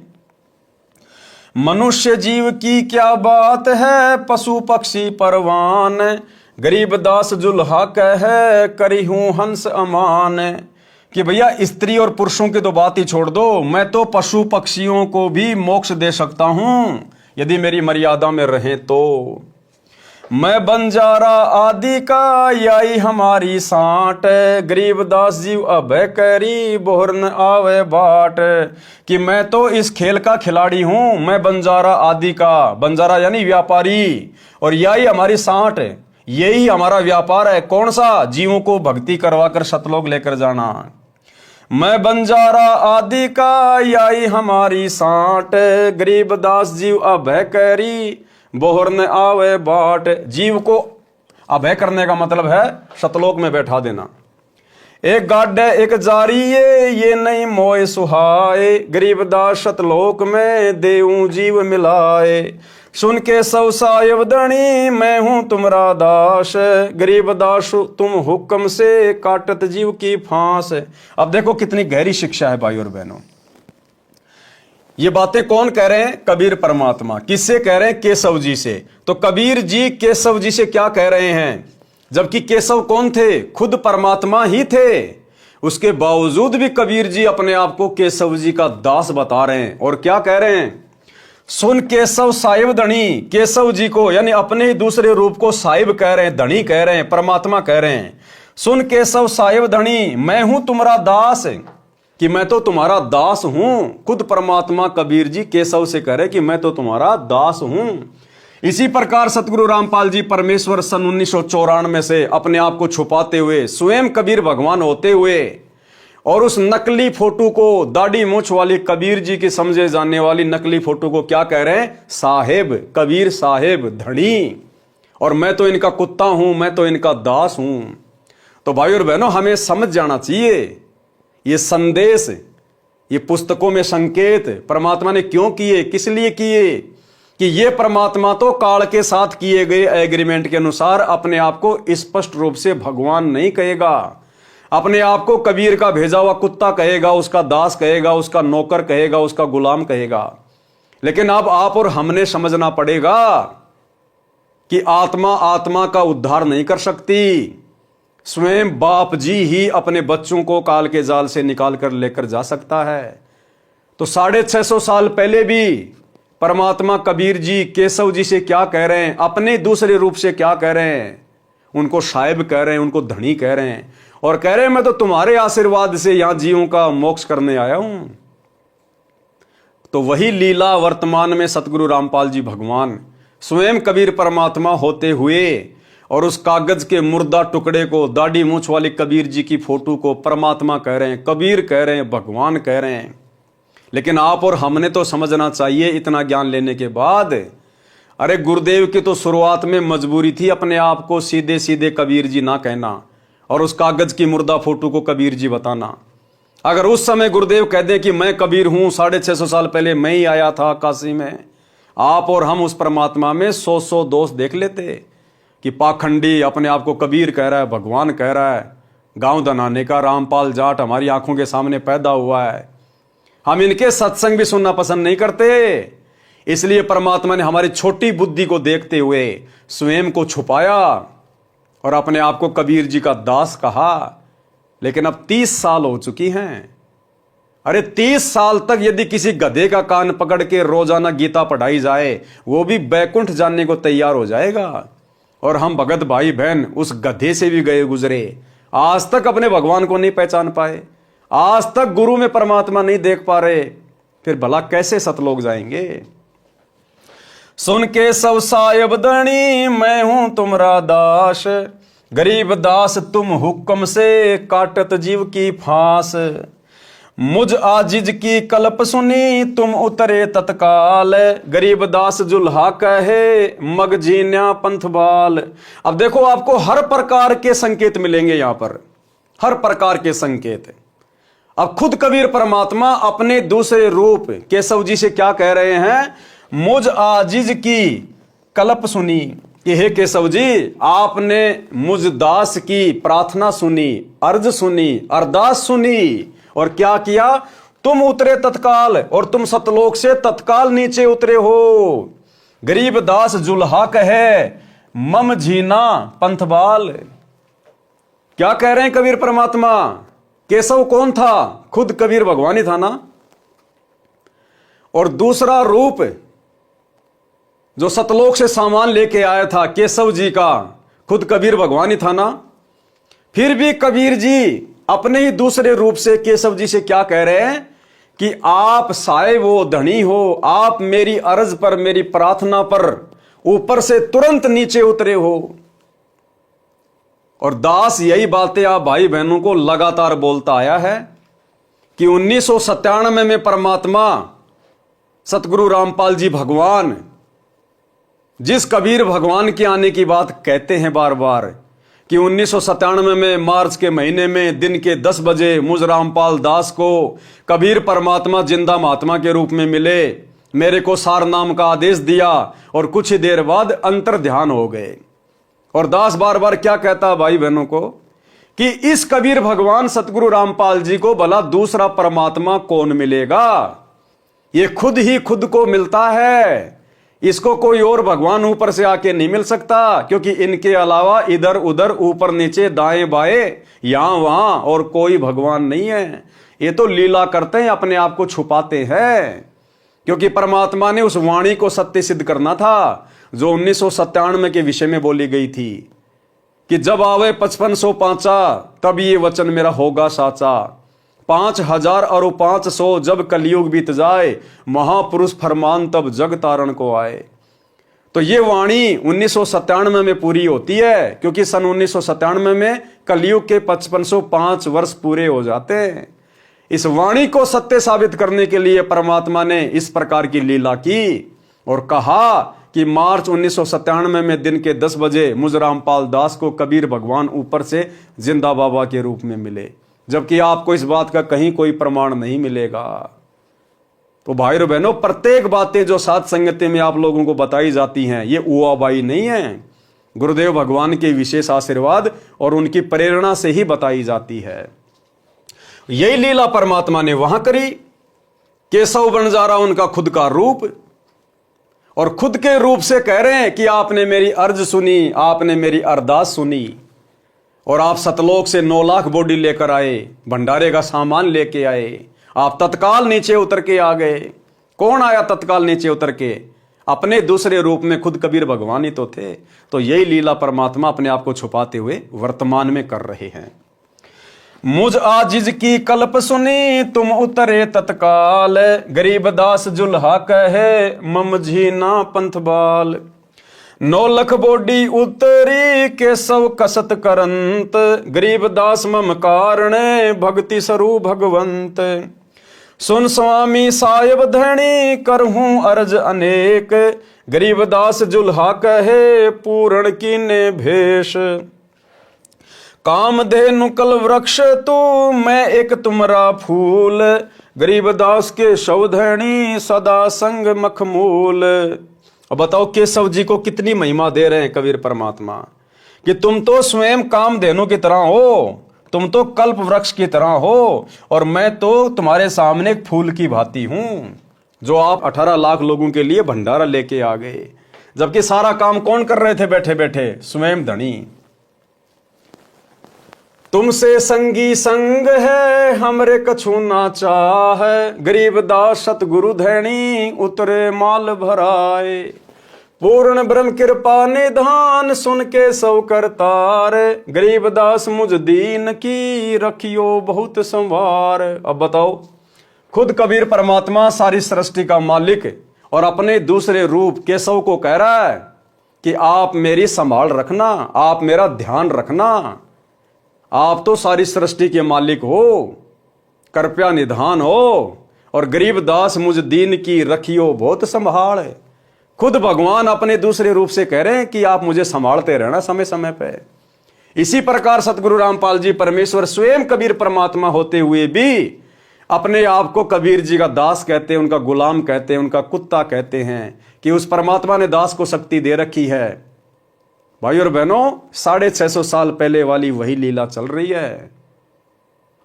मनुष्य जीव की क्या बात है पशु पक्षी परवान, गरीब दास जुल्हा कहे करी हूं हंस अमान। कि भैया स्त्री और पुरुषों की तो बात ही छोड़ दो, मैं तो पशु पक्षियों को भी मोक्ष दे सकता हूं यदि मेरी मर्यादा में रहे तो। मैं बंजारा आदि का याई हमारी साठ, गरीब दास जीव अभय करी बोहर न आवे बाट। कि मैं तो इस खेल का खिलाड़ी हूं, मैं बंजारा आदि का, बंजारा यानी व्यापारी, और याई हमारी साठ, यही हमारा व्यापार है। कौन सा? जीवों को भक्ति करवा कर सतलोक लेकर जाना। मैं बंजारा आदि का याई हमारी साठ, गरीब दास जीव अभय करी बोहर न आवे बाट। जीव को अभय करने का मतलब है सतलोक में बैठा देना। एक गाड एक जारी ये नहीं मोय सुहाए, गरीब दास सतलोक में देऊं जीव मिलाए। सुन के सौ सायब धनी मैं हूं तुमरा दास, गरीब दास तुम हुक्म से काटत जीव की फांस। अब देखो कितनी गहरी शिक्षा है भाई और बहनों। ये बातें कौन कह रहे हैं? कबीर परमात्मा। किससे कह रहे हैं? केशव जी से। तो कबीर जी केशव जी से क्या कह रहे हैं? जबकि केशव कौन थे? खुद परमात्मा ही थे। उसके बावजूद भी कबीर जी अपने आप को केशव जी का दास बता रहे हैं। और क्या कह रहे हैं? सुन केशव साहिब धनी, केशव जी को यानी अपने ही दूसरे रूप को साहिब कह रहे हैं, धनी कह रहे हैं, परमात्मा कह रहे हैं। सुन केशव साहिब धनी मैं हूं तुम्हारा दास, कि मैं तो तुम्हारा दास हूं। खुद परमात्मा कबीर जी केशव से कह रहे कि मैं तो तुम्हारा दास हूं। इसी प्रकार सतगुरु रामपाल जी परमेश्वर सन 1994 से अपने आप को छुपाते हुए स्वयं कबीर भगवान होते हुए और उस नकली फोटो को, दाढ़ी मूंछ वाली कबीर जी की समझे जाने वाली नकली फोटो को क्या कह रहे हैं? साहेब, कबीर साहेब धनी, और मैं तो इनका कुत्ता हूं, मैं तो इनका दास हूं। तो भाई और बहनों, हमें समझ जाना चाहिए ये संदेश, ये पुस्तकों में संकेत परमात्मा ने क्यों किए, किस लिए किए, कि ये परमात्मा तो काल के साथ किए गए एग्रीमेंट के अनुसार अपने आप को स्पष्ट रूप से भगवान नहीं कहेगा, अपने आप को कबीर का भेजा हुआ कुत्ता कहेगा, उसका दास कहेगा, उसका नौकर कहेगा, उसका गुलाम कहेगा। लेकिन अब आप और हमने समझना पड़ेगा कि आत्मा आत्मा का उद्धार नहीं कर सकती। स्वयं बाप जी ही अपने बच्चों को काल के जाल से निकाल कर लेकर जा सकता है। तो 650 साल पहले भी परमात्मा कबीर जी केशव जी से क्या कह रहे हैं? अपने दूसरे रूप से क्या कह रहे हैं? उनको साहिब कह रहे हैं, उनको धनी कह रहे हैं। और कह रहे मैं तो तुम्हारे आशीर्वाद से यहां जीवों का मोक्ष करने आया हूं। तो वही लीला वर्तमान में सतगुरु रामपाल जी भगवान स्वयं कबीर परमात्मा होते हुए और उस कागज के मुर्दा टुकड़े को, दाढ़ी मूंछ वाली कबीर जी की फोटो को परमात्मा कह रहे हैं, कबीर कह रहे हैं, भगवान कह रहे हैं। लेकिन आप और हमने तो समझना चाहिए इतना ज्ञान लेने के बाद, अरे गुरुदेव की तो शुरुआत में मजबूरी थी अपने आप को सीधे सीधे कबीर जी ना कहना और उस कागज की मुर्दा फोटो को कबीर जी बताना। अगर उस समय गुरुदेव कह दे कि मैं कबीर हूं, 650 साल पहले मैं ही आया था काशी में, आप और हम उस परमात्मा में 100 दोष देख लेते कि पाखंडी अपने आप को कबीर कह रहा है, भगवान कह रहा है, गांव दनाने का रामपाल जाट हमारी आंखों के सामने पैदा हुआ है। हम इनके सत्संग भी सुनना पसंद नहीं करते, इसलिए परमात्मा ने हमारी छोटी बुद्धि को देखते हुए स्वयं को छुपाया और अपने आप को कबीर जी का दास कहा। लेकिन अब 30 साल हो चुकी हैं। अरे 30 साल तक यदि किसी गधे का कान पकड़ के रोजाना गीता पढ़ाई जाए, वो भी बैकुंठ जाने को तैयार हो जाएगा। और हम भगत भाई बहन उस गधे से भी गए गुजरे, आज तक अपने भगवान को नहीं पहचान पाए, आज तक गुरु में परमात्मा नहीं देख पा रहे, फिर भला कैसे सतलोक जाएंगे। सुन के सब सायब दणी मैं हूं तुमरा दास, गरीब दास तुम हुक्म से काटत जीव की फांस। मुझ आजिज की कल्प सुनी तुम उतरे तत्काल, गरीब दास जुल्हा कहे मग जीन्या पंथबाल। अब देखो आपको हर प्रकार के संकेत मिलेंगे यहां पर, हर प्रकार के संकेत। अब खुद कबीर परमात्मा अपने दूसरे रूप केशव जी से क्या कह रहे हैं, मुझ आजिज की कल्प सुनी कि हे केशव जी, आपने मुझ दास की प्रार्थना सुनी, अर्ज सुनी, अरदास सुनी और क्या किया, तुम उतरे तत्काल और तुम सतलोक से तत्काल नीचे उतरे हो। गरीब दास जुल्हा कहे मम झीना पंथबाल। क्या कह रहे हैं कबीर परमात्मा? केशव कौन था? खुद कबीर भगवान ही था ना। और दूसरा रूप जो सतलोक से सामान लेके आया था केशव जी का, खुद कबीर भगवान ही था ना। फिर भी कबीर जी अपने ही दूसरे रूप से केशव जी से क्या कह रहे हैं कि आप साए वो धनी हो, आप मेरी अर्ज पर, मेरी प्रार्थना पर ऊपर से तुरंत नीचे उतरे हो। और दास यही बातें आप भाई बहनों को लगातार बोलता आया है कि 1997 में परमात्मा सतगुरु रामपाल जी भगवान जिस कबीर भगवान के आने की बात कहते हैं बार बार कि 1997 में मार्च के महीने में दिन के 10 बजे मुझ रामपाल दास को कबीर परमात्मा जिंदा महात्मा के रूप में मिले, मेरे को सार नाम का आदेश दिया और कुछ ही देर बाद अंतर ध्यान हो गए। और दास बार बार क्या कहता भाई बहनों को कि इस कबीर भगवान सतगुरु रामपाल जी को भला दूसरा परमात्मा कौन मिलेगा? ये खुद ही खुद को मिलता है, इसको कोई और भगवान ऊपर से आके नहीं मिल सकता, क्योंकि इनके अलावा इधर उधर ऊपर नीचे दाएं बाएं यहां वहां और कोई भगवान नहीं है। ये तो लीला करते हैं, अपने आप को छुपाते हैं, क्योंकि परमात्मा ने उस वाणी को सत्य सिद्ध करना था जो 1997 के विषय में बोली गई थी कि जब आवे 5505 तब ये वचन मेरा होगा साचा, 5000 और 500 जब कलयुग बीत जाए, महापुरुष फरमान तब जग तारण को आए। तो ये वाणी 1997 में पूरी होती है, क्योंकि सन 1997 में कलयुग के 5505 वर्ष पूरे हो जाते हैं। इस वाणी को सत्य साबित करने के लिए परमात्मा ने इस प्रकार की लीला की और कहा कि मार्च 1997 में दिन के 10 बजे मुझ रामपाल दास को कबीर भगवान ऊपर से जिंदा बाबा के रूप में मिले, जबकि आपको इस बात का कहीं कोई प्रमाण नहीं मिलेगा। तो भाई और बहनों, प्रत्येक बातें जो साध संगति में आप लोगों को बताई जाती हैं ये उआबाई नहीं है, गुरुदेव भगवान के विशेष आशीर्वाद और उनकी प्रेरणा से ही बताई जाती है। यही लीला परमात्मा ने वहां करी। केशव बंजारा उनका खुद का रूप, और खुद के रूप से कह रहे हैं कि आपने मेरी अर्ज सुनी, आपने मेरी अरदास सुनी और आप सतलोक से 9 लाख बॉडी लेकर आए, भंडारे का सामान लेके आए, आप तत्काल नीचे उतर के आ गए। कौन आया तत्काल नीचे उतर के? अपने दूसरे रूप में खुद कबीर भगवान ही तो थे। तो यही लीला परमात्मा अपने आप को छुपाते हुए वर्तमान में कर रहे हैं। मुझ आजिज की कल्प सुनी तुम उतरे तत्काल, गरीब दास जुल्हा कहे ममझी ना पंथ बाल। 9 लख बोडी उतरी के सब कसत करंत, गरीब दास मम कारणे भक्ति स्वरूप भगवंत। सुन स्वामी साहेब धणी करहूं अर्ज अनेक, गरीब दास जुल्हा कहे पूर्ण कीने भेष। कामधेनु कल वृक्ष तू मैं एक तुमरा फूल, गरीब दास के शवधनी सदा संग मखमूल। अब बताओ केशव जी को कितनी महिमा दे रहे हैं कबीर परमात्मा कि तुम तो स्वयं कामधेनु की तरह हो, तुम तो कल्प वृक्ष की तरह हो, और मैं तो तुम्हारे सामने एक फूल की भांति हूं, जो आप 18 लाख लोगों के लिए भंडारा लेके आ गए, जबकि सारा काम कौन कर रहे थे बैठे बैठे? स्वयं धनी। तुमसे संगी संग है हमरे कछु ना चाहे, गरीब दास सतगुरु धैणी उतरे माल भराए। पूर्ण ब्रह्म कृपा निधान सुन के सौ करतार, गरीब दास मुझ दीन की रखियो बहुत संवार। अब बताओ, खुद कबीर परमात्मा सारी सृष्टि का मालिक और अपने दूसरे रूप केशव को कह रहा है कि आप मेरी संभाल रखना, आप मेरा ध्यान रखना, आप तो सारी सृष्टि के मालिक हो, कृपया निधान हो, और गरीब दास मुझ दीन की रखियो बहुत संभाल। खुद भगवान अपने दूसरे रूप से कह रहे हैं कि आप मुझे संभालते रहना समय समय पे। इसी प्रकार सतगुरु रामपाल जी परमेश्वर स्वयं कबीर परमात्मा होते हुए भी अपने आप को कबीर जी का दास कहते हैं, उनका गुलाम कहते हैं, उनका कुत्ता कहते हैं कि उस परमात्मा ने दास को शक्ति दे रखी है। भाई और बहनों, 650 साल पहले वाली वही लीला चल रही है,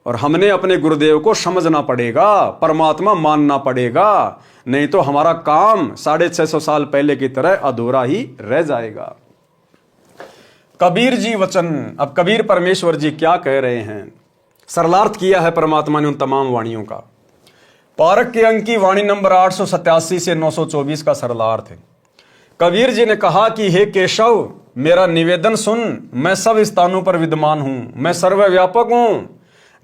और हमने अपने गुरुदेव को समझना पड़ेगा, परमात्मा मानना पड़ेगा, नहीं तो हमारा काम 650 साल पहले की तरह अधूरा ही रह जाएगा। कबीर जी वचन। अब कबीर परमेश्वर जी क्या कह रहे हैं? सरलार्थ किया है परमात्मा ने उन तमाम वाणियों का। पारक के अंक की वाणी नंबर 887 से 924 का सरलार्थ है। कबीर जी ने कहा कि हे केशव, मेरा निवेदन सुन, मैं सब स्थानों पर विद्यमान हूं, मैं सर्वव्यापक हूं।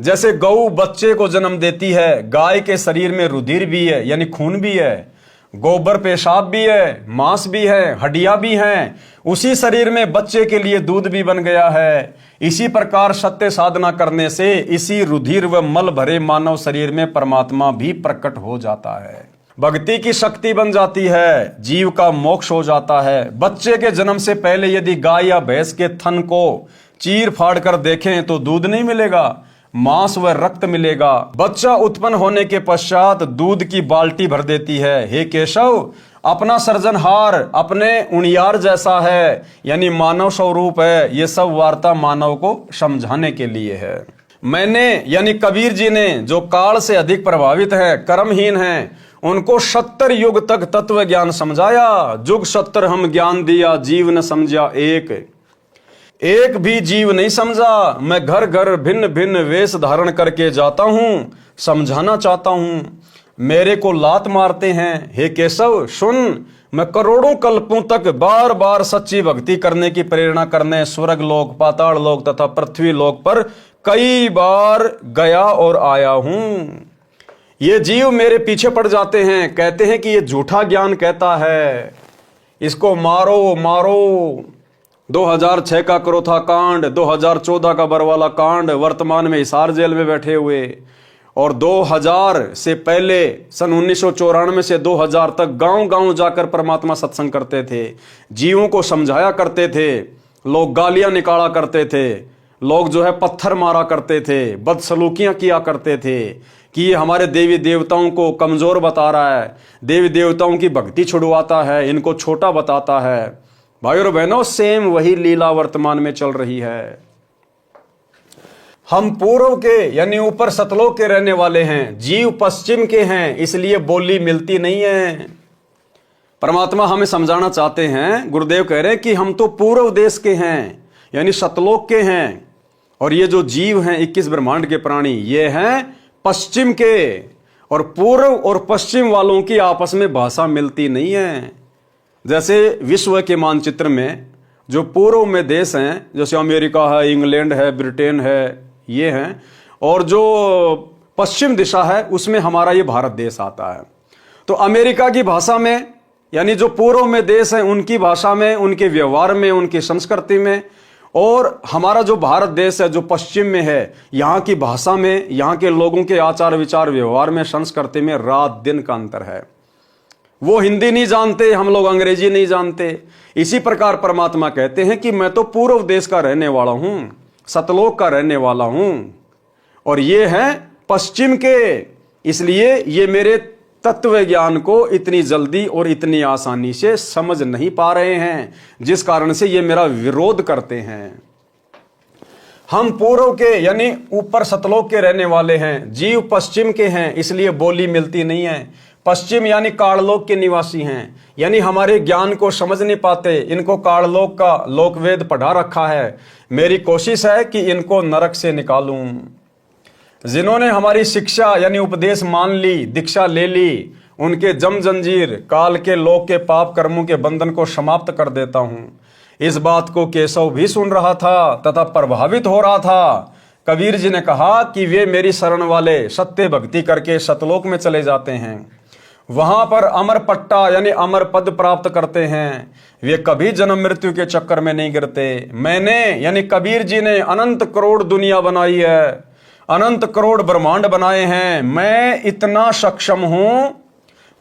जैसे गऊ बच्चे को जन्म देती है, गाय के शरीर में रुधिर भी है यानी खून भी है, गोबर पेशाब भी है, मांस भी है, हड्डियां भी हैं, उसी शरीर में बच्चे के लिए दूध भी बन गया है। इसी प्रकार सत्य साधना करने से इसी रुधिर व मल भरे मानव शरीर में परमात्मा भी प्रकट हो जाता है, भक्ति की शक्ति बन जाती है, जीव का मोक्ष हो जाता है। बच्चे के जन्म से पहले यदि गाय या भैंस के थन को चीर फाड़ कर देखें तो दूध नहीं मिलेगा, मांस व रक्त मिलेगा। बच्चा उत्पन्न होने के पश्चात दूध की बाल्टी भर देती है। हे केशव, अपना सृजनहार अपने उनियार जैसा है, यानी मानव स्वरूप है। ये सब वार्ता मानव को समझाने के लिए है। मैंने यानी कबीर जी ने, जो काल से अधिक प्रभावित है, कर्महीन है, उनको 70 युग तक तत्व ज्ञान समझाया। जुग 70 हम ज्ञान दिया, जीव न समझा एक भी जीव नहीं समझा। मैं घर घर भिन्न भिन्न वेश धारण करके जाता हूं, समझाना चाहता हूं, मेरे को लात मारते हैं। हे केशव सुन, मैं करोड़ों कल्पों तक बार बार सच्ची भक्ति करने की प्रेरणा करने स्वर्ग लोक, पाताल लोक तथा पृथ्वी लोक पर कई बार गया और आया हूं। ये जीव मेरे पीछे पड़ जाते हैं, कहते हैं कि ये झूठा ज्ञान कहता है, इसको मारो मारो। 2006 का क्रोथा कांड, 2014 का बरवाला कांड, वर्तमान में हिसार जेल में बैठे हुए, और 2000 से पहले सन 1994 से 2000 तक गांव गांव जाकर परमात्मा सत्संग करते थे, जीवों को समझाया करते थे। लोग गालियां निकाला करते थे, लोग जो है पत्थर मारा करते थे, बदसलूकियां किया करते थे कि ये हमारे देवी देवताओं को कमजोर बता रहा है, देवी देवताओं की भक्ति छुड़वाता है, इनको छोटा बताता है। भाई और बहनों, सेम वही लीला वर्तमान में चल रही है। हम पूर्व के यानी ऊपर सतलोक के रहने वाले हैं, जीव पश्चिम के हैं, इसलिए बोली मिलती नहीं है। परमात्मा हमें समझाना चाहते हैं, गुरुदेव कह रहे हैं कि हम तो पूर्व देश के हैं यानी सतलोक के हैं, और ये जो जीव हैं 21 ब्रह्मांड के प्राणी, ये हैं पश्चिम के, और पूर्व और पश्चिम वालों की आपस में भाषा मिलती नहीं है। जैसे विश्व के मानचित्र में जो पूर्व में देश हैं, जैसे अमेरिका है, इंग्लैंड है, ब्रिटेन है, ये हैं, और जो पश्चिम दिशा है उसमें हमारा ये भारत देश आता है। तो अमेरिका की भाषा में, यानी जो पूर्व में देश हैं उनकी भाषा में, उनके व्यवहार में, उनकी संस्कृति में, और हमारा जो भारत देश है जो पश्चिम में है, यहाँ की भाषा में, यहाँ के लोगों के आचार विचार व्यवहार में, संस्कृति में रात दिन का अंतर है। वो हिंदी नहीं जानते, हम लोग अंग्रेजी नहीं जानते। इसी प्रकार परमात्मा कहते हैं कि मैं तो पूर्व देश का रहने वाला हूं, सतलोक का रहने वाला हूं, और ये हैं पश्चिम के। इसलिए ये मेरे तत्व ज्ञान को इतनी जल्दी और इतनी आसानी से समझ नहीं पा रहे हैं, जिस कारण से ये मेरा विरोध करते हैं। हम पूर्व के यानी ऊपर सतलोक के रहने वाले हैं, जीव पश्चिम के हैं, इसलिए बोली मिलती नहीं है। पश्चिम यानी काललोक के निवासी हैं, यानी हमारे ज्ञान को समझ नहीं पाते। इनको काललोक का लोकवेद पढ़ा रखा है। मेरी कोशिश है कि इनको नरक से निकालूं। जिन्होंने हमारी शिक्षा यानी उपदेश मान ली, दीक्षा ले ली, उनके जम जंजीर काल के लोक के पाप कर्मों के बंधन को समाप्त कर देता हूं। इस बात को केशव भी सुन रहा था तथा प्रभावित हो रहा था। कबीर जी ने कहा कि वे मेरी शरण वाले सत्य भक्ति करके सतलोक में चले जाते हैं, वहां पर अमर पट्टा यानी अमर पद प्राप्त करते हैं। वे कभी जन्म मृत्यु के चक्कर में नहीं गिरते। मैंने यानी कबीर जी ने अनंत करोड़ दुनिया बनाई है, अनंत करोड़ ब्रह्मांड बनाए हैं। मैं इतना सक्षम हूं,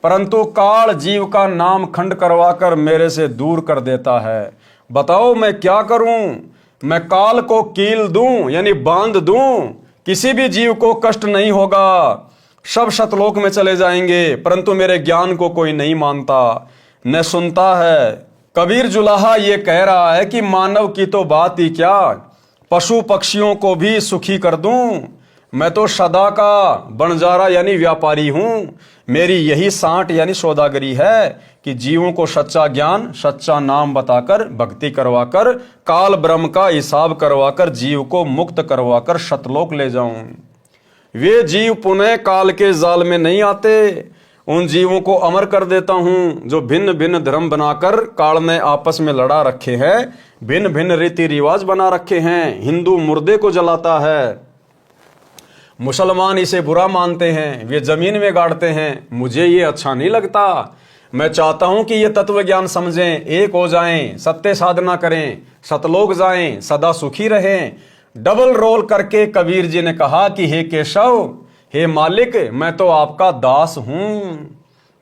परंतु काल जीव का नाम खंड करवाकर मेरे से दूर कर देता है। बताओ मैं क्या करूं? मैं काल को कील दूं यानी बांध दूं, किसी भी जीव को कष्ट नहीं होगा, सब सतलोक में चले जाएंगे, परंतु मेरे ज्ञान को कोई नहीं मानता, न सुनता है। कबीर जुलाहा ये कह रहा है कि मानव की तो बात ही क्या, पशु पक्षियों को भी सुखी कर दूं। मैं तो सदा का बंजारा यानी व्यापारी हूं। मेरी यही सांठ यानी सौदागरी है कि जीवों को सच्चा ज्ञान, सच्चा नाम बताकर, भक्ति करवाकर, काल ब्रह्म का हिसाब करवाकर, जीव को मुक्त करवाकर सतलोक ले जाऊं। वे जीव पुनः काल के जाल में नहीं आते। उन जीवों को अमर कर देता हूं जो भिन्न भिन्न धर्म बनाकर काल ने आपस में लड़ा रखे हैं, भिन्न भिन्न रीति रिवाज बना रखे हैं। हिंदू मुर्दे को जलाता है, मुसलमान इसे बुरा मानते हैं, वे जमीन में गाड़ते हैं। मुझे ये अच्छा नहीं लगता। मैं चाहता हूं कि ये तत्व ज्ञान समझें, एक हो जाएं, सत्य साधना करें, सतलोक जाएं, सदा सुखी रहें। डबल रोल करके कबीर जी ने कहा कि हे केशव, हे मालिक, मैं तो आपका दास हूं।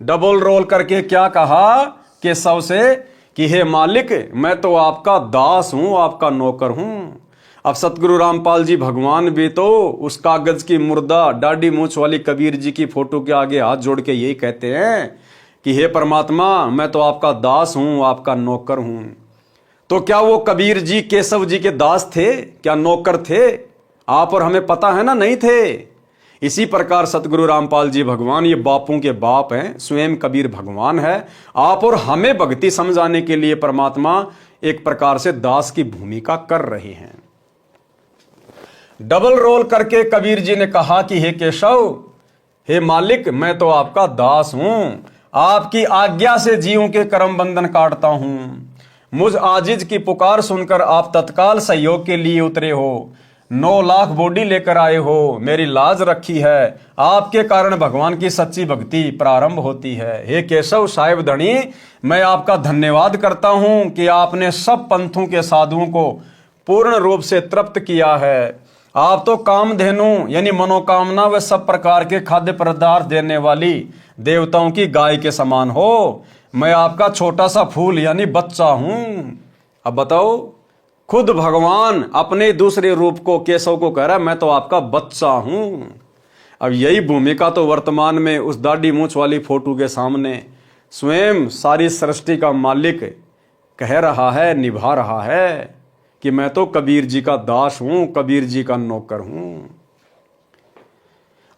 डबल रोल करके क्या कहा केशव से कि हे मालिक, मैं तो आपका दास हूं, आपका नौकर हूं। अब सतगुरु रामपाल जी भगवान भी तो उस कागज की मुर्दा डाढ़ी मूंछ वाली कबीर जी की फोटो के आगे हाथ जोड़ के यही कहते हैं कि हे परमात्मा, मैं तो आपका दास हूं, आपका नौकर हूं। तो क्या वो कबीर जी केशव जी के दास थे? क्या नौकर थे? आप और हमें पता है ना, नहीं थे। इसी प्रकार सतगुरु रामपाल जी भगवान ये बापों के बाप हैं, स्वयं कबीर भगवान है। आप और हमें भक्ति समझाने के लिए परमात्मा एक प्रकार से दास की भूमिका कर रहे हैं। डबल रोल करके कबीर जी ने कहा कि हे केशव, हे मालिक, मैं तो आपका दास हूं, आपकी आज्ञा से जीवों के कर्म बंधन काटता हूं। मुझ आजिज की पुकार सुनकर आप तत्काल सहयोग के लिए उतरे हो, 9 लाख बॉडी लेकर आए हो, मेरी लाज रखी है। आपके कारण भगवान की सच्ची भक्ति प्रारंभ होती है। हे केशव साहिब धनी, मैं आपका धन्यवाद करता हूं कि आपने सब पंथों के साधुओं को पूर्ण रूप से तृप्त किया है। आप तो कामधेनु यानी मनोकामना व सब प्रकार के खाद्य पदार्थ देने वाली देवताओं की गाय के समान हो। मैं आपका छोटा सा फूल यानी बच्चा हूं। अब बताओ, खुद भगवान अपने दूसरे रूप को केशव को कह रहा है, मैं तो आपका बच्चा हूं। अब यही भूमिका तो वर्तमान में उस दाढ़ी मूंछ वाली फोटो के सामने स्वयं सारी सृष्टि का मालिक कह रहा है, निभा रहा है कि मैं तो कबीर जी का दास हूं, कबीर जी का नौकर हूं।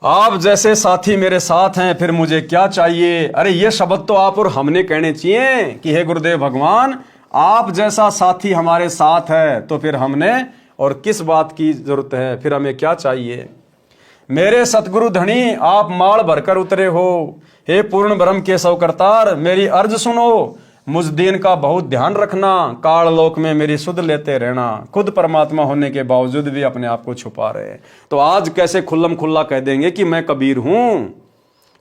आप जैसे साथी मेरे साथ हैं, फिर मुझे क्या चाहिए? अरे ये शब्द तो आप और हमने कहने चाहिए कि हे गुरुदेव भगवान, आप जैसा साथी हमारे साथ है तो फिर हमने और किस बात की जरूरत है, फिर हमें क्या चाहिए? मेरे सतगुरु धनी, आप माल भरकर उतरे हो। हे पूर्ण ब्रह्म केशव करतार, मेरी अर्ज सुनो। मुझ दीन का बहुत ध्यान रखना, काल लोक में मेरी सुध लेते रहना। खुद परमात्मा होने के बावजूद भी अपने आप को छुपा रहे हैं। तो आज कैसे खुल्लम खुल्ला कह देंगे कि मैं कबीर हूं?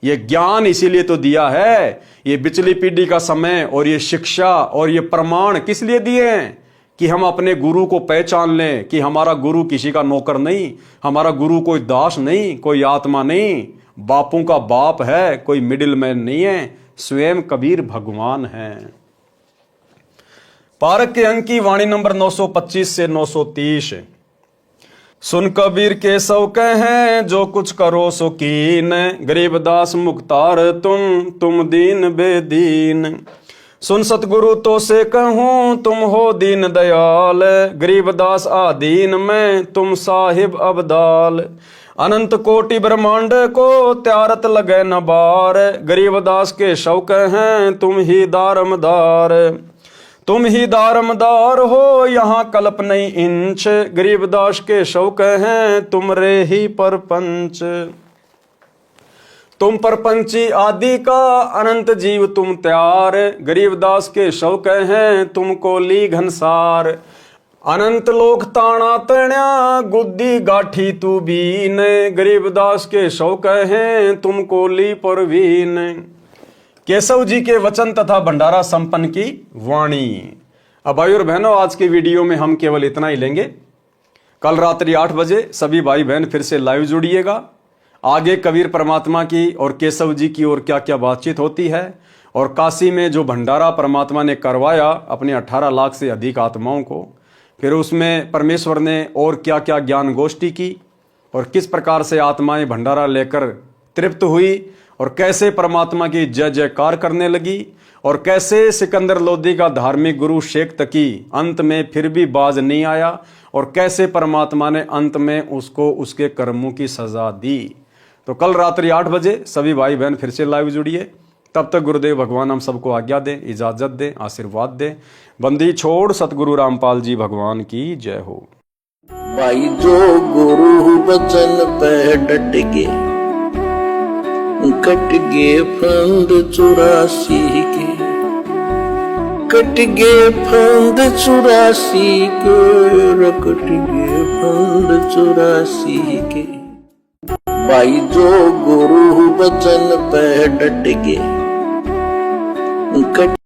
ये ज्ञान इसीलिए तो दिया है, ये बिचली पीढ़ी का समय और ये शिक्षा और ये प्रमाण किस लिए दिए हैं? कि हम अपने गुरु को पहचान लें कि हमारा गुरु किसी का नौकर नहीं, हमारा गुरु कोई दास नहीं, कोई आत्मा नहीं, बापों का बाप है, कोई मिडिल मैन नहीं है, स्वयं कबीर भगवान है। पारक के अंक की वाणी नंबर 925 से 930। सुन कबीर के सौ कहें जो कुछ करो सो कीन, गरीबदास मुख्तार तुम दीन बेदीन। सुन सतगुरु तो से कहूं तुम हो दीन दयाल, गरीबदास आदीन में तुम साहिब अबदाल। अनंत कोटि ब्रह्मांड को त्यारत लगे न बार, गरीबदास के शौक हैं तुम ही दारमदार। तुम ही दारमदार हो यहाँ कल्प नहीं इंच, गरीबदास के शौक हैं तुम रे ही परपंच। तुम परपंची आदि का अनंत जीव तुम त्यार, गरीबदास के शौक हैं तुमको ली घनसार। अनंत लोक ताना तण्या गुद्दी गाठी तू बीन, गरीबदास के शौक हैं तुमको ली परवीन। केशव जी के वचन तथा भंडारा संपन्न की वाणी। अब भाई और बहनों, आज की वीडियो में हम केवल इतना ही लेंगे। कल रात्रि 8 बजे सभी भाई बहन फिर से लाइव जुड़िएगा। आगे कबीर परमात्मा की और केशव जी की और क्या क्या बातचीत होती है, और काशी में जो भंडारा परमात्मा ने करवाया अपने 18 लाख से अधिक आत्माओं को, फिर उसमें परमेश्वर ने और क्या क्या ज्ञान गोष्ठी की, और किस प्रकार से आत्माएं भंडारा लेकर तृप्त हुई, और कैसे परमात्मा की जय जयकार करने लगी, और कैसे सिकंदर लोदी का धार्मिक गुरु शेख तकी अंत में फिर भी बाज नहीं आया, और कैसे परमात्मा ने अंत में उसको उसके कर्मों की सजा दी। तो कल रात्रि 8 बजे सभी भाई बहन फिर से लाइव जुड़िए। तब तक गुरुदेव भगवान हम सबको आज्ञा दें, इजाजत दें, आशीर्वाद दें। बंदी छोड़ सतगुरु रामपाल जी भगवान की जय हो। भाई जो गुरु बचन पे डट के, कट गे फंद 84 के, कट गे फंद 84 के, कट गे फंद 84 के। भाई जो गुरु बचन पे डट के, कट